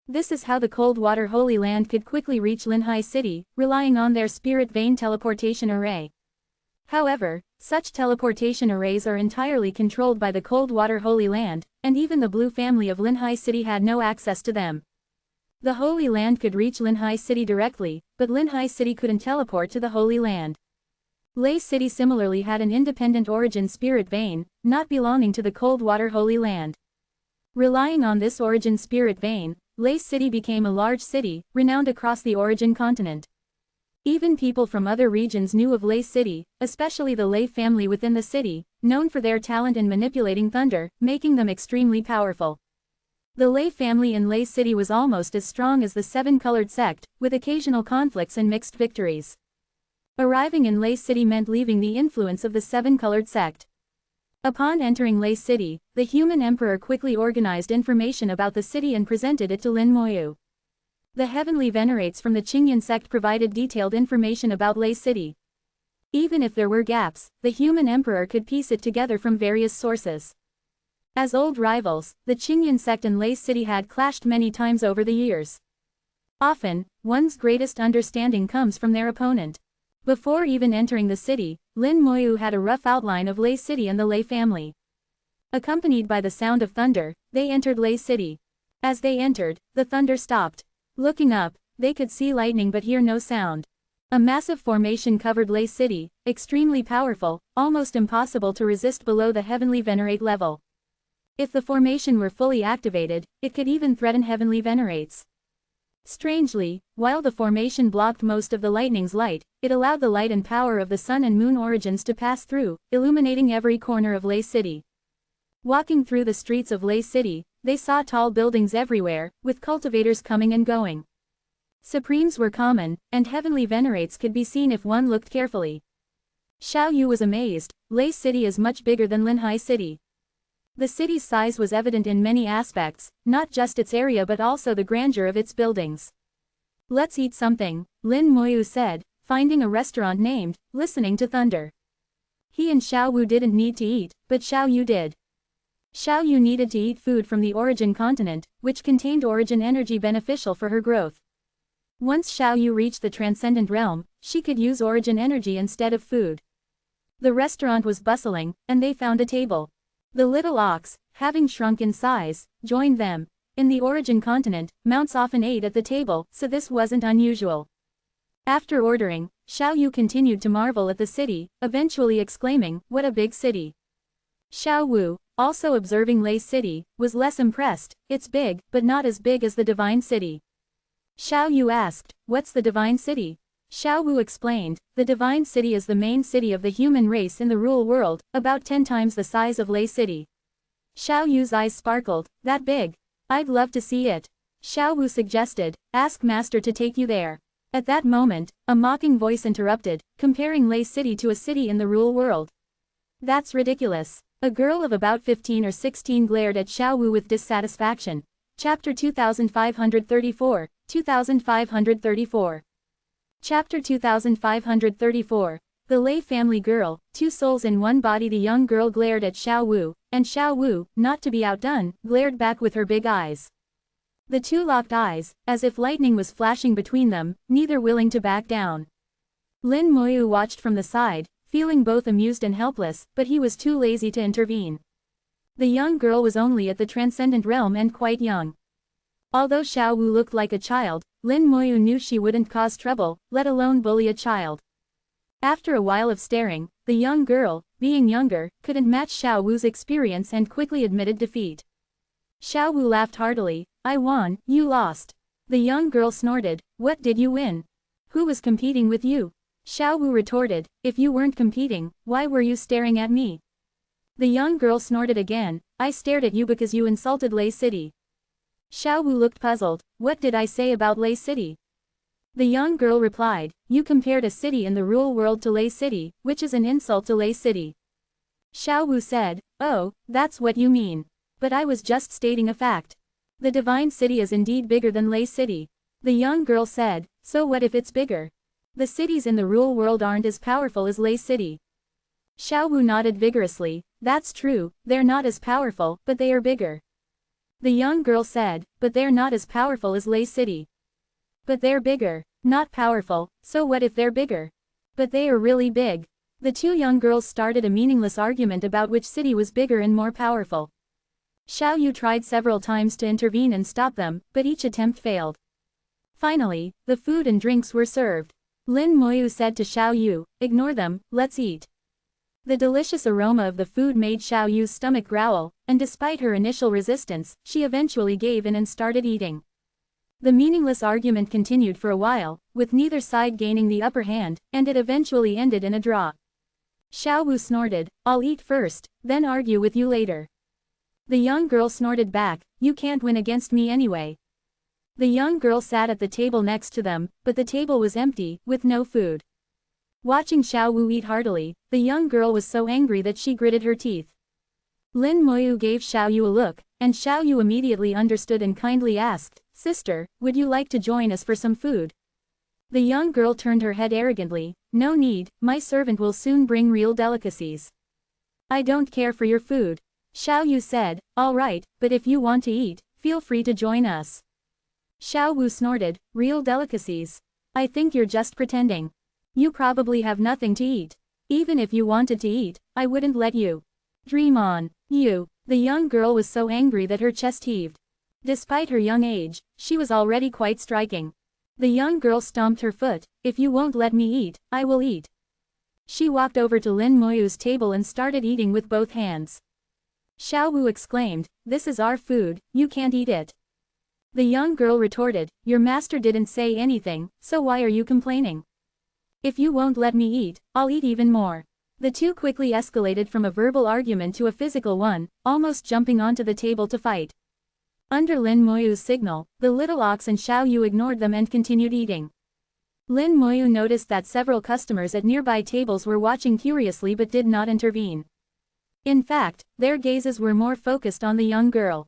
This is how the Coldwater Holy Land could quickly reach Linhai City, relying on their spirit vein teleportation array. However, such teleportation arrays are entirely controlled by the Coldwater Holy Land, and even the Blue family of Linhai City had no access to them. The Holy Land could reach Linhai City directly, but Linhai City couldn't teleport to the Holy Land. Lei City similarly had an independent origin spirit vein, not belonging to the Coldwater Holy Land. Relying on this origin spirit vein, Lei City became a large city, renowned across the origin continent. Even people from other regions knew of Lei City, especially the Lei family within the city, known for their talent in manipulating thunder, making them extremely powerful. The Lei family in Lei City was almost as strong as the seven-colored sect, with occasional conflicts and mixed victories. Arriving in Lei City meant leaving the influence of the seven-colored sect. Upon entering Lei City, the human emperor quickly organized information about the city and presented it to Lin Moyu. The heavenly venerates from the Qingyun sect provided detailed information about Lei City. Even if there were gaps, the human emperor could piece it together from various sources. As old rivals, the Qingyan sect and Lei City had clashed many times over the years. Often, one's greatest understanding comes from their opponent. Before even entering the city, Lin Moyu had a rough outline of Lei City and the Lei family. Accompanied by the sound of thunder, they entered Lei City. As they entered, the thunder stopped. Looking up, they could see lightning but hear no sound. A massive formation covered Lei City, extremely powerful, almost impossible to resist below the heavenly venerate level. If the formation were fully activated, it could even threaten heavenly venerates. Strangely, while the formation blocked most of the lightning's light, it allowed the light and power of the sun and moon origins to pass through, illuminating every corner of Lei City. Walking through the streets of Lei City, they saw tall buildings everywhere, with cultivators coming and going. Supremes were common, and heavenly venerates could be seen if one looked carefully. Xiao Yu was amazed. Lei City is much bigger than Linhai City. The city's size was evident in many aspects, not just its area but also the grandeur of its buildings. Let's eat something, Lin Moyu said, finding a restaurant named, Listening to Thunder. He and Xiao Wu didn't need to eat, but Xiao Yu did. Xiao Yu needed to eat food from the origin continent, which contained origin energy beneficial for her growth. Once Xiao Yu reached the transcendent realm, she could use origin energy instead of food. The restaurant was bustling, and they found a table. The little ox, having shrunk in size, joined them. In the origin continent, mounts often ate at the table, so this wasn't unusual. After ordering, Xiao Yu continued to marvel at the city, eventually exclaiming, "What a big city!" Xiao Wu, also observing Lei City, was less impressed. "It's big, but not as big as the Divine City." Xiao Yu asked, "What's the Divine City?" Xiao Wu explained, "The Divine City is the main city of the human race in the rural world, about 10 times the size of Lei City." Xiao Yu's eyes sparkled. "That big? I'd love to see it." Xiao Wu suggested, "Ask Master to take you there." At that moment, a mocking voice interrupted, comparing Lei City to a city in the rural world. "That's ridiculous." A girl of about 15 or 16 glared at Xiao Wu with dissatisfaction. Chapter 2534, 2534. Chapter 2534. The Lei family girl, 2 souls in one body. The young girl glared at Xiao Wu, and Xiao Wu, not to be outdone, glared back with her big eyes. The two locked eyes, as if lightning was flashing between them, neither willing to back down. Lin Moyu watched from the side, feeling both amused and helpless, but he was too lazy to intervene. The young girl was only at the transcendent realm and quite young. Although Xiao Wu looked like a child, Lin Moyu knew she wouldn't cause trouble, let alone bully a child. After a while of staring, the young girl, being younger, couldn't match Xiao Wu's experience and quickly admitted defeat. Xiao Wu laughed heartily. "I won, you lost." The young girl snorted. "What did you win? Who was competing with you?" Xiao Wu retorted, "If you weren't competing, why were you staring at me?" The young girl snorted again. "I stared at you because you insulted Lei City." Xiao Wu looked puzzled. "What did I say about Lei City?" The young girl replied, "You compared a city in the rural world to Lei City, which is an insult to Lei City." Xiao Wu said, "Oh, that's what you mean. But I was just stating a fact. The Divine City is indeed bigger than Lei City." The young girl said, "So what if it's bigger? The cities in the rural world aren't as powerful as Lei City." Xiao Wu nodded vigorously. "That's true, they're not as powerful, but they are bigger." The young girl said, "But they're not as powerful as Lei City." "But they're bigger." "Not powerful, so what if they're bigger?" "But they are really big." The two young girls started a meaningless argument about which city was bigger and more powerful. Xiao Yu tried several times to intervene and stop them, but each attempt failed. Finally, the food and drinks were served. Lin Moyu said to Xiao Yu, "Ignore them, let's eat." The delicious aroma of the food made Xiao Yu's stomach growl, and despite her initial resistance, she eventually gave in and started eating. The meaningless argument continued for a while, with neither side gaining the upper hand, and it eventually ended in a draw. Xiao Wu snorted, "I'll eat first, then argue with you later." The young girl snorted back, "You can't win against me anyway." The young girl sat at the table next to them, but the table was empty, with no food. Watching Xiao Wu eat heartily, the young girl was so angry that she gritted her teeth. Lin Moyu gave Xiao Yu a look, and Xiao Yu immediately understood and kindly asked, "Sister, would you like to join us for some food?" The young girl turned her head arrogantly, "No need, my servant will soon bring real delicacies." "I don't care for your food." Xiao Yu said, all right, but if you want to eat, feel free to join us. Xiao Wu snorted, real delicacies. I think you're just pretending. You probably have nothing to eat. Even if you wanted to eat, I wouldn't let you. Dream on. You. The young girl was so angry that her chest heaved. Despite her young age, she was already quite striking. The young girl stomped her foot. If you won't let me eat, I will eat. She walked over to Lin Moyu's table and started eating with both hands. Xiao Wu exclaimed, this is our food, you can't eat it. The young girl retorted, your master didn't say anything, so why are you complaining? If you won't let me eat, I'll eat even more. The two quickly escalated from a verbal argument to a physical one, almost jumping onto the table to fight. Under Lin Moyu's signal, the little ox and Xiao Yu ignored them and continued eating. Lin Moyu noticed that several customers at nearby tables were watching curiously but did not intervene. In fact, their gazes were more focused on the young girl.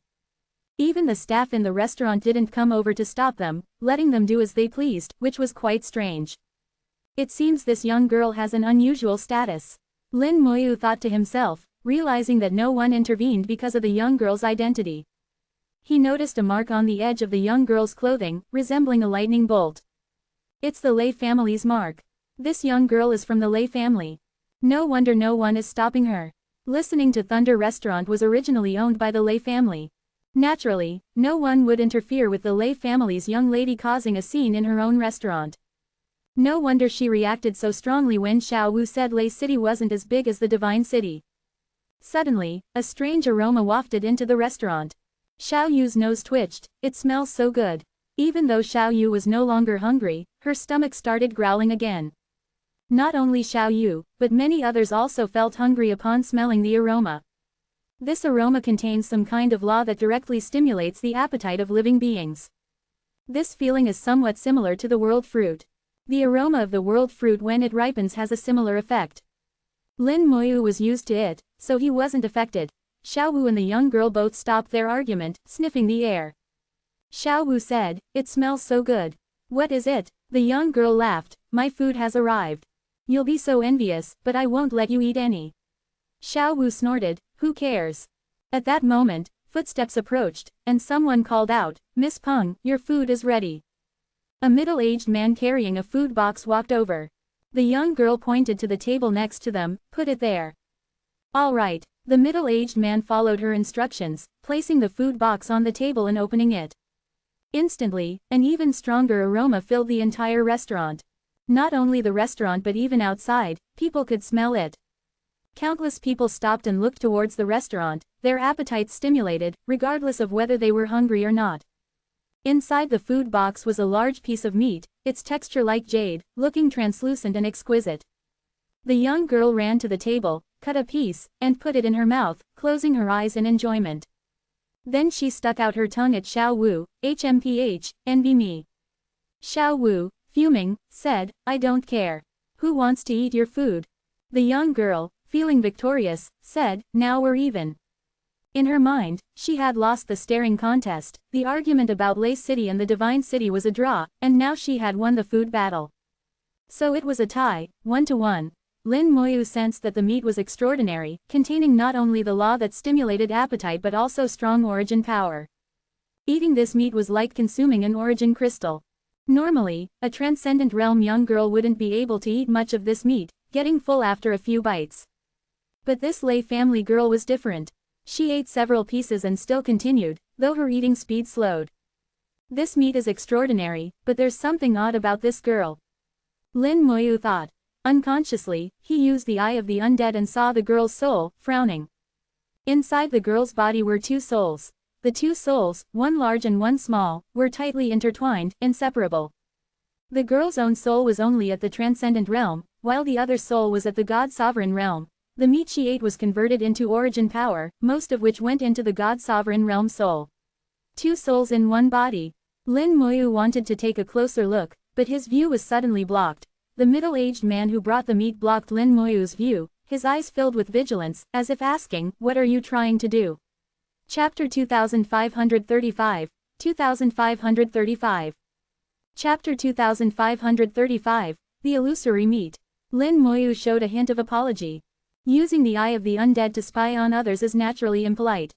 Even the staff in the restaurant didn't come over to stop them, letting them do as they pleased, which was quite strange. It seems this young girl has an unusual status. Lin Moyu thought to himself, realizing that no one intervened because of the young girl's identity. He noticed a mark on the edge of the young girl's clothing, resembling a lightning bolt. It's the Lei family's mark. This young girl is from the Lei family. No wonder no one is stopping her. Listening to Thunder Restaurant was originally owned by the Lei family. Naturally, no one would interfere with the Lei family's young lady causing a scene in her own restaurant. No wonder she reacted so strongly when Xiao Wu said Lei City wasn't as big as the Divine City. Suddenly, a strange aroma wafted into the restaurant. Xiao Yu's nose twitched, it smells so good. Even though Xiao Yu was no longer hungry, her stomach started growling again. Not only Xiao Yu, but many others also felt hungry upon smelling the aroma. This aroma contains some kind of law that directly stimulates the appetite of living beings. This feeling is somewhat similar to the world fruit. The aroma of the world fruit when it ripens has a similar effect. Lin Moyu was used to it, so he wasn't affected. Xiao Wu and the young girl both stopped their argument, sniffing the air. Xiao Wu said, it smells so good. What is it? The young girl laughed, my food has arrived. You'll be so envious, but I won't let you eat any. Xiao Wu snorted, who cares? At that moment, footsteps approached, and someone called out, Miss Peng, your food is ready. A middle-aged man carrying a food box walked over. The young girl pointed to the table next to them, put it there. All right. The middle-aged man followed her instructions, placing the food box on the table and opening it. Instantly, an even stronger aroma filled the entire restaurant. Not only the restaurant but even outside, people could smell it. Countless people stopped and looked towards the restaurant, their appetites stimulated, regardless of whether they were hungry or not. Inside the food box was a large piece of meat, its texture like jade, looking translucent and exquisite. The young girl ran to the table, cut a piece, and put it in her mouth, closing her eyes in enjoyment. Then she stuck out her tongue at Xiao Wu, HMPH, envy me. Xiao Wu, fuming, said, I don't care. Who wants to eat your food? The young girl, feeling victorious, said, now we're even. In her mind, she had lost the staring contest, the argument about Lei City and the Divine City was a draw, and now she had won the food battle. So it was a tie, 1-1. Lin Moyu sensed that the meat was extraordinary, containing not only the law that stimulated appetite but also strong origin power. Eating this meat was like consuming an origin crystal. Normally, a transcendent realm young girl wouldn't be able to eat much of this meat, getting full after a few bites. But this Lei family girl was different. She ate several pieces and still continued, though her eating speed slowed. This meat is extraordinary, but there's something odd about this girl. Lin Moyu thought. Unconsciously, he used the eye of the undead and saw the girl's soul, frowning. Inside the girl's body were two souls. The two souls, one large and one small, were tightly intertwined, inseparable. The girl's own soul was only at the transcendent realm, while the other soul was at the God-sovereign realm. The meat she ate was converted into origin power, most of which went into the God-sovereign realm soul. Two souls in one body. Lin Moyu wanted to take a closer look, but his view was suddenly blocked. The middle-aged man who brought the meat blocked Lin Moyu's view, his eyes filled with vigilance, as if asking, what are you trying to do? Chapter 2535, 2535. Chapter 2535, The Illusory Meat. Lin Moyu showed a hint of apology. Using the eye of the undead to spy on others is naturally impolite.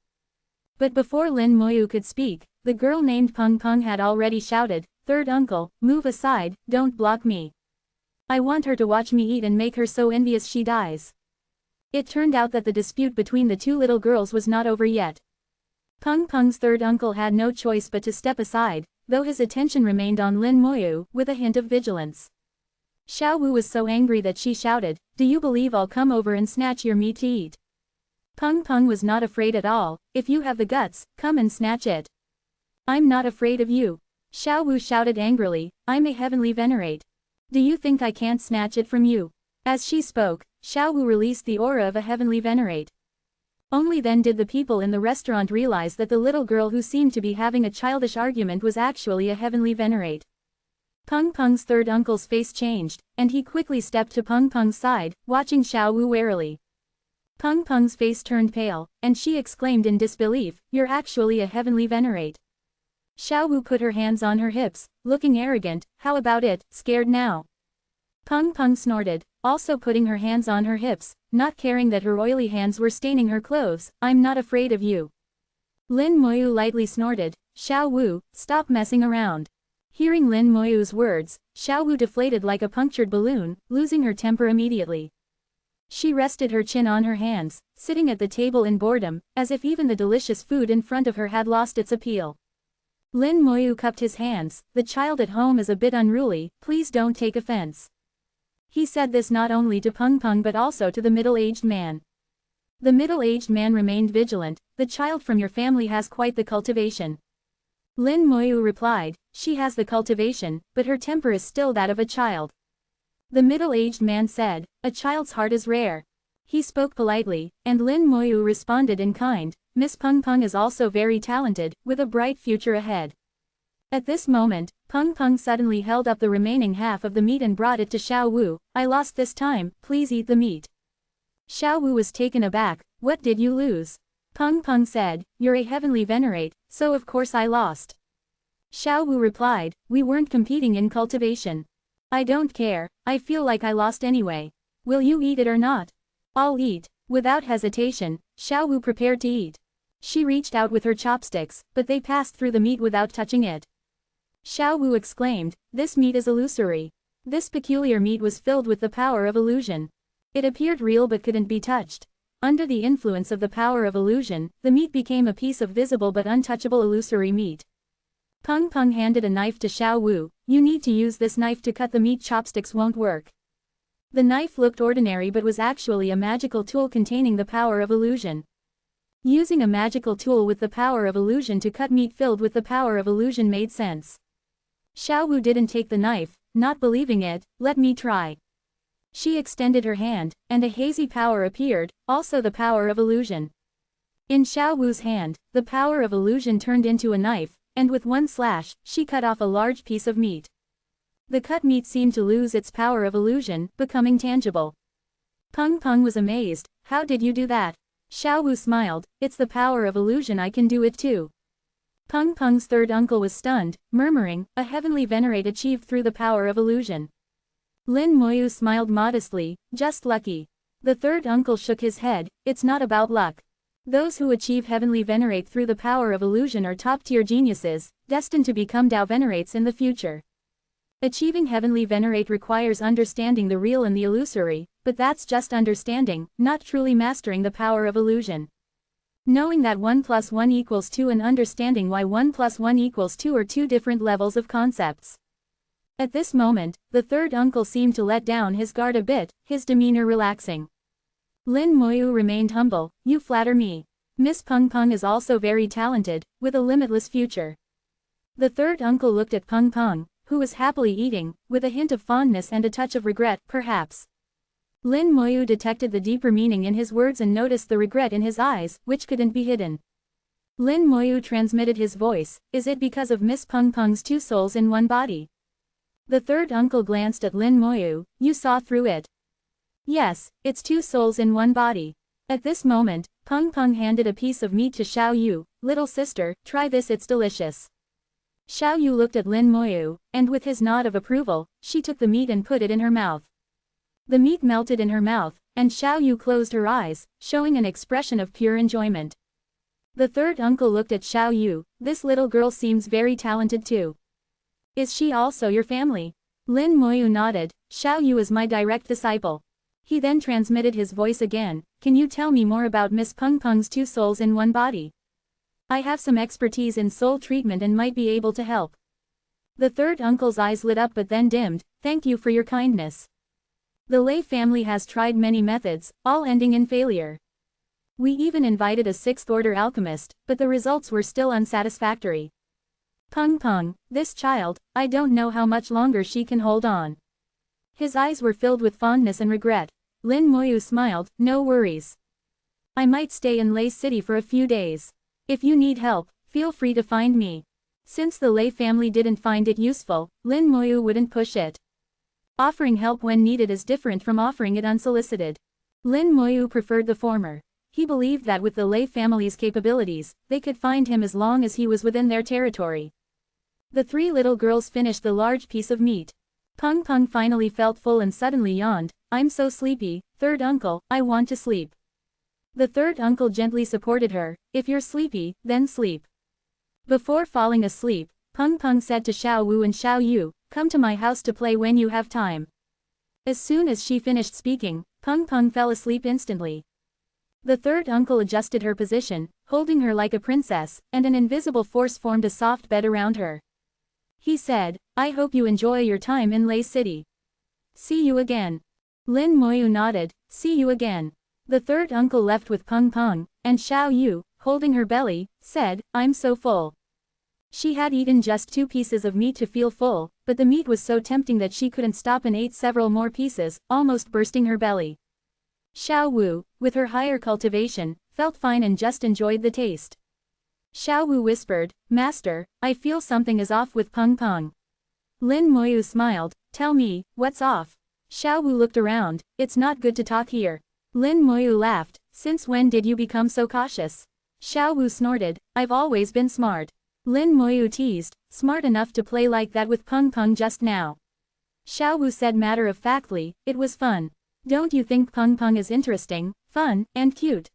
But before Lin Moyu could speak, the girl named Peng Peng had already shouted, "Third uncle, move aside, don't block me. I want her to watch me eat and make her so envious she dies." It turned out that the dispute between the two little girls was not over yet. Peng Peng's third uncle had no choice but to step aside, though his attention remained on Lin Moyu, with a hint of vigilance. Xiao Wu was so angry that she shouted, "Do you believe I'll come over and snatch your meat to eat?" Peng Peng was not afraid at all. "If you have the guts, come and snatch it." "I'm not afraid of you." Xiao Wu shouted angrily, "I'm a heavenly venerate. Do you think I can't snatch it from you?" As she spoke, Xiao Wu released the aura of a heavenly venerate. Only then did the people in the restaurant realize that the little girl who seemed to be having a childish argument was actually a heavenly venerate. Peng Peng's third uncle's face changed, and he quickly stepped to Peng Peng's side, watching Xiao Wu warily. Peng Peng's face turned pale, and she exclaimed in disbelief, "You're actually a heavenly venerate." Xiao Wu put her hands on her hips, looking arrogant. "How about it, scared now?" Peng Peng snorted, also putting her hands on her hips, not caring that her oily hands were staining her clothes. "I'm not afraid of you." Lin Moyu lightly snorted, "Xiao Wu, stop messing around." Hearing Lin Moyu's words, Xiao Wu deflated like a punctured balloon, losing her temper immediately. She rested her chin on her hands, sitting at the table in boredom, as if even the delicious food in front of her had lost its appeal. Lin Moyu cupped his hands. "The child at home is a bit unruly, please don't take offense." He said this not only to Peng Peng but also to the middle-aged man. The middle-aged man remained vigilant. "The child from your family has quite the cultivation." Lin Moyu replied, "She has the cultivation, but her temper is still that of a child." The middle-aged man said, "A child's heart is rare." He spoke politely, and Lin Moyu responded in kind, "Miss Peng Peng is also very talented, with a bright future ahead." At this moment, Peng Peng suddenly held up the remaining half of the meat and brought it to Xiao Wu. "I lost this time, please eat the meat." Xiao Wu was taken aback. "What did you lose?" Peng Peng said, "You're a heavenly venerate, so of course I lost." Xiao Wu replied, "We weren't competing in cultivation. I don't care, I feel like I lost anyway. Will you eat it or not?" "I'll eat." Without hesitation, Xiao Wu prepared to eat. She reached out with her chopsticks, but they passed through the meat without touching it. Xiao Wu exclaimed, "This meat is illusory." This peculiar meat was filled with the power of illusion. It appeared real but couldn't be touched. Under the influence of the power of illusion, the meat became a piece of visible but untouchable illusory meat. Peng Peng handed a knife to Xiao Wu. "You need to use this knife to cut the meat, chopsticks won't work." The knife looked ordinary but was actually a magical tool containing the power of illusion. Using a magical tool with the power of illusion to cut meat filled with the power of illusion made sense. Xiao Wu didn't take the knife, not believing it. "Let me try." She extended her hand, and a hazy power appeared, also the power of illusion. In Xiao Wu's hand, the power of illusion turned into a knife, and with one slash, she cut off a large piece of meat. The cut meat seemed to lose its power of illusion, becoming tangible. Peng Peng was amazed. "How did you do that?" Xiao Wu smiled. "It's the power of illusion, I can do it too." Peng Peng's third uncle was stunned, murmuring, "A heavenly venerate achieved through the power of illusion." Lin Moyu smiled modestly, "Just lucky." The third uncle shook his head. "It's not about luck. Those who achieve heavenly venerate through the power of illusion are top-tier geniuses, destined to become Dao venerates in the future. Achieving heavenly venerate requires understanding the real and the illusory, but that's just understanding, not truly mastering the power of illusion. Knowing that 1 + 1 = 2 and understanding why 1 + 1 = 2 are two different levels of concepts." At this moment, the third uncle seemed to let down his guard a bit, his demeanor relaxing. Lin Moyu remained humble. "You flatter me. Miss Peng Peng is also very talented, with a limitless future." The third uncle looked at Peng Peng, who was happily eating, with a hint of fondness and a touch of regret, perhaps. Lin Moyu detected the deeper meaning in his words and noticed the regret in his eyes, which couldn't be hidden. Lin Moyu transmitted his voice. "Is it because of Miss Peng Peng's two souls in one body?" The third uncle glanced at Lin Moyu. "You saw through it." "Yes, it's two souls in one body." At this moment, Peng Peng handed a piece of meat to Xiao Yu. "Little sister, try this, it's delicious." Xiao Yu looked at Lin Moyu, and with his nod of approval, she took the meat and put it in her mouth. The meat melted in her mouth, and Xiao Yu closed her eyes, showing an expression of pure enjoyment. The third uncle looked at Xiao Yu. This little girl seems very talented too. Is she also your family? Lin Moyu nodded. Xiao Yu is my direct disciple. He then transmitted his voice again. Can you tell me more about Miss Peng Peng's two souls in one body? I have some expertise in soul treatment and might be able to help. The third uncle's eyes lit up but then dimmed. Thank you for your kindness. The Lei family has tried many methods, all ending in failure. We even invited a sixth-order alchemist, but the results were still unsatisfactory. Peng Peng, this child, I don't know how much longer she can hold on. His eyes were filled with fondness and regret. Lin Moyu smiled, no worries. I might stay in Lei City for a few days. If you need help, feel free to find me. Since the Lei family didn't find it useful, Lin Moyu wouldn't push it. Offering help when needed is different from offering it unsolicited. Lin Moyu preferred the former. He believed that with the Lei family's capabilities, they could find him as long as he was within their territory. The three little girls finished the large piece of meat. Peng Peng finally felt full and suddenly yawned. I'm so sleepy, third uncle, I want to sleep. The third uncle gently supported her. If you're sleepy, then sleep. Before falling asleep, Peng Peng said to Xiao Wu and Xiao Yu, come to my house to play when you have time. As soon as she finished speaking, Peng Peng fell asleep instantly. The third uncle adjusted her position, holding her like a princess, and an invisible force formed a soft bed around her. He said, I hope you enjoy your time in Lei City. See you again. Lin Moyu nodded, see you again. The third uncle left with Peng Peng, and Xiao Yu, holding her belly, said, I'm so full. She had eaten just 2 pieces of meat to feel full, but the meat was so tempting that she couldn't stop and ate several more pieces, almost bursting her belly. Xiao Wu, with her higher cultivation, felt fine and just enjoyed the taste. Xiao Wu whispered, Master, I feel something is off with Peng Peng. Lin Moyu smiled, tell me, what's off? Xiao Wu looked around, it's not good to talk here. Lin Moyu laughed, since when did you become so cautious? Xiao Wu snorted, I've always been smart. Lin Moyu teased, smart enough to play like that with Peng Peng just now. Xiao Wu said matter-of-factly, it was fun. Don't you think Peng Peng is interesting, fun, and cute?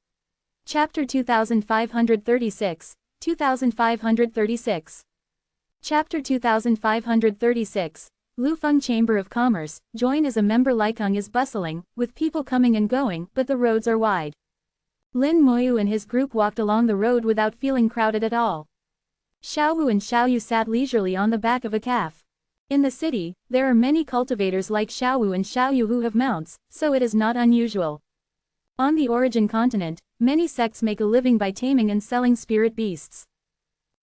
Chapter 2536, 2536. Chapter 2536, Lufeng Chamber of Commerce, join as a member. Likeng is bustling, with people coming and going, but the roads are wide. Lin Moyu and his group walked along the road without feeling crowded at all. Xiao Wu and Xiao Yu sat leisurely on the back of a calf. In the city, there are many cultivators like Xiao Wu and Xiao Yu who have mounts, so it is not unusual. On the origin continent, many sects make a living by taming and selling spirit beasts.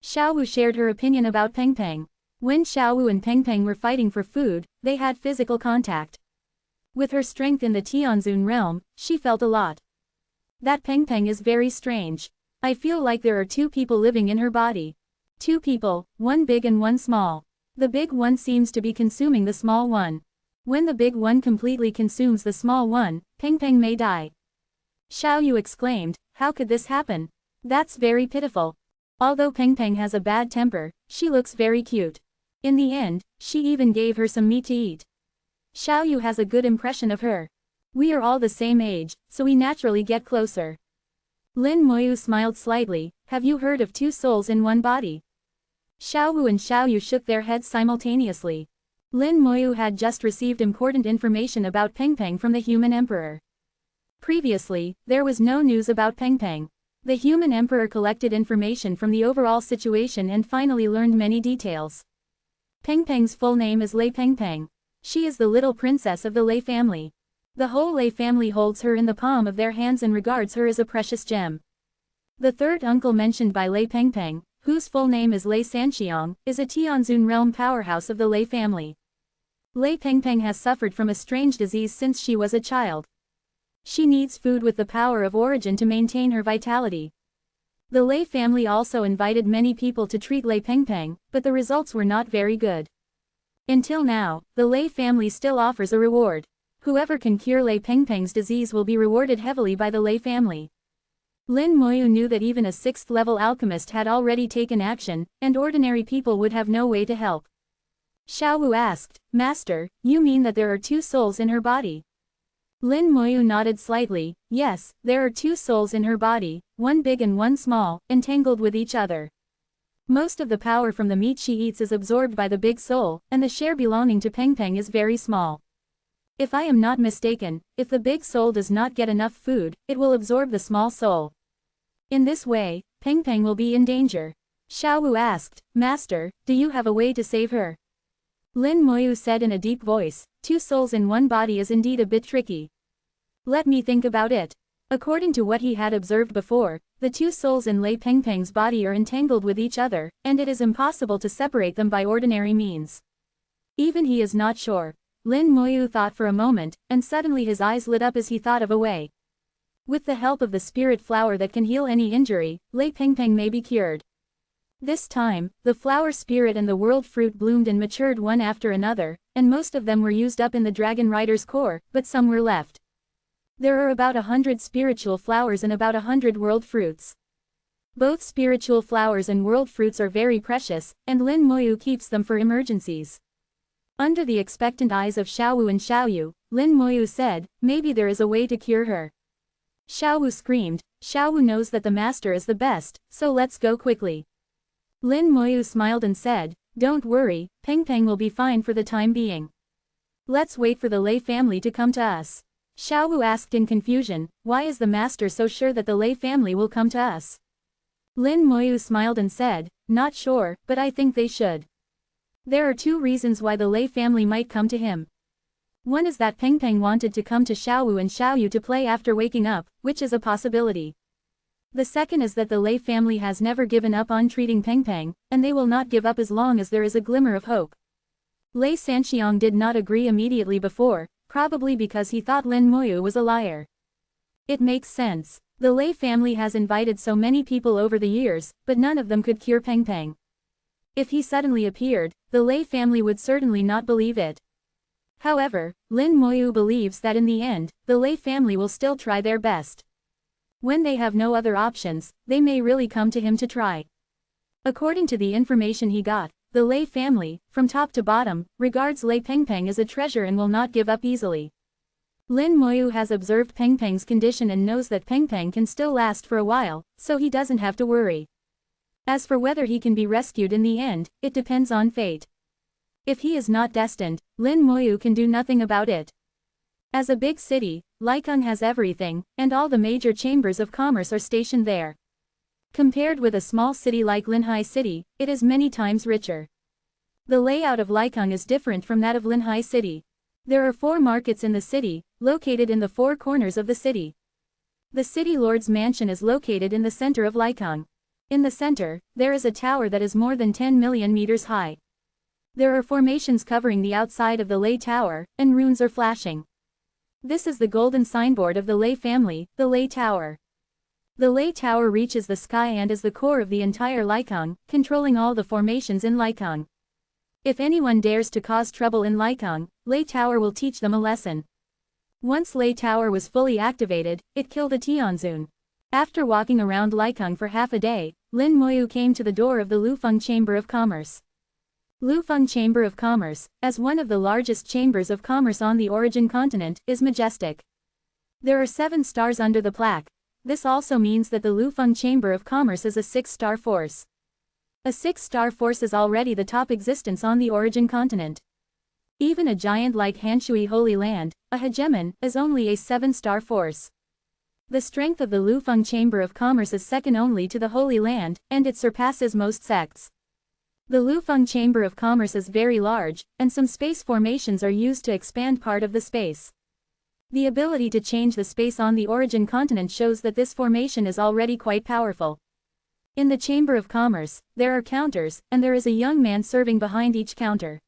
Xiao Wu shared her opinion about Peng Peng. When Xiao Wu and Peng Peng were fighting for food, they had physical contact. With her strength in the Tianzun realm, she felt a lot. That Peng Peng is very strange. I feel like there are 2 people living in her body. 2 people, one big and one small. The big one seems to be consuming the small one. When the big one completely consumes the small one, Peng Peng may die. Xiao Yu exclaimed, how could this happen? That's very pitiful. Although Peng Peng has a bad temper, she looks very cute. In the end, she even gave her some meat to eat. Xiao Yu has a good impression of her. We are all the same age, so we naturally get closer. Lin Moyu smiled slightly, have you heard of 2 souls in one body? Xiao Wu and Xiao Yu shook their heads simultaneously. Lin Moyu had just received important information about Peng Peng from the human emperor. Previously, there was no news about Peng Peng. The human emperor collected information from the overall situation and finally learned many details. Peng Peng's full name is Lei Peng Peng. She is the little princess of the Lei family. The whole Lei family holds her in the palm of their hands and regards her as a precious gem. The third uncle mentioned by Lei Peng Peng, whose full name is Lei Sanxiang, is a Tianzun realm powerhouse of the Lei family. Lei Peng Peng has suffered from a strange disease since she was a child. She needs food with the power of origin to maintain her vitality. The Lei family also invited many people to treat Lei Peng Peng, but the results were not very good. Until now, the Lei family still offers a reward. Whoever can cure Lei Peng Peng's disease will be rewarded heavily by the Lei family. Lin Moyu knew that even a 6th-level alchemist had already taken action, and ordinary people would have no way to help. Xiao Wu asked, Master, you mean that there are 2 souls in her body? Lin Moyu nodded slightly. Yes, there are two souls in her body, one big and one small, entangled with each other. Most of the power from the meat she eats is absorbed by the big soul, and the share belonging to Peng Peng is very small. If I am not mistaken, if the big soul does not get enough food, it will absorb the small soul. In this way, Peng Peng will be in danger. Xiao Wu asked, Master, do you have a way to save her? Lin Moyu said in a deep voice, two souls in one body is indeed a bit tricky. Let me think about it. According to what he had observed before, the two souls in Lei Peng Peng's body are entangled with each other, and it is impossible to separate them by ordinary means. Even he is not sure. Lin Moyu thought for a moment, and suddenly his eyes lit up as he thought of a way. With the help of the spirit flower that can heal any injury, Lei Peng Peng may be cured. This time, the flower spirit and the world fruit bloomed and matured one after another, and most of them were used up in the dragon rider's core, but some were left. There are about 100 spiritual flowers and about 100 world fruits. Both spiritual flowers and world fruits are very precious, and Lin Moyu keeps them for emergencies. Under the expectant eyes of Xiao Wu and Xiao Yu, Lin Moyu said, maybe there is a way to cure her. Xiao Wu screamed, Xiao Wu knows that the master is the best, so let's go quickly. Lin Moyu smiled and said, don't worry, Peng Peng will be fine for the time being. Let's wait for the Lei family to come to us. Xiao Wu asked in confusion, why is the master so sure that the Lei family will come to us? Lin Moyu smiled and said, not sure, but I think they should. There are two reasons why the Lei family might come to him. One is that Peng Peng wanted to come to Xiao Wu and Xiao Yu to play after waking up, which is a possibility. The second is that the Lei family has never given up on treating Peng Peng, and they will not give up as long as there is a glimmer of hope. Lei Sanxiang did not agree immediately before, probably because he thought Lin Moyu was a liar. It makes sense. The Lei family has invited so many people over the years, but none of them could cure Peng Peng. If he suddenly appeared, the Lei family would certainly not believe it. However, Lin Moyu believes that in the end, the Lei family will still try their best. When they have no other options, they may really come to him to try. According to the information he got, the Lei family, from top to bottom, regards Lei Peng Peng as a treasure and will not give up easily. Lin Moyu has observed Peng Peng's condition and knows that Peng Peng can still last for a while, so he doesn't have to worry. As for whether he can be rescued in the end, it depends on fate. If he is not destined, Lin Moyu can do nothing about it. As a big city, Laikang has everything, and all the major chambers of commerce are stationed there. Compared with a small city like Linhai City, it is many times richer. The layout of Laikang is different from that of Linhai City. There are 4 markets in the city, located in the 4 corners of the city. The city lord's mansion is located in the center of Laikang. In the center, there is a tower that is more than 10 million meters high. There are formations covering the outside of the Lei Tower, and runes are flashing. This is the golden signboard of the Lei family, the Lei Tower. The Lei Tower reaches the sky and is the core of the entire Laikang, controlling all the formations in Laikang. If anyone dares to cause trouble in Laikang, Lei Tower will teach them a lesson. Once Lei Tower was fully activated, it killed a Tianzun. After walking around Laikang for half a day, Lin Moyu came to the door of the Lufeng Chamber of Commerce. Lufeng Chamber of Commerce, as one of the largest chambers of commerce on the origin continent, is majestic. There are 7 stars under the plaque. This also means that the Lufeng Chamber of Commerce is a 6-star force. A 6-star force is already the top existence on the origin continent. Even a giant like Hanshui Holy Land, a hegemon, is only a 7-star force. The strength of the Lufeng Chamber of Commerce is second only to the Holy Land, and it surpasses most sects. The Lufeng Chamber of Commerce is very large, and some space formations are used to expand part of the space. The ability to change the space on the origin continent shows that this formation is already quite powerful. In the Chamber of Commerce, there are counters, and there is a young man serving behind each counter.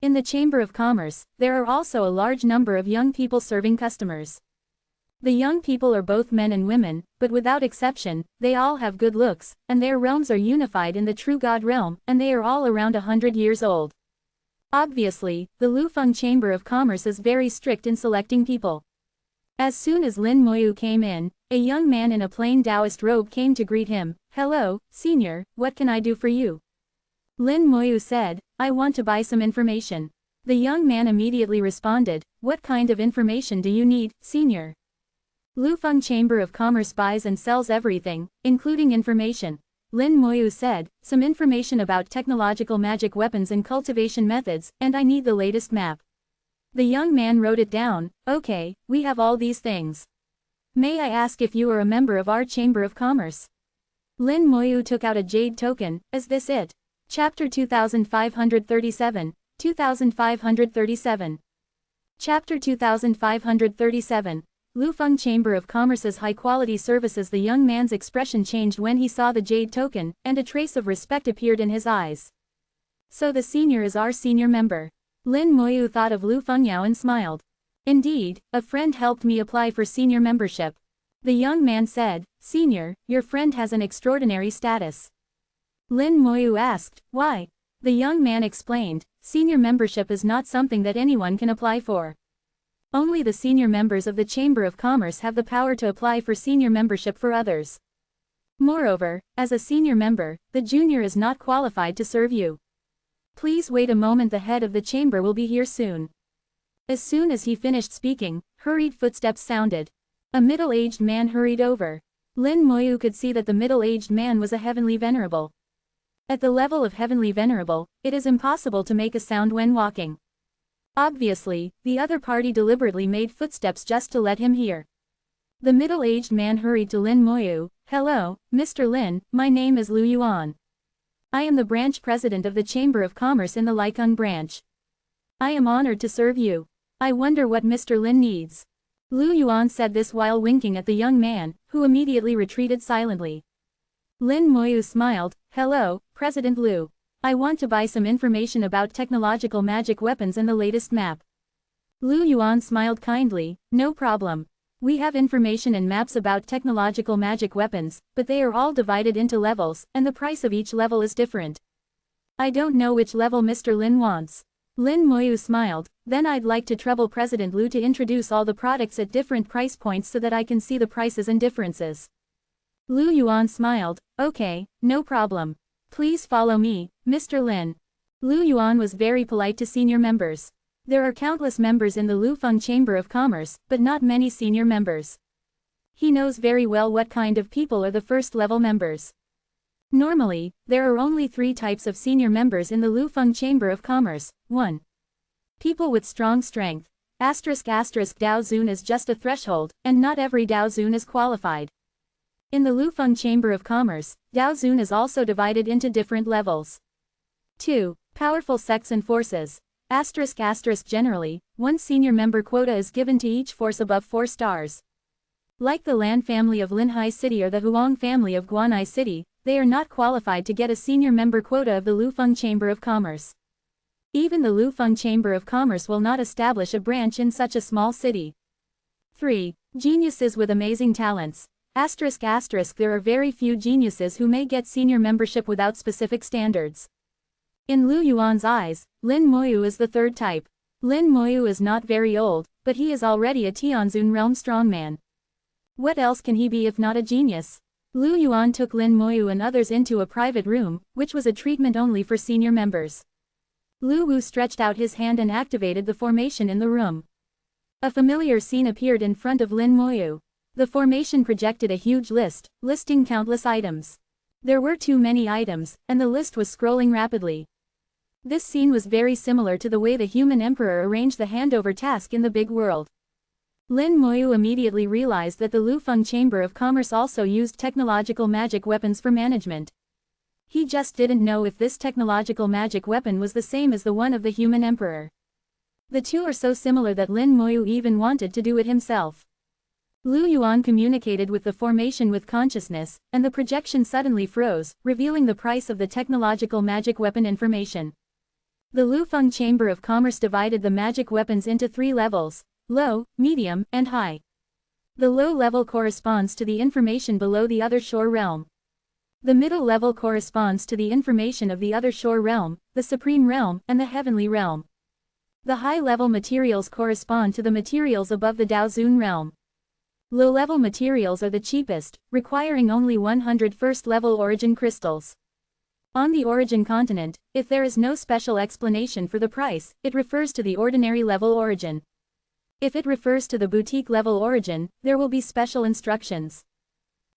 In the Chamber of Commerce, there are also a large number of young people serving customers. The young people are both men and women, but without exception, they all have good looks, and their realms are unified in the true God realm, and they are all around 100 years old. Obviously, the Lufeng Chamber of Commerce is very strict in selecting people. As soon as Lin Moyu came in, a young man in a plain Taoist robe came to greet him. Hello, senior, what can I do for you? Lin Moyu said, I want to buy some information. The young man immediately responded, "What kind of information do you need, senior?" Lufeng Chamber of Commerce buys and sells everything, including information. Lin Moyu said, "Some information about technological magic weapons and cultivation methods, and I need the latest map." The young man wrote it down. "Okay, we have all these things. May I ask if you are a member of our Chamber of Commerce?" Lin Moyu took out a jade token. "Is this it?" Chapter 2537, 2537. Chapter 2537. Lufeng Chamber of Commerce's high-quality services. The young man's expression changed when he saw the jade token, and a trace of respect appeared in his eyes. "So the senior is our senior member." Lin Moyu thought of Lu Fengyao and smiled. "Indeed, a friend helped me apply for senior membership." The young man said, "Senior, your friend has an extraordinary status." Lin Moyu asked, "Why?" The young man explained, "Senior membership is not something that anyone can apply for. Only the senior members of the Chamber of Commerce have the power to apply for senior membership for others. Moreover, as a senior member, the junior is not qualified to serve you. Please wait a moment, the head of the chamber will be here soon." As soon as he finished speaking, hurried footsteps sounded. A middle-aged man hurried over. Lin Moyu could see that the middle-aged man was a heavenly venerable. At the level of heavenly venerable, it is impossible to make a sound when walking. Obviously, the other party deliberately made footsteps just to let him hear. The middle-aged man hurried to Lin Moyu. "Hello, Mr. Lin, my name is Lu Yuan. I am the branch president of the Chamber of Commerce in the Laikung branch. I am honored to serve you. I wonder what Mr. Lin needs." Lu Yuan said this while winking at the young man, who immediately retreated silently. Lin Moyu smiled. "Hello, President Lu. I want to buy some information about technological magic weapons and the latest map." Lu Yuan smiled kindly. "No problem. We have information and maps about technological magic weapons, but they are all divided into levels, and the price of each level is different. I don't know which level Mr. Lin wants." Lin Moyu smiled. "Then I'd like to trouble President Lu to introduce all the products at different price points so that I can see the prices and differences." Lu Yuan smiled. "Okay, no problem. Please follow me, Mr. Lin." Lu Yuan was very polite to senior members. There are countless members in the Lufeng Chamber of Commerce, but not many senior members. He knows very well what kind of people are the first-level members. Normally, there are only 3 types of senior members in the Lufeng Chamber of Commerce. 1. People with strong strength. **** Dao Zun is just a threshold, and not every Dao Zun is qualified. In the Lufeng Chamber of Commerce, Dao Zun is also divided into different levels. 2. Powerful sects and forces. ***, generally, 1 senior member quota is given to each force above 4 stars. Like the Lan family of Linhai City or the Huang family of Guanai City, they are not qualified to get a senior member quota of the Lufeng Chamber of Commerce. Even the Lufeng Chamber of Commerce will not establish a branch in such a small city. 3. Geniuses with amazing talents. ***, there are very few geniuses who may get senior membership without specific standards. In Lu Yuan's eyes, Lin Moyu is the 3rd type. Lin Moyu is not very old, but he is already a Tianzun realm strongman. What else can he be if not a genius? Lu Yuan took Lin Moyu and others into a private room, which was a treatment only for senior members. Lu Wu stretched out his hand and activated the formation in the room. A familiar scene appeared in front of Lin Moyu. The formation projected a huge list, listing countless items. There were too many items, and the list was scrolling rapidly. This scene was very similar to the way the human emperor arranged the handover task in the big world. Lin Moyu immediately realized that the Lufeng Chamber of Commerce also used technological magic weapons for management. He just didn't know if this technological magic weapon was the same as the one of the human emperor. The two are so similar that Lin Moyu even wanted to do it himself. Lu Yuan communicated with the formation with consciousness, and the projection suddenly froze, revealing the price of the technological magic weapon information. The Lufeng Chamber of Commerce divided the magic weapons into 3 levels: low, medium, and high. The low level corresponds to the information below the other shore realm. The middle level corresponds to the information of the other shore realm, the supreme realm, and the heavenly realm. The high level materials correspond to the materials above the Dao Zun realm. Low level materials are the cheapest, requiring only 100 first level origin crystals. On the origin continent, if there is no special explanation for the price, it refers to the ordinary level origin. If it refers to the boutique level origin, there will be special instructions.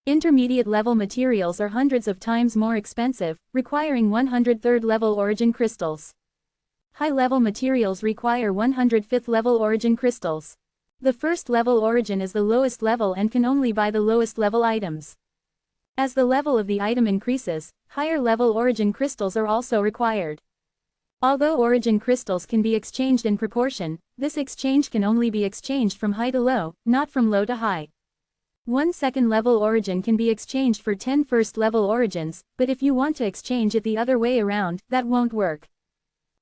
Intermediate level materials are hundreds of times more expensive, requiring 103rd level origin crystals. High level materials require 105th level origin crystals. The first level origin is the lowest level and can only buy the lowest level items. As the level of the item increases, higher level origin crystals are also required. Although origin crystals can be exchanged in proportion, this exchange can only be exchanged from high to low, not from low to high. One second level origin can be exchanged for 10 first level origins, but if you want to exchange it the other way around, that won't work.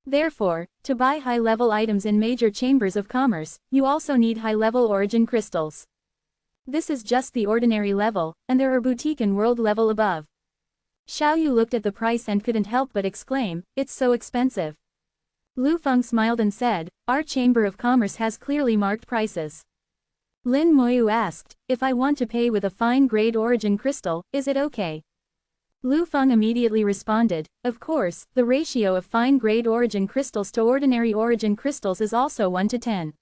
Therefore, to buy high level items in major chambers of commerce, you also need high level origin crystals. This is just the ordinary level, and there are boutique and world level above. Xiao Yu looked at the price and couldn't help but exclaim, "It's so expensive." Lu Feng smiled and said, "Our Chamber of Commerce has clearly marked prices." Lin Moyu asked, "If I want to pay with a fine grade origin crystal, is it okay?" Lu Feng immediately responded, "Of course, the ratio of fine grade origin crystals to ordinary origin crystals is also 1 to 10.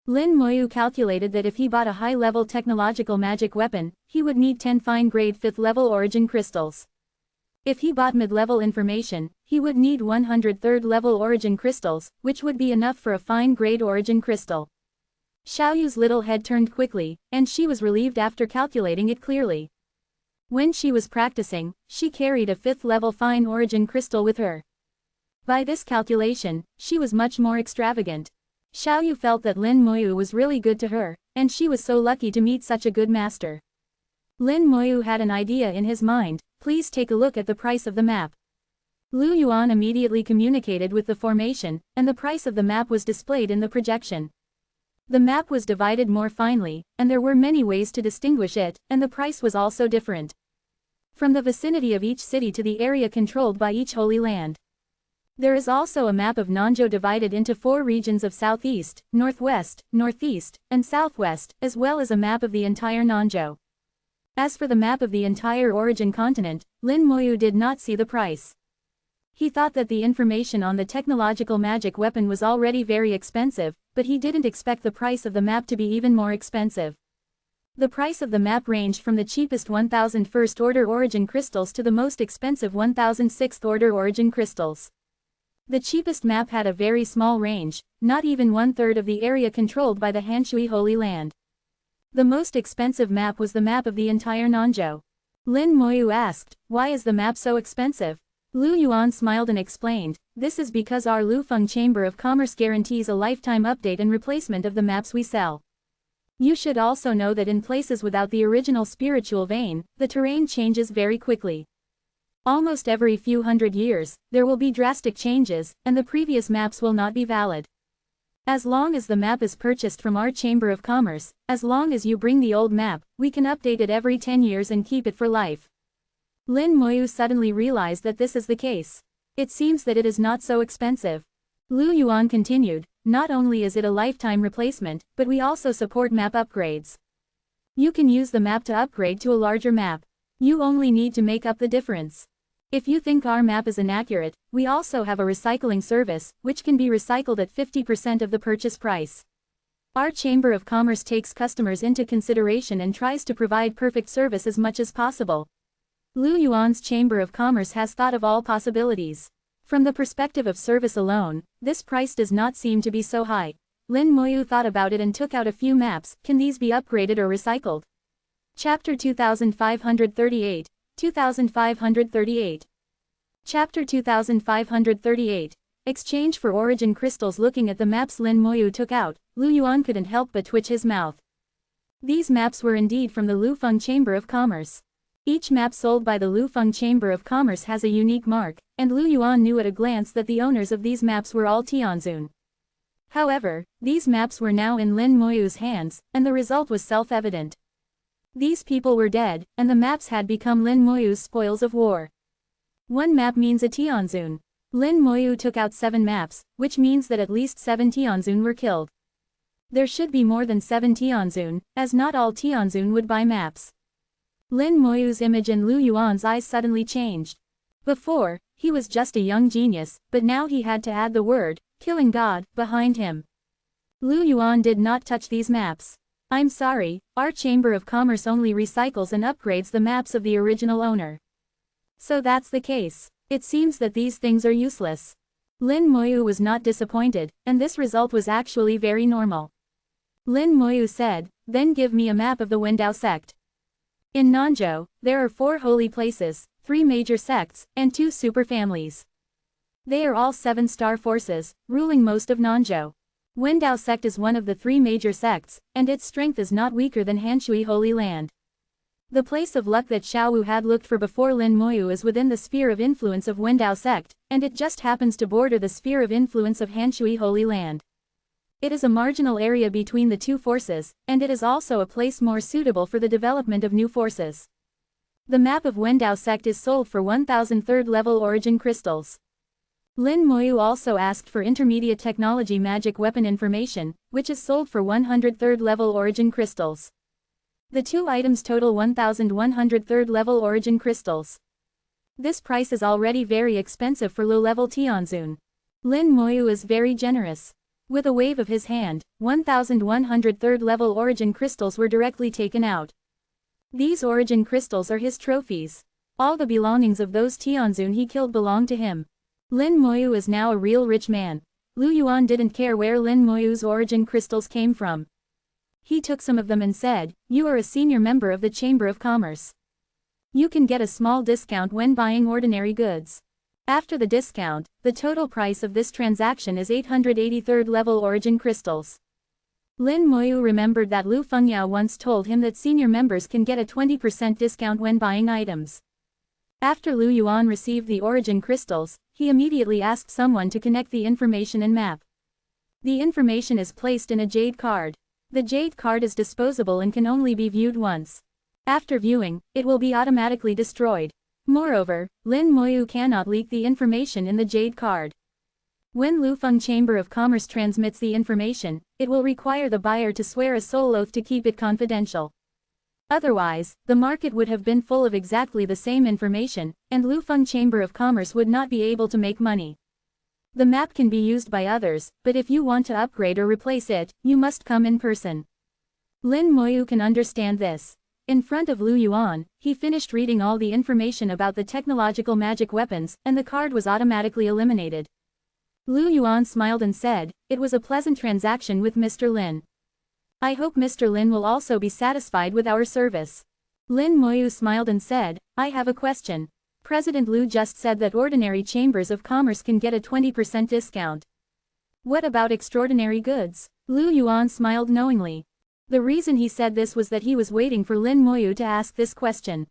Lin Moyu calculated that if he bought a high-level technological magic weapon, he would need 10 fine-grade 5th-level origin crystals. If he bought mid-level information, he would need 103rd-level origin crystals, which would be enough for a fine-grade origin crystal. Xiao Yu's little head turned quickly, and she was relieved after calculating it clearly. When she was practicing, she carried a 5th-level fine origin crystal with her. By this calculation, she was much more extravagant. Xiao Yu felt that Lin Moyu was really good to her, and she was so lucky to meet such a good master. Lin Moyu had an idea in his mind, "Please take a look at the price of the map." Lu Yuan immediately communicated with the formation, and the price of the map was displayed in the projection. The map was divided more finely, and there were many ways to distinguish it, and the price was also different. From the vicinity of each city to the area controlled by each holy land. There is also a map of Nanzhou divided into 4 regions of southeast, northwest, northeast, and southwest, as well as a map of the entire Nanzhou. As for the map of the entire origin continent, Lin Moyu did not see the price. He thought that the information on the technological magic weapon was already very expensive, but he didn't expect the price of the map to be even more expensive. The price of the map ranged from the cheapest 1000 first order origin crystals to the most expensive 1000 sixth order origin crystals. The cheapest map had a very small range, not even 1/3 of the area controlled by the Hanshui Holy Land. The most expensive map was the map of the entire Nanzhou. Lin Moyu asked, "Why is the map so expensive?" Lu Yuan smiled and explained, "This is because our Lufeng Chamber of Commerce guarantees a lifetime update and replacement of the maps we sell. You should also know that in places without the original spiritual vein, the terrain changes very quickly. Almost every few hundred years, there will be drastic changes, and the previous maps will not be valid. As long as the map is purchased from our Chamber of Commerce, as long as you bring the old map, we can update it every 10 years and keep it for life." Lin Moyu suddenly realized that this is the case. It seems that it is not so expensive. Lu Yuan continued, "Not only is it a lifetime replacement, but we also support map upgrades. You can use the map to upgrade to a larger map. You only need to make up the difference. If you think our map is inaccurate, we also have a recycling service, which can be recycled at 50% of the purchase price. Our Chamber of Commerce takes customers into consideration and tries to provide perfect service as much as possible." Lu Yuan's Chamber of Commerce has thought of all possibilities. From the perspective of service alone, this price does not seem to be so high. Lin Moyu thought about it and took out a few maps. Can these be upgraded or recycled? Chapter 2538, 2538. Chapter 2538. Exchange for origin crystals. Looking at the maps Lin Moyu took out, Lu Yuan couldn't help but twitch his mouth. These maps were indeed from the Lufeng Chamber of Commerce. Each map sold by the Lufeng Chamber of Commerce has a unique mark, and Lu Yuan knew at a glance that the owners of these maps were all Tianzun. However, these maps were now in Lin Moyu's hands, and the result was self-evident. These people were dead, and the maps had become Lin Moyu's spoils of war. One map means a Tianzun. Lin Moyu took out 7 maps, which means that at least 7 Tianzun were killed. There should be more than 7 Tianzun, as not all Tianzun would buy maps. Lin Moyu's image and Lu Yuan's eyes suddenly changed. Before, he was just a young genius, but now he had to add the word, killing God, behind him. Lu Yuan did not touch these maps. I'm sorry, our Chamber of Commerce only recycles and upgrades the maps of the original owner. So that's the case. It seems that these things are useless. Lin Moyu was not disappointed, and this result was actually very normal. Lin Moyu said, then give me a map of the Wendao sect. In Nanzhou, there are 4 holy places, 3 major sects, and 2 super families. They are all 7-star forces, ruling most of Nanzhou. Wendao sect is one of the 3 major sects, and its strength is not weaker than Hanshui Holy Land. The place of luck that Xiaowu had looked for before Lin Moyu is within the sphere of influence of Wendao sect, and it just happens to border the sphere of influence of Hanshui Holy Land. It is a marginal area between the 2 forces, and it is also a place more suitable for the development of new forces. The map of Wendao sect is sold for 1,000 3rd-level origin crystals. Lin Moyu also asked for intermediate technology magic weapon information, which is sold for 100 3rd-level origin crystals. The 2 items total 1,100 3rd-level origin crystals. This price is already very expensive for low-level Tianzun. Lin Moyu is very generous. With a wave of his hand, 1,100 3rd-level origin crystals were directly taken out. These origin crystals are his trophies. All the belongings of those Tianzun he killed belong to him. Lin Moyu is now a real rich man. Lu Yuan didn't care where Lin Moyu's origin crystals came from. He took some of them and said, you are a senior member of the Chamber of Commerce. You can get a small discount when buying ordinary goods. After the discount, the total price of this transaction is 880 3rd-level origin crystals. Lin Moyu remembered that Lu Fengyao once told him that senior members can get a 20% discount when buying items. After Lu Yuan received the origin crystals, he immediately asked someone to connect the information and map. The information is placed in a jade card. The jade card is disposable and can only be viewed once. After viewing, it will be automatically destroyed. Moreover, Lin Moyu cannot leak the information in the jade card. When Lufeng Chamber of Commerce transmits the information, it will require the buyer to swear a soul oath to keep it confidential. Otherwise, the market would have been full of exactly the same information, and Lufeng Chamber of Commerce would not be able to make money. The map can be used by others, but if you want to upgrade or replace it, you must come in person. Lin Moyu can understand this. In front of Lu Yuan, he finished reading all the information about the technological magic weapons, and the card was automatically eliminated. Lu Yuan smiled and said, it was a pleasant transaction with Mr. Lin. I hope Mr. Lin will also be satisfied with our service. Lin Moyu smiled and said, I have a question. President Lu just said that ordinary chambers of commerce can get a 20% discount. What about extraordinary goods? Lu Yuan smiled knowingly. The reason he said this was that he was waiting for Lin Moyu to ask this question.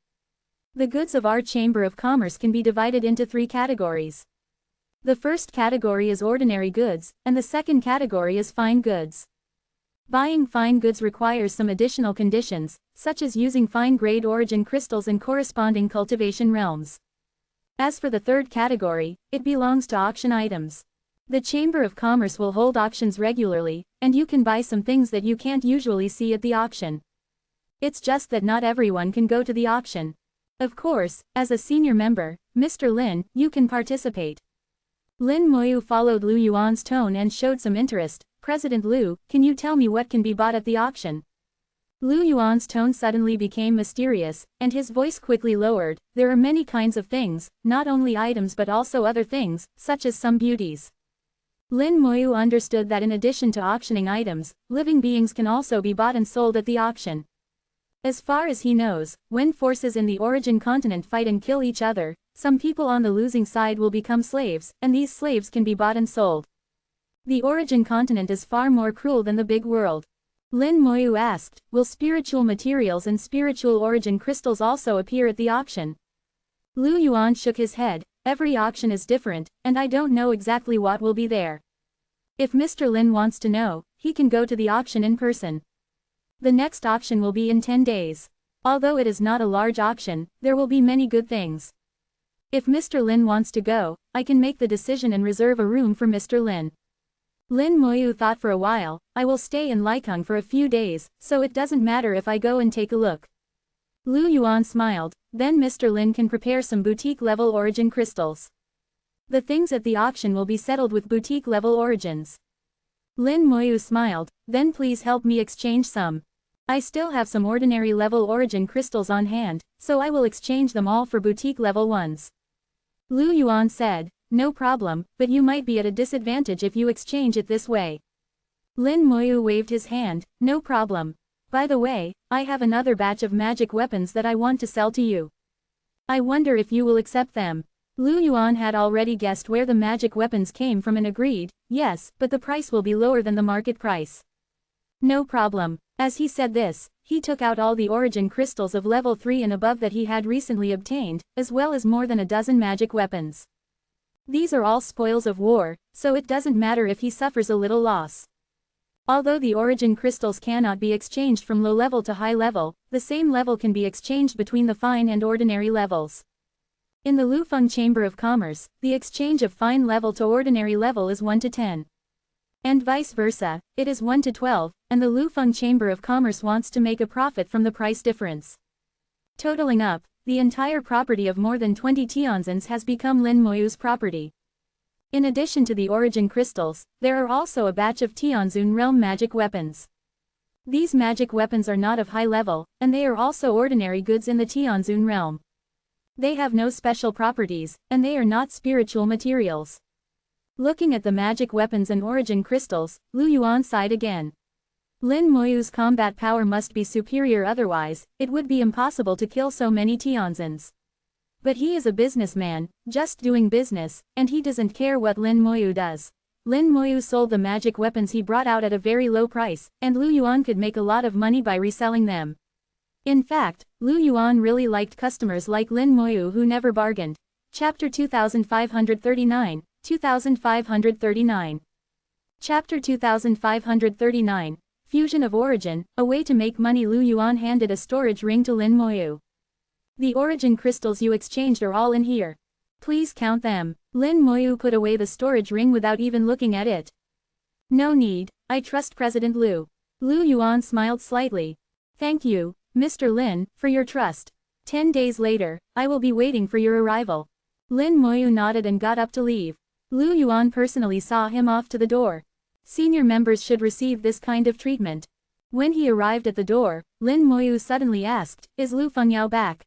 The goods of our Chamber of Commerce can be divided into 3 categories. The first category is ordinary goods, and the second category is fine goods. Buying fine goods requires some additional conditions, such as using fine-grade origin crystals and corresponding cultivation realms. As for the third category, it belongs to auction items. The Chamber of Commerce will hold auctions regularly, and you can buy some things that you can't usually see at the auction. It's just that not everyone can go to the auction. Of course, as a senior member, Mr. Lin, you can participate. Lin Moyu followed Lu Yuan's tone and showed some interest. President Lu, can you tell me what can be bought at the auction? Lu Yuan's tone suddenly became mysterious, and his voice quickly lowered. There are many kinds of things, not only items but also other things, such as some beauties. Lin Moyu understood that in addition to auctioning items, living beings can also be bought and sold at the auction. As far as he knows, when forces in the origin continent fight and kill each other, some people on the losing side will become slaves, and these slaves can be bought and sold. The origin continent is far more cruel than the big world. Lin Moyu asked, will spiritual materials and spiritual origin crystals also appear at the auction? Lu Yuan shook his head. Every auction is different, and I don't know exactly what will be there. If Mr. Lin wants to know, he can go to the auction in person. The next auction will be in 10 days. Although it is not a large auction, there will be many good things. If Mr. Lin wants to go, I can make the decision and reserve a room for Mr. Lin. Lin Moyu thought for a while. I will stay in Laikeng for a few days, so it doesn't matter if I go and take a look. Lu Yuan smiled, then Mr. Lin can prepare some boutique-level origin crystals. The things at the auction will be settled with boutique-level origins. Lin Moyu smiled, then please help me exchange some. I still have some ordinary-level origin crystals on hand, so I will exchange them all for boutique-level ones. Lu Yuan said, no problem, but you might be at a disadvantage if you exchange it this way. Lin Moyu waved his hand, no problem. By the way, I have another batch of magic weapons that I want to sell to you. I wonder if you will accept them. Lu Yuan had already guessed where the magic weapons came from and agreed, yes, but the price will be lower than the market price. No problem. As he said this, he took out all the origin crystals of level 3 and above that he had recently obtained, as well as more than a dozen magic weapons. These are all spoils of war, so it doesn't matter if he suffers a little loss. Although the origin crystals cannot be exchanged from low level to high level, the same level can be exchanged between the fine and ordinary levels. In the Lufeng Chamber of Commerce, the exchange of fine level to ordinary level is 1 to 10. And vice versa, it is 1 to 12, and the Lufeng Chamber of Commerce wants to make a profit from the price difference. Totaling up, the entire property of more than 20 Tianzins has become Lin Moyu's property. In addition to the origin crystals, there are also a batch of Tianzun realm magic weapons. These magic weapons are not of high level, and they are also ordinary goods in the Tianzun realm. They have no special properties, and they are not spiritual materials. Looking at the magic weapons and origin crystals, Lu Yuan sighed again. Lin Moyu's combat power must be superior, otherwise, it would be impossible to kill so many Tianzins. But he is a businessman, just doing business, and he doesn't care what Lin Moyu does. Lin Moyu sold the magic weapons he brought out at a very low price, and Lu Yuan could make a lot of money by reselling them. In fact, Lu Yuan really liked customers like Lin Moyu who never bargained. Chapter 2539, 2539. Chapter 2539, Fusion of Origin, a way to make money. Lu Yuan handed a storage ring to Lin Moyu. The origin crystals you exchanged are all in here. Please count them. Lin Moyu put away the storage ring without even looking at it. No need, I trust President Lu. Lu Yuan smiled slightly. Thank you, Mr. Lin, for your trust. 10 days later, I will be waiting for your arrival. Lin Moyu nodded and got up to leave. Lu Yuan personally saw him off to the door. Senior members should receive this kind of treatment. When he arrived at the door, Lin Moyu suddenly asked, is Lu Fengyao back?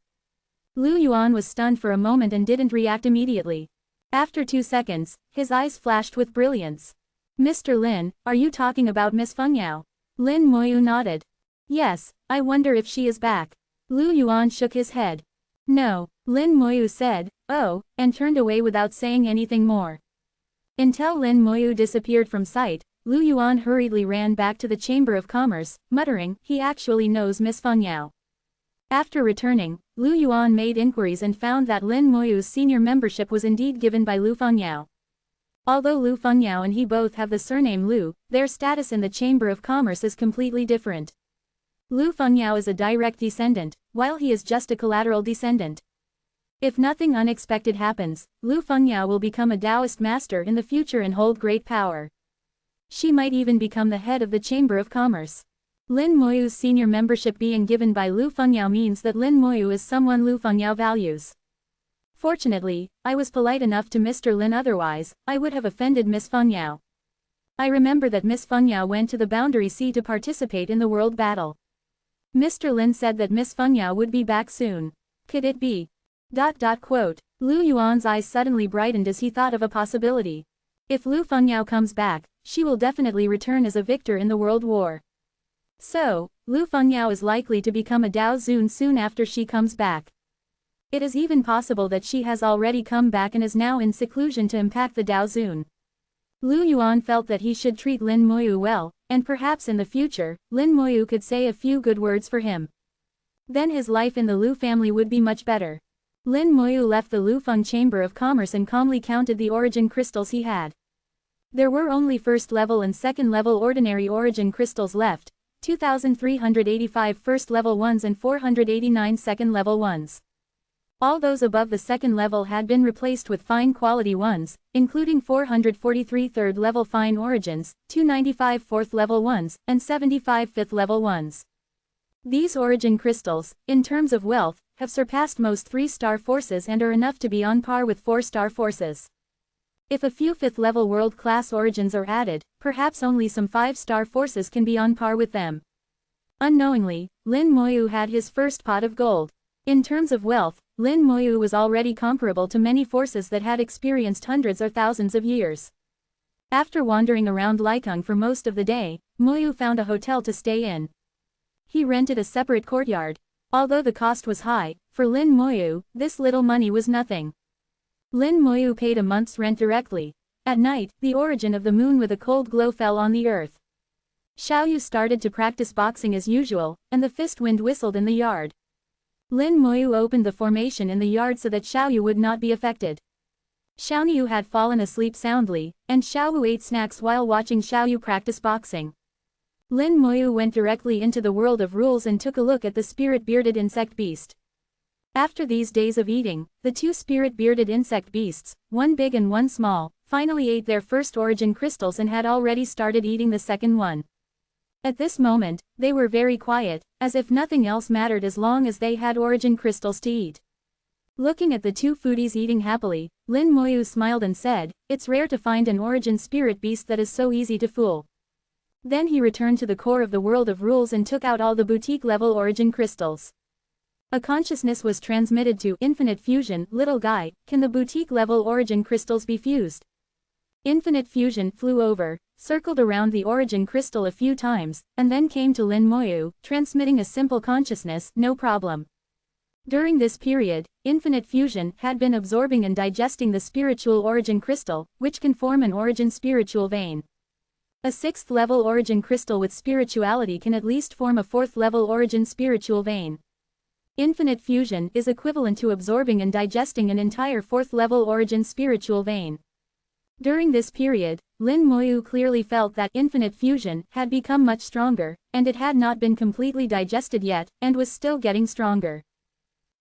Lu Yuan was stunned for a moment and didn't react immediately. After 2 seconds, his eyes flashed with brilliance. Mr. Lin, are you talking about Miss Fengyao? Lin Moyu nodded. Yes, I wonder if she is back. Lu Yuan shook his head. No, Lin Moyu said, oh, and turned away without saying anything more. Until Lin Moyu disappeared from sight, Lu Yuan hurriedly ran back to the Chamber of Commerce, muttering, he actually knows Miss Fengyao. After returning, Lu Yuan made inquiries and found that Lin Moyu's senior membership was indeed given by Lu Fengyao. Although Lu Fengyao and he both have the surname Lu, their status in the Chamber of Commerce is completely different. Lu Fengyao is a direct descendant, while he is just a collateral descendant. If nothing unexpected happens, Lu Fengyao will become a Taoist master in the future and hold great power. She might even become the head of the Chamber of Commerce. Lin Moyu's senior membership being given by Lu Fengyao means that Lin Moyu is someone Lu Fengyao values. Fortunately, I was polite enough to Mr. Lin, otherwise, I would have offended Miss Fengyao. I remember that Miss Fengyao went to the Boundary Sea to participate in the world battle. Mr. Lin said that Miss Fengyao would be back soon. Could it be? Quote. Lu Yuan's eyes suddenly brightened as he thought of a possibility. If Lu Fengyao comes back, she will definitely return as a victor in the world war. So, Lu Fengyao is likely to become a Dao Zun soon after she comes back. It is even possible that she has already come back and is now in seclusion to impact the Dao Zun. Lu Yuan felt that he should treat Lin Moyu well, and perhaps in the future, Lin Moyu could say a few good words for him. Then his life in the Lu family would be much better. Lin Moyu left the Lufeng Chamber of Commerce and calmly counted the origin crystals he had. There were only first level and second level ordinary origin crystals left, 2,385 first level ones and 489 second level ones. All those above the second level had been replaced with fine quality ones, including 443 third level fine origins, 295 fourth level ones, and 75 fifth level ones. These origin crystals, in terms of wealth, have surpassed most 3-star forces and are enough to be on par with 4-star forces. If a few 5th-level world-class origins are added, perhaps only some 5-star forces can be on par with them. Unknowingly, Lin Moyu had his first pot of gold. In terms of wealth, Lin Moyu was already comparable to many forces that had experienced hundreds or thousands of years. After wandering around Laikung for most of the day, Moyu found a hotel to stay in. He rented a separate courtyard. Although the cost was high, for Lin Moyu, this little money was nothing. Lin Moyu paid a month's rent directly. At night, the origin of the moon with a cold glow fell on the earth. Xiaoyu started to practice boxing as usual, and the fist wind whistled in the yard. Lin Moyu opened the formation in the yard so that Xiaoyu would not be affected. Xiaoyu had fallen asleep soundly, and Xiaoyu ate snacks while watching Xiaoyu practice boxing. Lin Moyu went directly into the world of rules and took a look at the spirit-bearded insect beast. After these days of eating, the 2 spirit-bearded insect beasts, one big and one small, finally ate their first origin crystals and had already started eating the second one. At this moment, they were very quiet, as if nothing else mattered as long as they had origin crystals to eat. Looking at the 2 foodies eating happily, Lin Moyu smiled and said, "It's rare to find an origin spirit beast that is so easy to fool." Then he returned to the core of the world of rules and took out all the boutique-level origin crystals. A consciousness was transmitted to Infinite Fusion. "Little guy, can the boutique-level origin crystals be fused?" Infinite Fusion flew over, circled around the origin crystal a few times, and then came to Lin Moyu, transmitting a simple consciousness, "No problem." During this period, Infinite Fusion had been absorbing and digesting the spiritual origin crystal, which can form an origin spiritual vein. A 6th-level origin crystal with spirituality can at least form a 4th-level origin spiritual vein. Infinite Fusion is equivalent to absorbing and digesting an entire 4th-level origin spiritual vein. During this period, Lin Moyu clearly felt that Infinite Fusion had become much stronger, and it had not been completely digested yet, and was still getting stronger.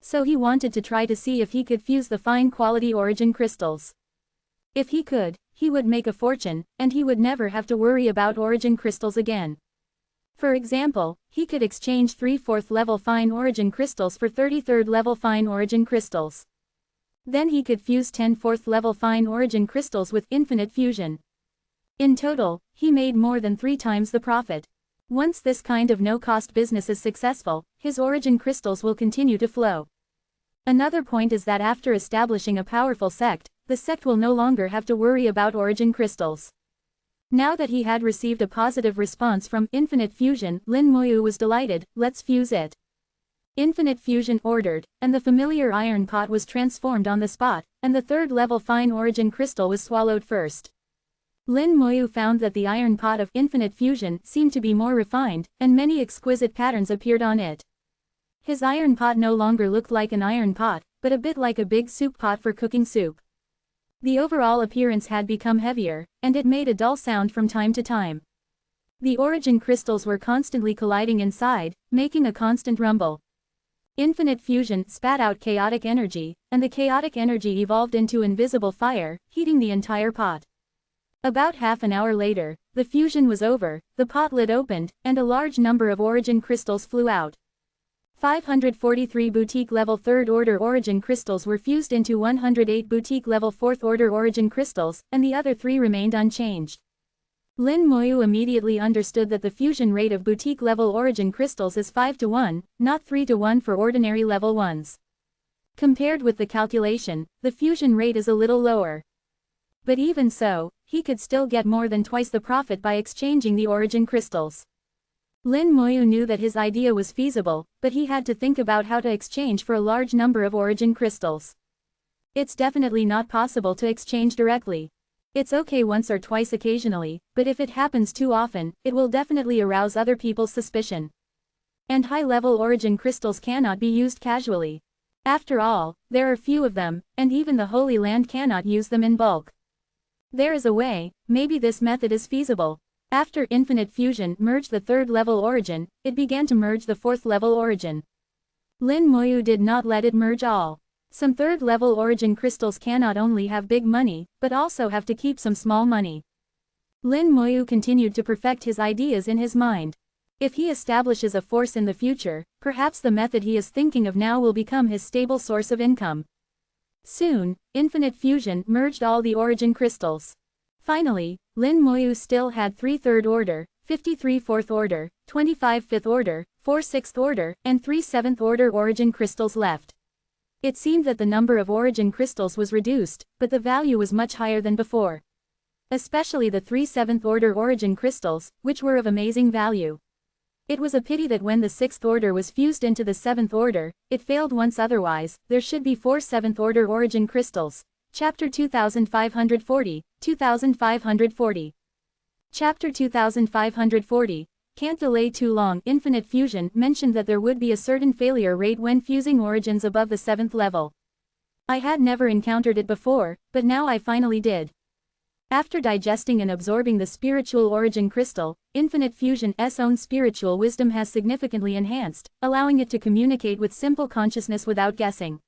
So he wanted to try to see if he could fuse the fine-quality origin crystals. If he could, he would make a fortune, and he would never have to worry about origin crystals again. For example, he could exchange 3 4th-level fine origin crystals for 33rd-level fine origin crystals. Then he could fuse 10 4th-level fine origin crystals with Infinite Fusion. In total, he made more than 3 times the profit. Once this kind of no-cost business is successful, his origin crystals will continue to flow. Another point is that after establishing a powerful sect, the sect will no longer have to worry about origin crystals. Now that he had received a positive response from Infinite Fusion, Lin Moyu was delighted. "Let's fuse it." Infinite Fusion ordered, and the familiar iron pot was transformed on the spot, and the 3rd-level fine origin crystal was swallowed first. Lin Moyu found that the iron pot of Infinite Fusion seemed to be more refined, and many exquisite patterns appeared on it. His iron pot no longer looked like an iron pot, but a bit like a big soup pot for cooking soup. The overall appearance had become heavier, and it made a dull sound from time to time. The origin crystals were constantly colliding inside, making a constant rumble. Infinite Fusion spat out chaotic energy, and the chaotic energy evolved into invisible fire, heating the entire pot. About half an hour later, the fusion was over, the pot lid opened, and a large number of origin crystals flew out. 543 boutique-level 3rd-order origin crystals were fused into 108 boutique-level 4th-order origin crystals, and the other 3 remained unchanged. Lin Moyu immediately understood that the fusion rate of boutique-level origin crystals is 5-to-1, not 3-to-1 for ordinary level ones. Compared with the calculation, the fusion rate is a little lower. But even so, he could still get more than twice the profit by exchanging the origin crystals. Lin Moyu knew that his idea was feasible, but he had to think about how to exchange for a large number of origin crystals. It's definitely not possible to exchange directly. It's okay once or twice occasionally, but if it happens too often, it will definitely arouse other people's suspicion. And high-level origin crystals cannot be used casually. After all, there are few of them, and even the Holy Land cannot use them in bulk. There is a way, maybe this method is feasible. After Infinite Fusion merged the 3rd-level origin, it began to merge the 4th-level origin. Lin Moyu did not let it merge all. Some 3rd-level origin crystals cannot only have big money, but also have to keep some small money. Lin Moyu continued to perfect his ideas in his mind. If he establishes a force in the future, perhaps the method he is thinking of now will become his stable source of income. Soon, infinite fusion merged all the origin crystals. Finally, Lin Moyu still had 3 third order, 53 fourth order, 25 fifth order, 4 sixth order, and 3 seventh order origin crystals left. It seemed that the number of origin crystals was reduced, but the value was much higher than before. Especially the 3 seventh order origin crystals, which were of amazing value. It was a pity that when the 6th order was fused into the 7th order, it failed once, otherwise, there should be 4 7th order origin crystals. Chapter 2540, 2540. Chapter 2540, Can't Delay Too Long. Infinite Fusion mentioned that there would be a certain failure rate when fusing origins above the 7th level. I had never encountered it before, but now I finally did. After digesting and absorbing the spiritual origin crystal, Infinite Fusion's own spiritual wisdom has significantly enhanced, allowing it to communicate with simple consciousness without guessing.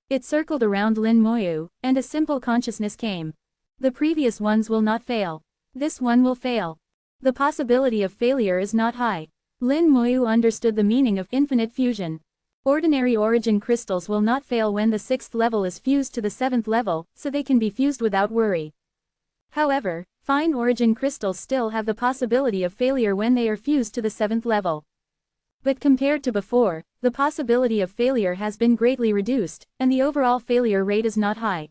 It circled around Lin Moyu, and a simple consciousness came. The previous ones will not fail. This one will fail. The possibility of failure is not high. Lin Moyu understood the meaning of Infinite Fusion. Ordinary origin crystals will not fail when the 6th level is fused to the 7th level, so they can be fused without worry. However, fine origin crystals still have the possibility of failure when they are fused to the 7th level. But compared to before, the possibility of failure has been greatly reduced, and the overall failure rate is not high.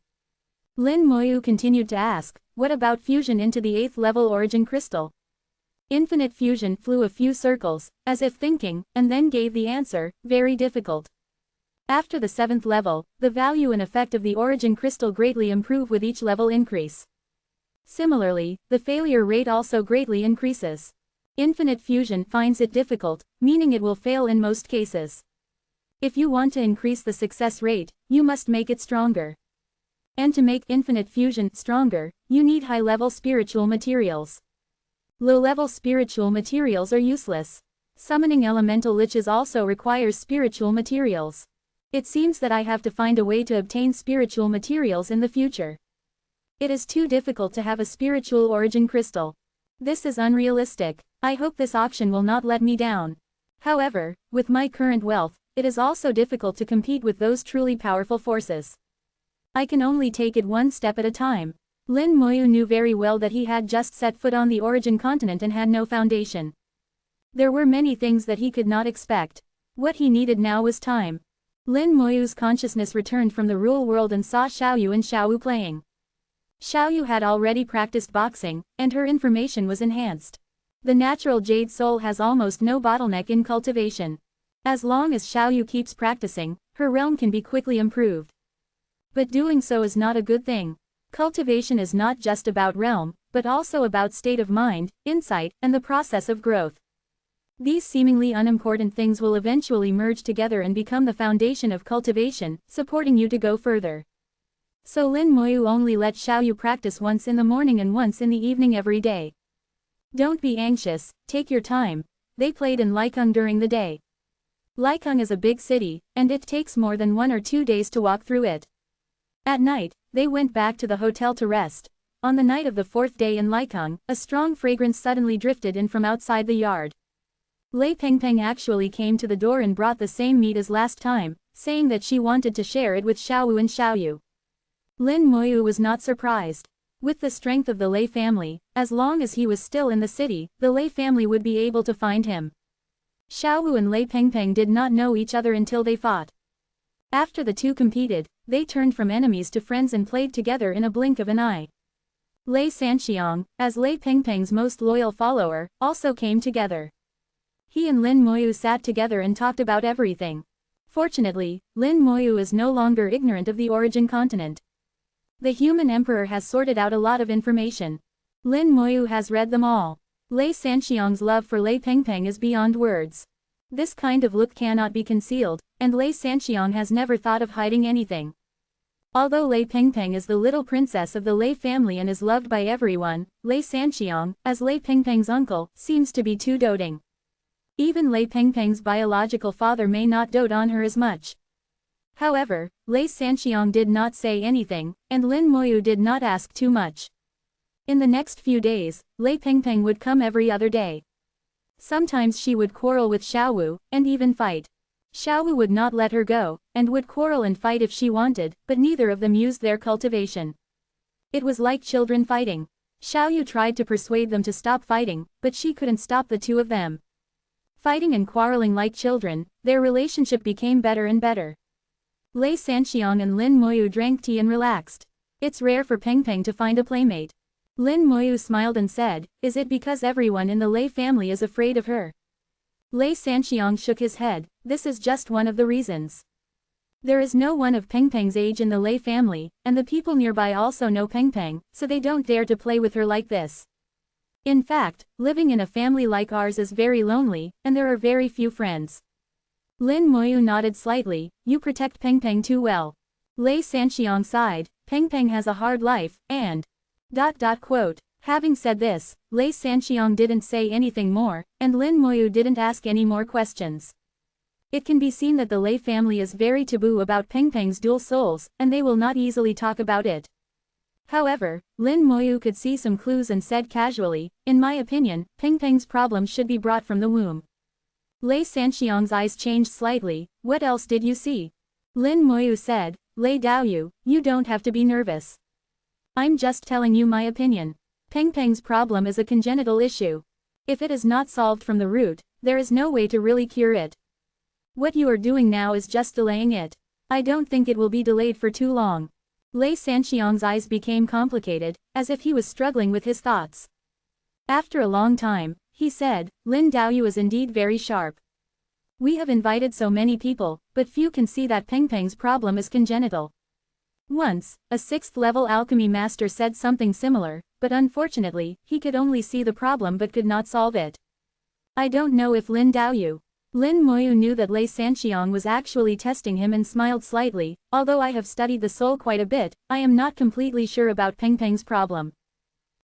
Lin Moyu continued to ask, what about fusion into the 8th level origin crystal? Infinite Fusion flew a few circles, as if thinking, and then gave the answer, very difficult. After the 7th level, the value and effect of the origin crystal greatly improve with each level increase. Similarly, the failure rate also greatly increases. Infinite Fusion finds it difficult, meaning it will fail in most cases. If you want to increase the success rate, you must make it stronger. And to make Infinite Fusion stronger, you need high-level spiritual materials. Low-level spiritual materials are useless. Summoning elemental liches also requires spiritual materials. It seems that I have to find a way to obtain spiritual materials in the future. It is too difficult to have a spiritual origin crystal. This is unrealistic. I hope this auction will not let me down. However, with my current wealth, it is also difficult to compete with those truly powerful forces. I can only take it one step at a time. Lin Moyu knew very well that he had just set foot on the origin continent and had no foundation. There were many things that he could not expect. What he needed now was time. Lin Moyu's consciousness returned from the real world and saw Xiaoyu and Xiaowu playing. Xiaoyu had already practiced boxing, and her information was enhanced. The natural jade soul has almost no bottleneck in cultivation. As long as Xiaoyu keeps practicing, her realm can be quickly improved. But doing so is not a good thing. Cultivation is not just about realm, but also about state of mind, insight, and the process of growth. These seemingly unimportant things will eventually merge together and become the foundation of cultivation, supporting you to go further. So Lin Moyu only let Xiaoyu practice once in the morning and once in the evening every day. Don't be anxious, take your time. They played in Laikeng during the day. Laikeng is a big city, and it takes more than 1 or 2 days to walk through it. At night, they went back to the hotel to rest. On the night of the 4th day in Laikeng, a strong fragrance suddenly drifted in from outside the yard. Lei Pengpeng actually came to the door and brought the same meat as last time, saying that she wanted to share it with Xiaowu and Xiaoyu. Lin Moyu was not surprised. With the strength of the Lei family, as long as he was still in the city, the Lei family would be able to find him. Xiaowu and Lei Pengpeng did not know each other until they fought. After the two competed, they turned from enemies to friends and played together in a blink of an eye. Lei Sanxiang, as Lei Pengpeng's most loyal follower, also came together. He and Lin Moyu sat together and talked about everything. Fortunately, Lin Moyu is no longer ignorant of the origin continent. The human emperor has sorted out a lot of information. Lin Moyu has read them all. Lei Sanxiang's love for Lei Pengpeng is beyond words. This kind of look cannot be concealed, and Lei Sanxiang has never thought of hiding anything. Although Lei Pengpeng is the little princess of the Lei family and is loved by everyone, Lei Sanxiang, as Lei Pengpeng's uncle, seems to be too doting. Even Lei Pengpeng's biological father may not dote on her as much. However, Lei Sanxiang did not say anything, and Lin Moyu did not ask too much. In the next few days, Lei Pengpeng would come every other day. Sometimes she would quarrel with Xiaowu, and even fight. Xiaowu would not let her go, and would quarrel and fight if she wanted, but neither of them used their cultivation. It was like children fighting. Xiaoyu tried to persuade them to stop fighting, but she couldn't stop the two of them. Fighting and quarreling like children, their relationship became better and better. Lei Sanxiang and Lin Moyu drank tea and relaxed. It's rare for Peng Peng to find a playmate. Lin Moyu smiled and said, "Is it because everyone in the Lei family is afraid of her?" Lei Sanxiang shook his head. "This is just one of the reasons. There is no one of Peng Peng's age in the Lei family, and the people nearby also know Peng Peng, so they don't dare to play with her like this. In fact, living in a family like ours is very lonely, and there are very few friends." Lin Moyu nodded slightly. "You protect Peng Peng too well." Lei Sanxiang sighed. "Peng Peng has a hard life, and…" Having said this, Lei Sanxiang didn't say anything more, and Lin Moyu didn't ask any more questions. It can be seen that the Lei family is very taboo about Peng Peng's dual souls, and they will not easily talk about it. However, Lin Moyu could see some clues and said casually, "In my opinion, Peng Peng's problem should be brought from the womb." Lei Sanxiang's eyes changed slightly. "What else did you see?" Lin Moyu said, "Lei Daoyu, you don't have to be nervous. I'm just telling you my opinion. Peng Peng's problem is a congenital issue. If it is not solved from the root, there is no way to really cure it. What you are doing now is just delaying it. I don't think it will be delayed for too long." Lei Sanxiang's eyes became complicated, as if he was struggling with his thoughts. After a long time, he said, "Lin Daoyu is indeed very sharp. We have invited so many people, but few can see that Peng Peng's problem is congenital." Once, a 6th-level alchemy master said something similar, but unfortunately, he could only see the problem but could not solve it. "I don't know if Lin Daoyu." Lin Moyu knew that Lei Sanxiang was actually testing him and smiled slightly. "Although I have studied the soul quite a bit, I am not completely sure about Peng Peng's problem."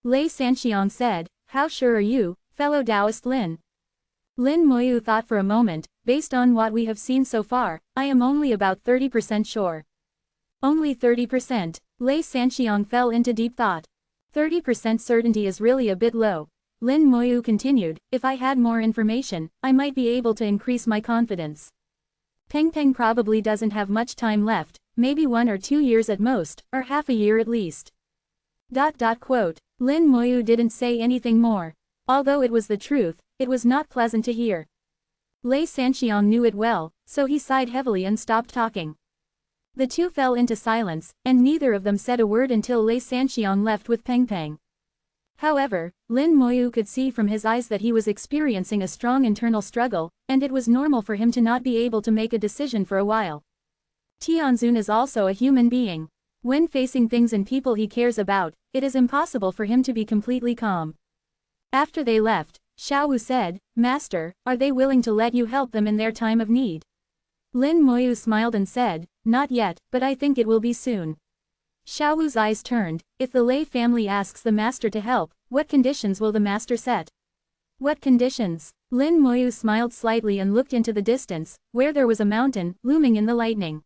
Lei Sanxiang said, "How sure are you, fellow Taoist Lin?" Lin Moyu thought for a moment. "Based on what we have seen so far, I am only about 30% sure." "Only 30%? Lei Sanxiang fell into deep thought. 30% certainty is really a bit low. Lin Moyu continued, "If I had more information, I might be able to increase my confidence. Peng Peng probably doesn't have much time left, maybe 1 or 2 years at most, or half a year at least." Lin Moyu didn't say anything more. Although it was the truth, it was not pleasant to hear. Lei Sanxiang knew it well, so he sighed heavily and stopped talking. The two fell into silence, and neither of them said a word until Lei Sanxiang left with Peng Peng. However, Lin Moyu could see from his eyes that he was experiencing a strong internal struggle, and it was normal for him to not be able to make a decision for a while. Tianzun is also a human being. When facing things and people he cares about, it is impossible for him to be completely calm. After they left, Xiaowu said, "Master, are they willing to let you help them in their time of need?" Lin Moyu smiled and said, "Not yet, but I think it will be soon." Xiaowu's eyes turned. "If the Lei family asks the master to help, what conditions will the master set?" "What conditions?" Lin Moyu smiled slightly and looked into the distance, where there was a mountain, looming in the lightning.